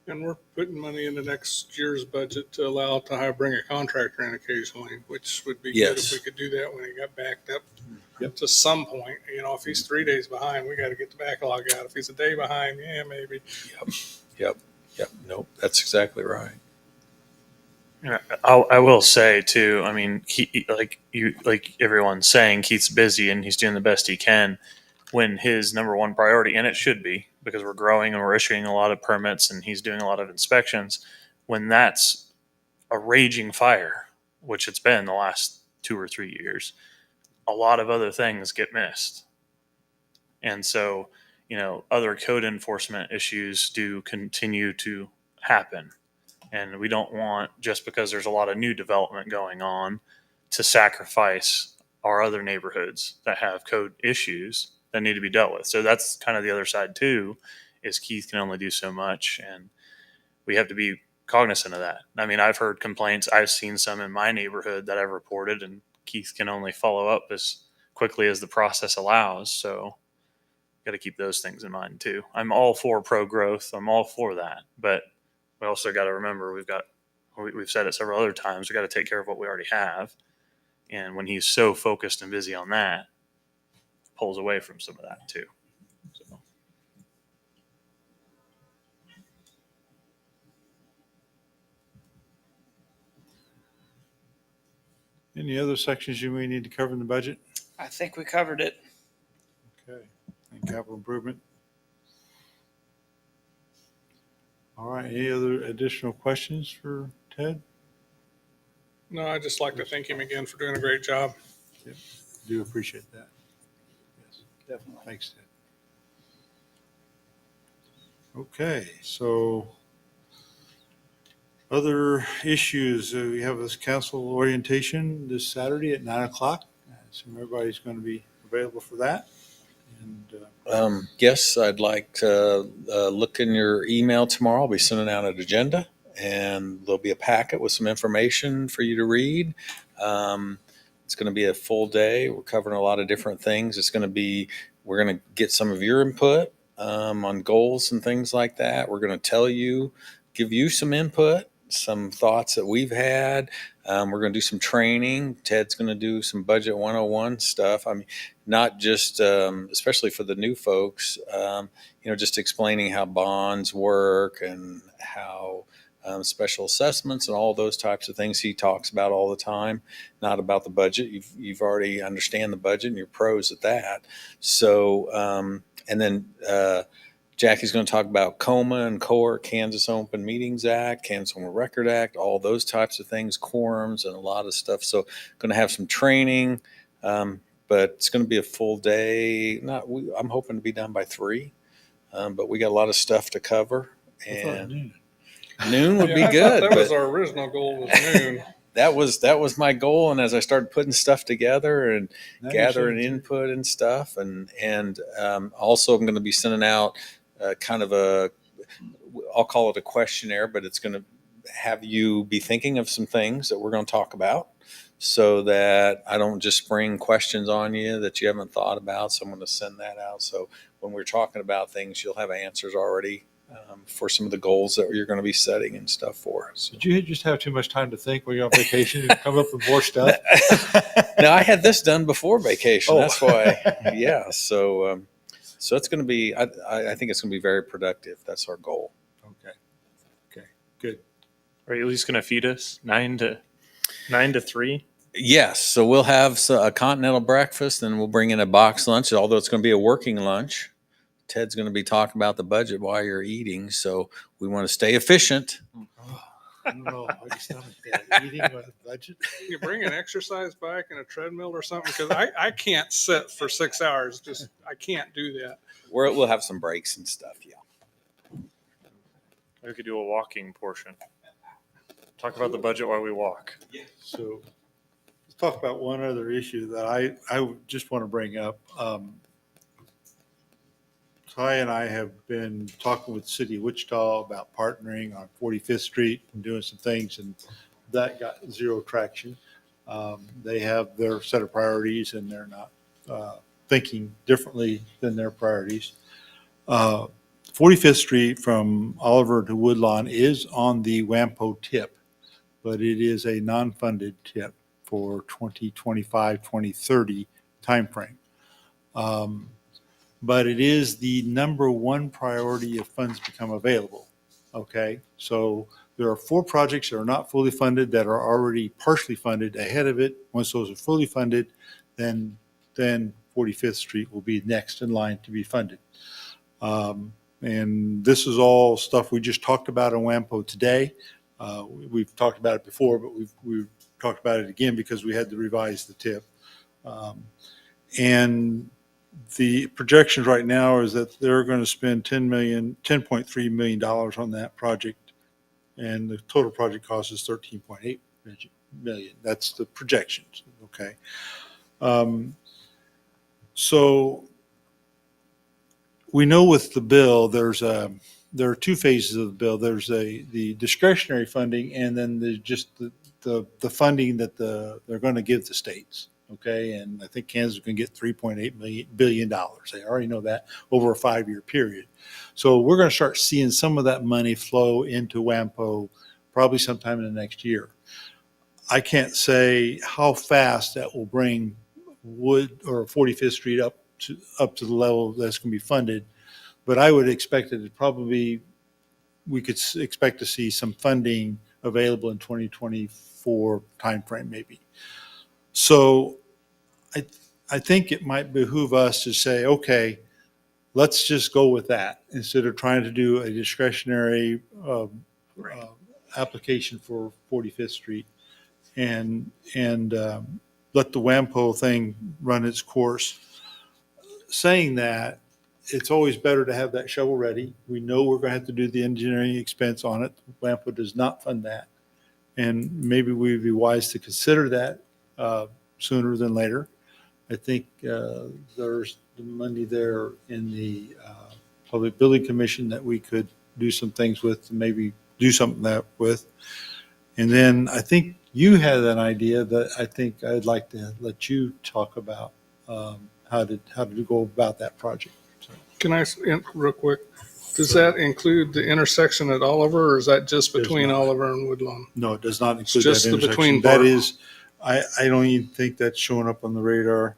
And we're putting money into next year's budget to allow to bring a contractor in occasionally, which would be good Yes. if we could do that when he got backed up Yep. to some point. You know, if he's 3 days behind, we got to get the backlog out. If he's a day behind, yeah, maybe. Yep. Nope, that's exactly right. Yeah, I will say too. I mean, like everyone's saying, Keith's busy and he's doing the best he can. When his number one priority, and it should be, because we're growing and we're issuing a lot of permits and he's doing a lot of inspections, when that's a raging fire, which it's been the last 2 or 3 years, a lot of other things get missed. And so, other code enforcement issues do continue to happen. And we don't want, just because there's a lot of new development going on, to sacrifice our other neighborhoods that have code issues that need to be dealt with. So that's kind of the other side too, is Keith can only do so much, and we have to be cognizant of that. I mean, I've heard complaints. I've seen some in my neighborhood that I've reported, and Keith can only follow up as quickly as the process allows. So got to keep those things in mind too. I'm all for pro growth. I'm all for that, but we also got to remember we've said it several other times. We got to take care of what we already have. And when he's so focused and busy on that, pulls away from some of that too. So. Any other sections you may need to cover in the budget? I think we covered it. Okay. And capital improvement. All right. Any other additional questions for Ted? No, I'd just like to thank him again for doing a great job. Do appreciate that. Yes, definitely. Thanks, Ted. Okay, so other issues. We have this council orientation this Saturday at 9:00. I assume everybody's going to be available for that. And Yes, I'd like to look in your email tomorrow. I'll be sending out an agenda, and there'll be a packet with some information for you to read. It's going to be a full day. We're covering a lot of different things. We're going to get some of your input on goals and things like that. We're going to give you some input, some thoughts that we've had. We're going to do some training. Ted's going to do some budget 101 stuff. I mean, not just, especially for the new folks, just explaining how bonds work and how special assessments and all those types of things he talks about all the time, not about the budget. You've already understand the budget and you're pros at that. So, and then Jackie's going to talk about COMA and CORE, Kansas Open Meetings Act, Kansas Open Record Act, all those types of things, quorums and a lot of stuff. So going to have some training, but it's going to be a full day. I'm hoping to be done by 3, but we got a lot of stuff to cover. And noon would be good. That was our original goal, was noon. That was my goal. And as I started putting stuff together and gathering input and stuff, and also I'm going to be sending out kind of I'll call it a questionnaire, but it's going to have you be thinking of some things that we're going to talk about, so that I don't just spring questions on you that you haven't thought about. So I'm going to send that out. So when we're talking about things, you'll have answers already for some of the goals that you're going to be setting and stuff for. So. Did you just have too much time to think when you're on vacation and come up with more stuff? No, I had this done before vacation. Oh. That's why. Yeah. So, so it's going to be, I think it's going to be very productive. That's our goal. Okay. Okay. Good. Are you at least going to feed us 9 to 3? Yes. So we'll have a continental breakfast and we'll bring in a box lunch, although it's going to be a working lunch. Ted's going to be talking about the budget while you're eating. So we want to stay efficient. I don't know. I just don't eating on a budget. You bring an exercise bike and a treadmill or something, because I can't sit for 6 hours. Just, I can't do that. We'll have some breaks and stuff. Yeah. We could do a walking portion. Talk about the budget while we walk. So let's talk about one other issue that I just want to bring up. Ty and I have been talking with the city of Wichita about partnering on 45th Street and doing some things, and that got zero traction. They have their set of priorities, and they're not thinking differently than their priorities. 45th Street from Oliver to Woodlawn is on the WAMPO tip, but it is a non-funded tip for 2025, 2030 timeframe. But it is the number one priority if funds become available. Okay, so there are 4 projects that are not fully funded that are already partially funded ahead of it. Once those are fully funded, then 45th Street will be next in line to be funded. And this is all stuff we just talked about on WAMPO today. We've talked about it before, but we've talked about it again because we had to revise the tip. And the projections right now is that they're going to spend $10.3 million on that project, and the total project cost is $13.8 million. That's the projections. Okay. So we know with the bill, there are 2 phases of the bill. There's the discretionary funding, and then there's just the funding that they're going to give the states. Okay, and I think Kansas is going to get $3.8 billion. They already know that over a 5-year period. So we're going to start seeing some of that money flow into WAMPO probably sometime in the next year. I can't say how fast that will bring Wood or 45th Street up to the level that's going to be funded, but I would expect it to probably, we could expect to see some funding available in 2024 timeframe maybe. So I think it might behoove us to say, okay, let's just go with that instead of trying to do a discretionary application for 45th Street and let the WAMPO thing run its course. Saying that, it's always better to have that shovel ready. We know we're going to have to do the engineering expense on it. WAMPO does not fund that. And maybe we'd be wise to consider that sooner than later. I think there's the money there in the Public Building Commission that we could do some things with, maybe do something that with. And then I think you had an idea that I think I'd like to let you talk about how to go about that project. So. Can I, real quick, does that include the intersection at Oliver, or is that just between Oliver and Woodlawn? No, it does not include Just that the intersection. between That part. is, I don't even think that's showing up on the radar.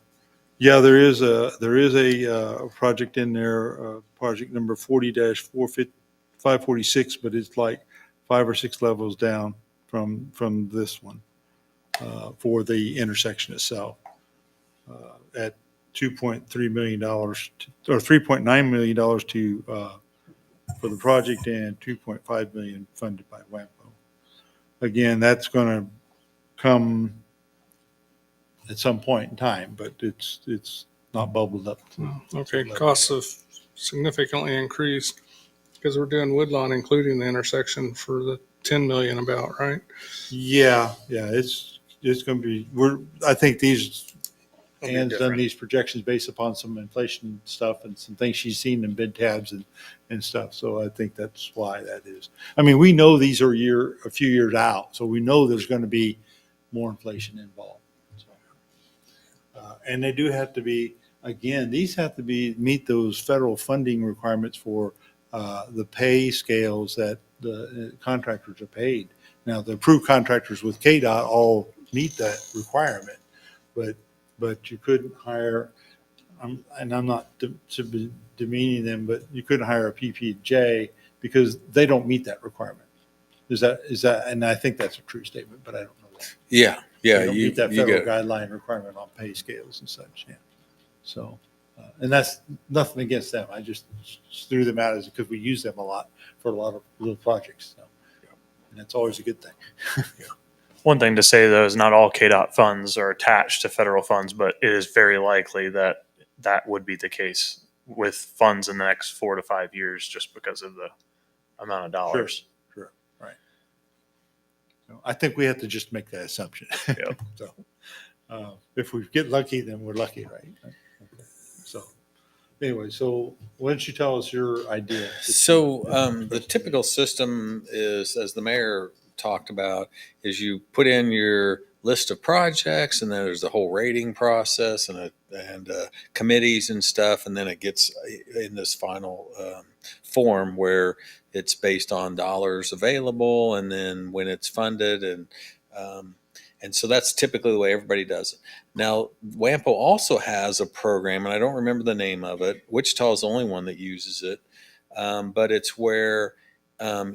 Yeah, there is a project in there, project number 40-546, but it's like 5 or 6 levels down from this one for the intersection itself at $2.3 million or $3.9 million for the project and $2.5 million funded by WAMPO. Again, that's going to come at some point in time, but it's not bubbled up. Okay, costs have significantly increased because we're doing Woodlawn, including the intersection for the 10 million about, right? Yeah, it's going to be. I think Ann's done these projections based upon some inflation stuff and some things she's seen in bid tabs and stuff. So I think that's why that is. I mean, we know these are a few years out, so we know there's going to be more inflation involved. And they do have to be, again, these have to meet those federal funding requirements for the pay scales that the contractors are paid. Now, the approved contractors with KDOT all meet that requirement, but you couldn't hire, and I'm not demeaning them, but you couldn't hire a PPJ because they don't meet that requirement. Is that, and I think that's a true statement, but I don't know that. Yeah, yeah. They don't You meet that you federal get guideline requirement on pay scales and such, yeah. So, and that's nothing against them. I just threw them out as because we use them a lot for a lot of little projects. So, and that's always a good thing. One thing to say though is not all KDOT funds are attached to federal funds, but it is very likely that that would be the case with funds in the next 4 to 5 years, just because of the amount of dollars. Sure, right. So I think we have to just make that assumption. Yep. So if we get lucky, then we're lucky, right? Okay. So anyway, so why don't you tell us your idea? So the typical system is, as the mayor talked about, is you put in your list of projects, and then there's the whole rating process and committees and stuff, and then it gets in this final form where it's based on dollars available, and then when it's funded, and so that's typically the way everybody does it. Now, WAMPO also has a program, and I don't remember the name of it. Wichita is the only one that uses it, but it's where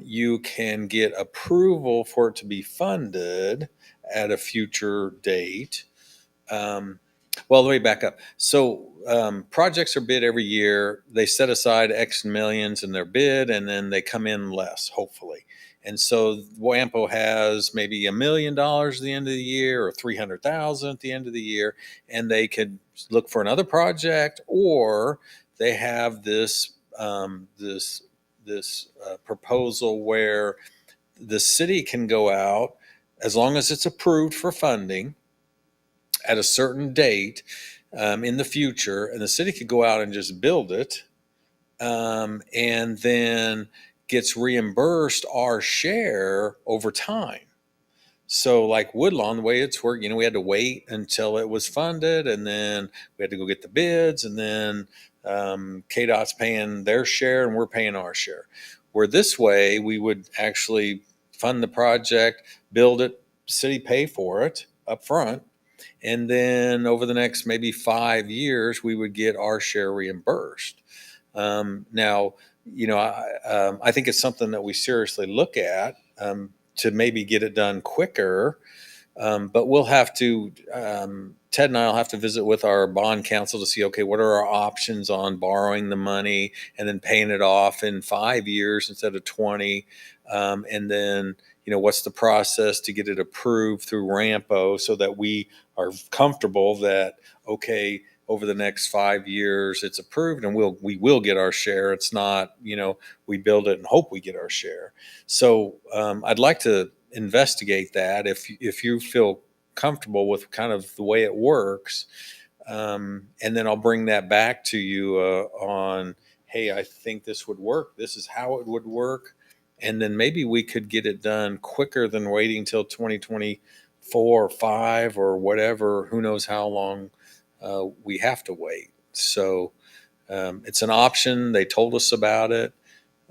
you can get approval for it to be funded at a future date. Well, let me back up. So projects are bid every year. They set aside X millions in their bid, and then they come in less, hopefully. And so WAMPO has maybe $1 million at the end of the year, or 300,000 at the end of the year, and they could look for another project, or they have this proposal where the city can go out, as long as it's approved for funding at a certain date in the future, and the city could go out and just build it, and then gets reimbursed our share over time. So like Woodlawn, the way it's worked, we had to wait until it was funded, and then we had to go get the bids, and then KDOT's paying their share and we're paying our share. Where this way, we would actually fund the project, build it, city pay for it up front, and then over the next maybe 5 years, we would get our share reimbursed. Now, I think it's something that we seriously look at to maybe get it done quicker. But we'll have to, Ted and I will have to visit with our bond counsel to see, okay, what are our options on borrowing the money and then paying it off in 5 years instead of 20. And then, what's the process to get it approved through RAMPO so that we are comfortable that, okay, over the next 5 years it's approved and we will get our share. It's not, we build it and hope we get our share. So I'd like to investigate that if you feel comfortable with kind of the way it works. And then I'll bring that back to you on, hey, I think this would work. This is how it would work. And then maybe we could get it done quicker than waiting till 2024 or 5 or whatever. Who knows how long we have to wait. So it's an option. They told us about it.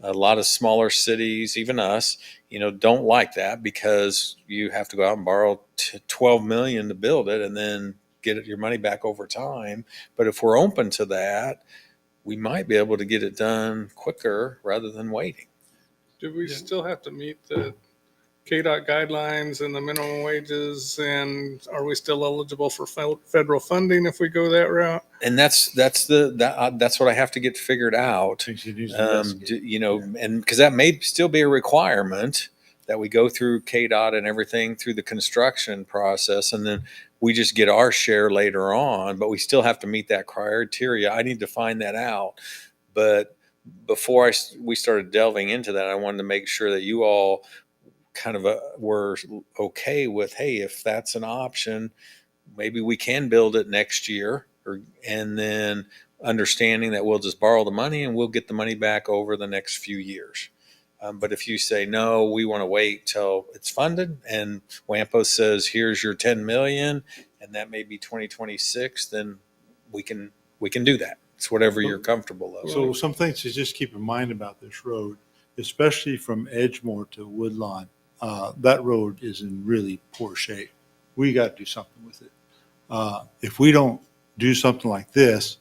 A lot of smaller cities, even us, don't like that because you have to go out and borrow $12 million to build it and then get your money back over time. But if we're open to that, we might be able to get it done quicker rather than waiting. Do we still have to meet the KDOT guidelines and the minimum wages? And are we still eligible for federal funding if we go that route? And that's what I have to get figured out. And because that may still be a requirement that we go through KDOT and everything through the construction process, and then we just get our share later on. But we still have to meet that criteria. I need to find that out. But before we started delving into that, I wanted to make sure that you all kind of were okay with, hey, if that's an option, maybe we can build it next year, and then understanding that we'll just borrow the money and we'll get the money back over the next few years. But if you say, no, we want to wait till it's funded and WAMPO says, here's your 10 million, and that may be 2026, then we can do that. It's whatever you're comfortable of. So some things to just keep in mind about this road, especially from Edgemore to Woodlawn, that road is in really poor shape. We got to do something with it. If we don't do something like this,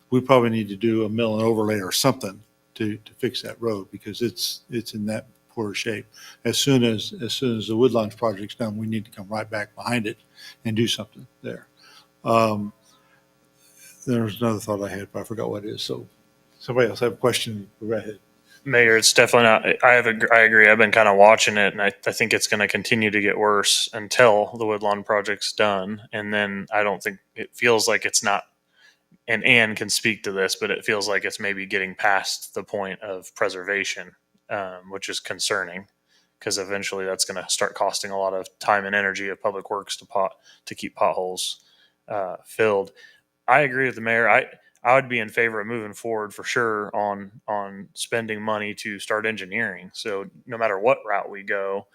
we probably need to do a mill and overlay or something to fix that road because it's in that poor shape. As soon as the Woodlands project's done, we need to come right back behind it and do something there. There's another thought I had, but I forgot what it is. So somebody else have a question? Go ahead. Mayor, it's definitely not. I agree. I've been kind of watching it, and I think it's going to continue to get worse until the Woodlawn project's done. And then I don't think it feels like it's not. And Ann can speak to this, but it feels like it's maybe getting past the point of preservation, which is concerning because eventually that's going to start costing a lot of time and energy of public works to keep potholes filled. I agree with the mayor. I would be in favor of moving forward for sure on spending money to start engineering. So no matter what route we go,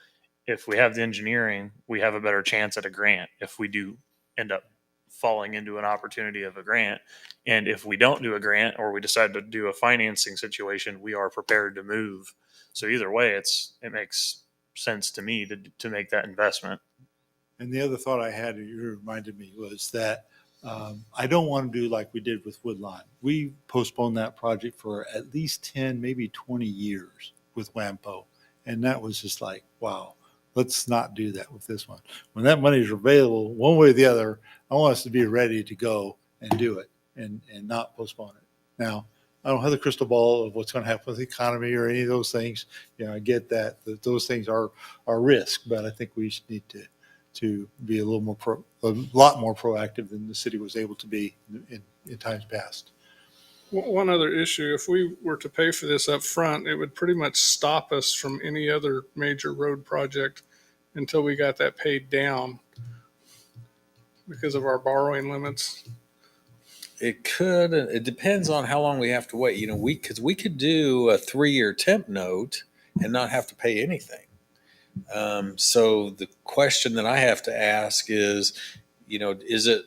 if we have the engineering, we have a better chance at a grant if we do end up falling into an opportunity of a grant. And if we don't do a grant or we decide to do a financing situation, we are prepared to move. So either way, it makes sense to me to make that investment. And the other thought I had, you reminded me, was that I don't want to do like we did with Woodlawn. We postponed that project for at least 10, maybe 20 years with WAMPO. And that was just like, wow, let's not do that with this one. When that money is available, one way or the other, I want us to be ready to go and do it and not postpone it. Now, I don't have the crystal ball of what's going to happen with the economy or any of those things. I get that those things are risk, but I think we need to be a lot more proactive than the city was able to be in times past. One other issue, if we were to pay for this up front, it would pretty much stop us from any other major road project until we got that paid down because of our borrowing limits. It could. It depends on how long we have to wait. Because we could do a 3-year temp note and not have to pay anything. So the question that I have to ask is, is it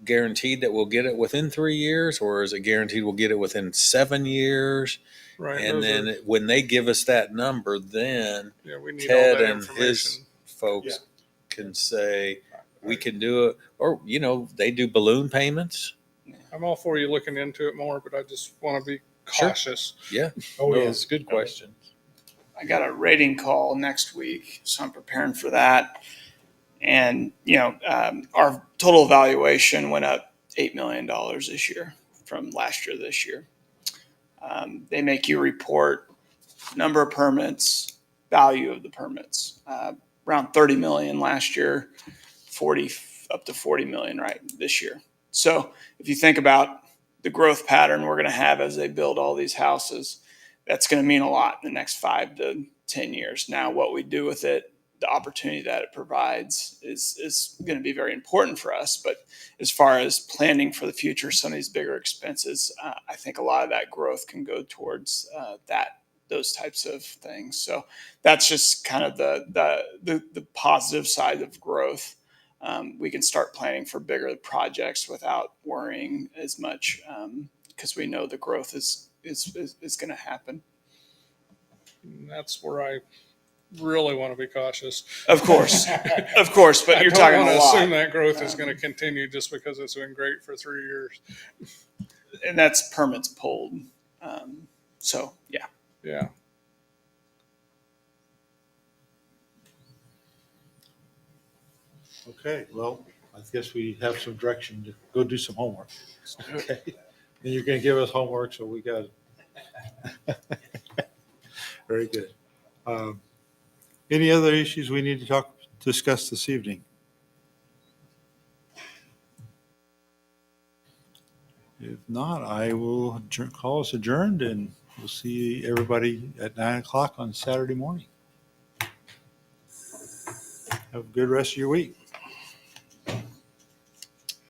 guaranteed that we'll get it within 3 years, or is it guaranteed we'll get it within 7 years? Right. And then when they give us that number, then we need Ted all that and his information. folks can say we can do it, or they do balloon payments. I'm all for you looking into it more, but I just want to be cautious. Yeah. Oh, yeah. It's a good question. I got a rating call next week, so I'm preparing for that. And our total valuation went up $8 million this year from last year to this year. They make you report number of permits, value of the permits. Around 30 million last year, up to 40 million right this year. So if you think about the growth pattern we're going to have as they build all these houses, that's going to mean a lot in the next 5 to 10 years. Now, what we do with it, the opportunity that it provides is going to be very important for us. But as far as planning for the future, some of these bigger expenses, I think a lot of that growth can go towards those types of things. So that's just kind of the positive side of growth. We can start planning for bigger projects without worrying as much because we know the growth is going to happen. And that's where I really want to be cautious. Of course, but you're talking a I don't want to lot. assume that growth is going to continue just because it's been great for 3 years. And that's permits pulled. So, yeah. Yeah. Okay, well, I guess we have some direction to go do some homework. Okay. Then you're going to give us homework, so we got it. Very good. Any other issues we need to discuss this evening? If not, I will call us adjourned, and we'll see everybody at 9:00 on Saturday morning. Have a good rest of your week.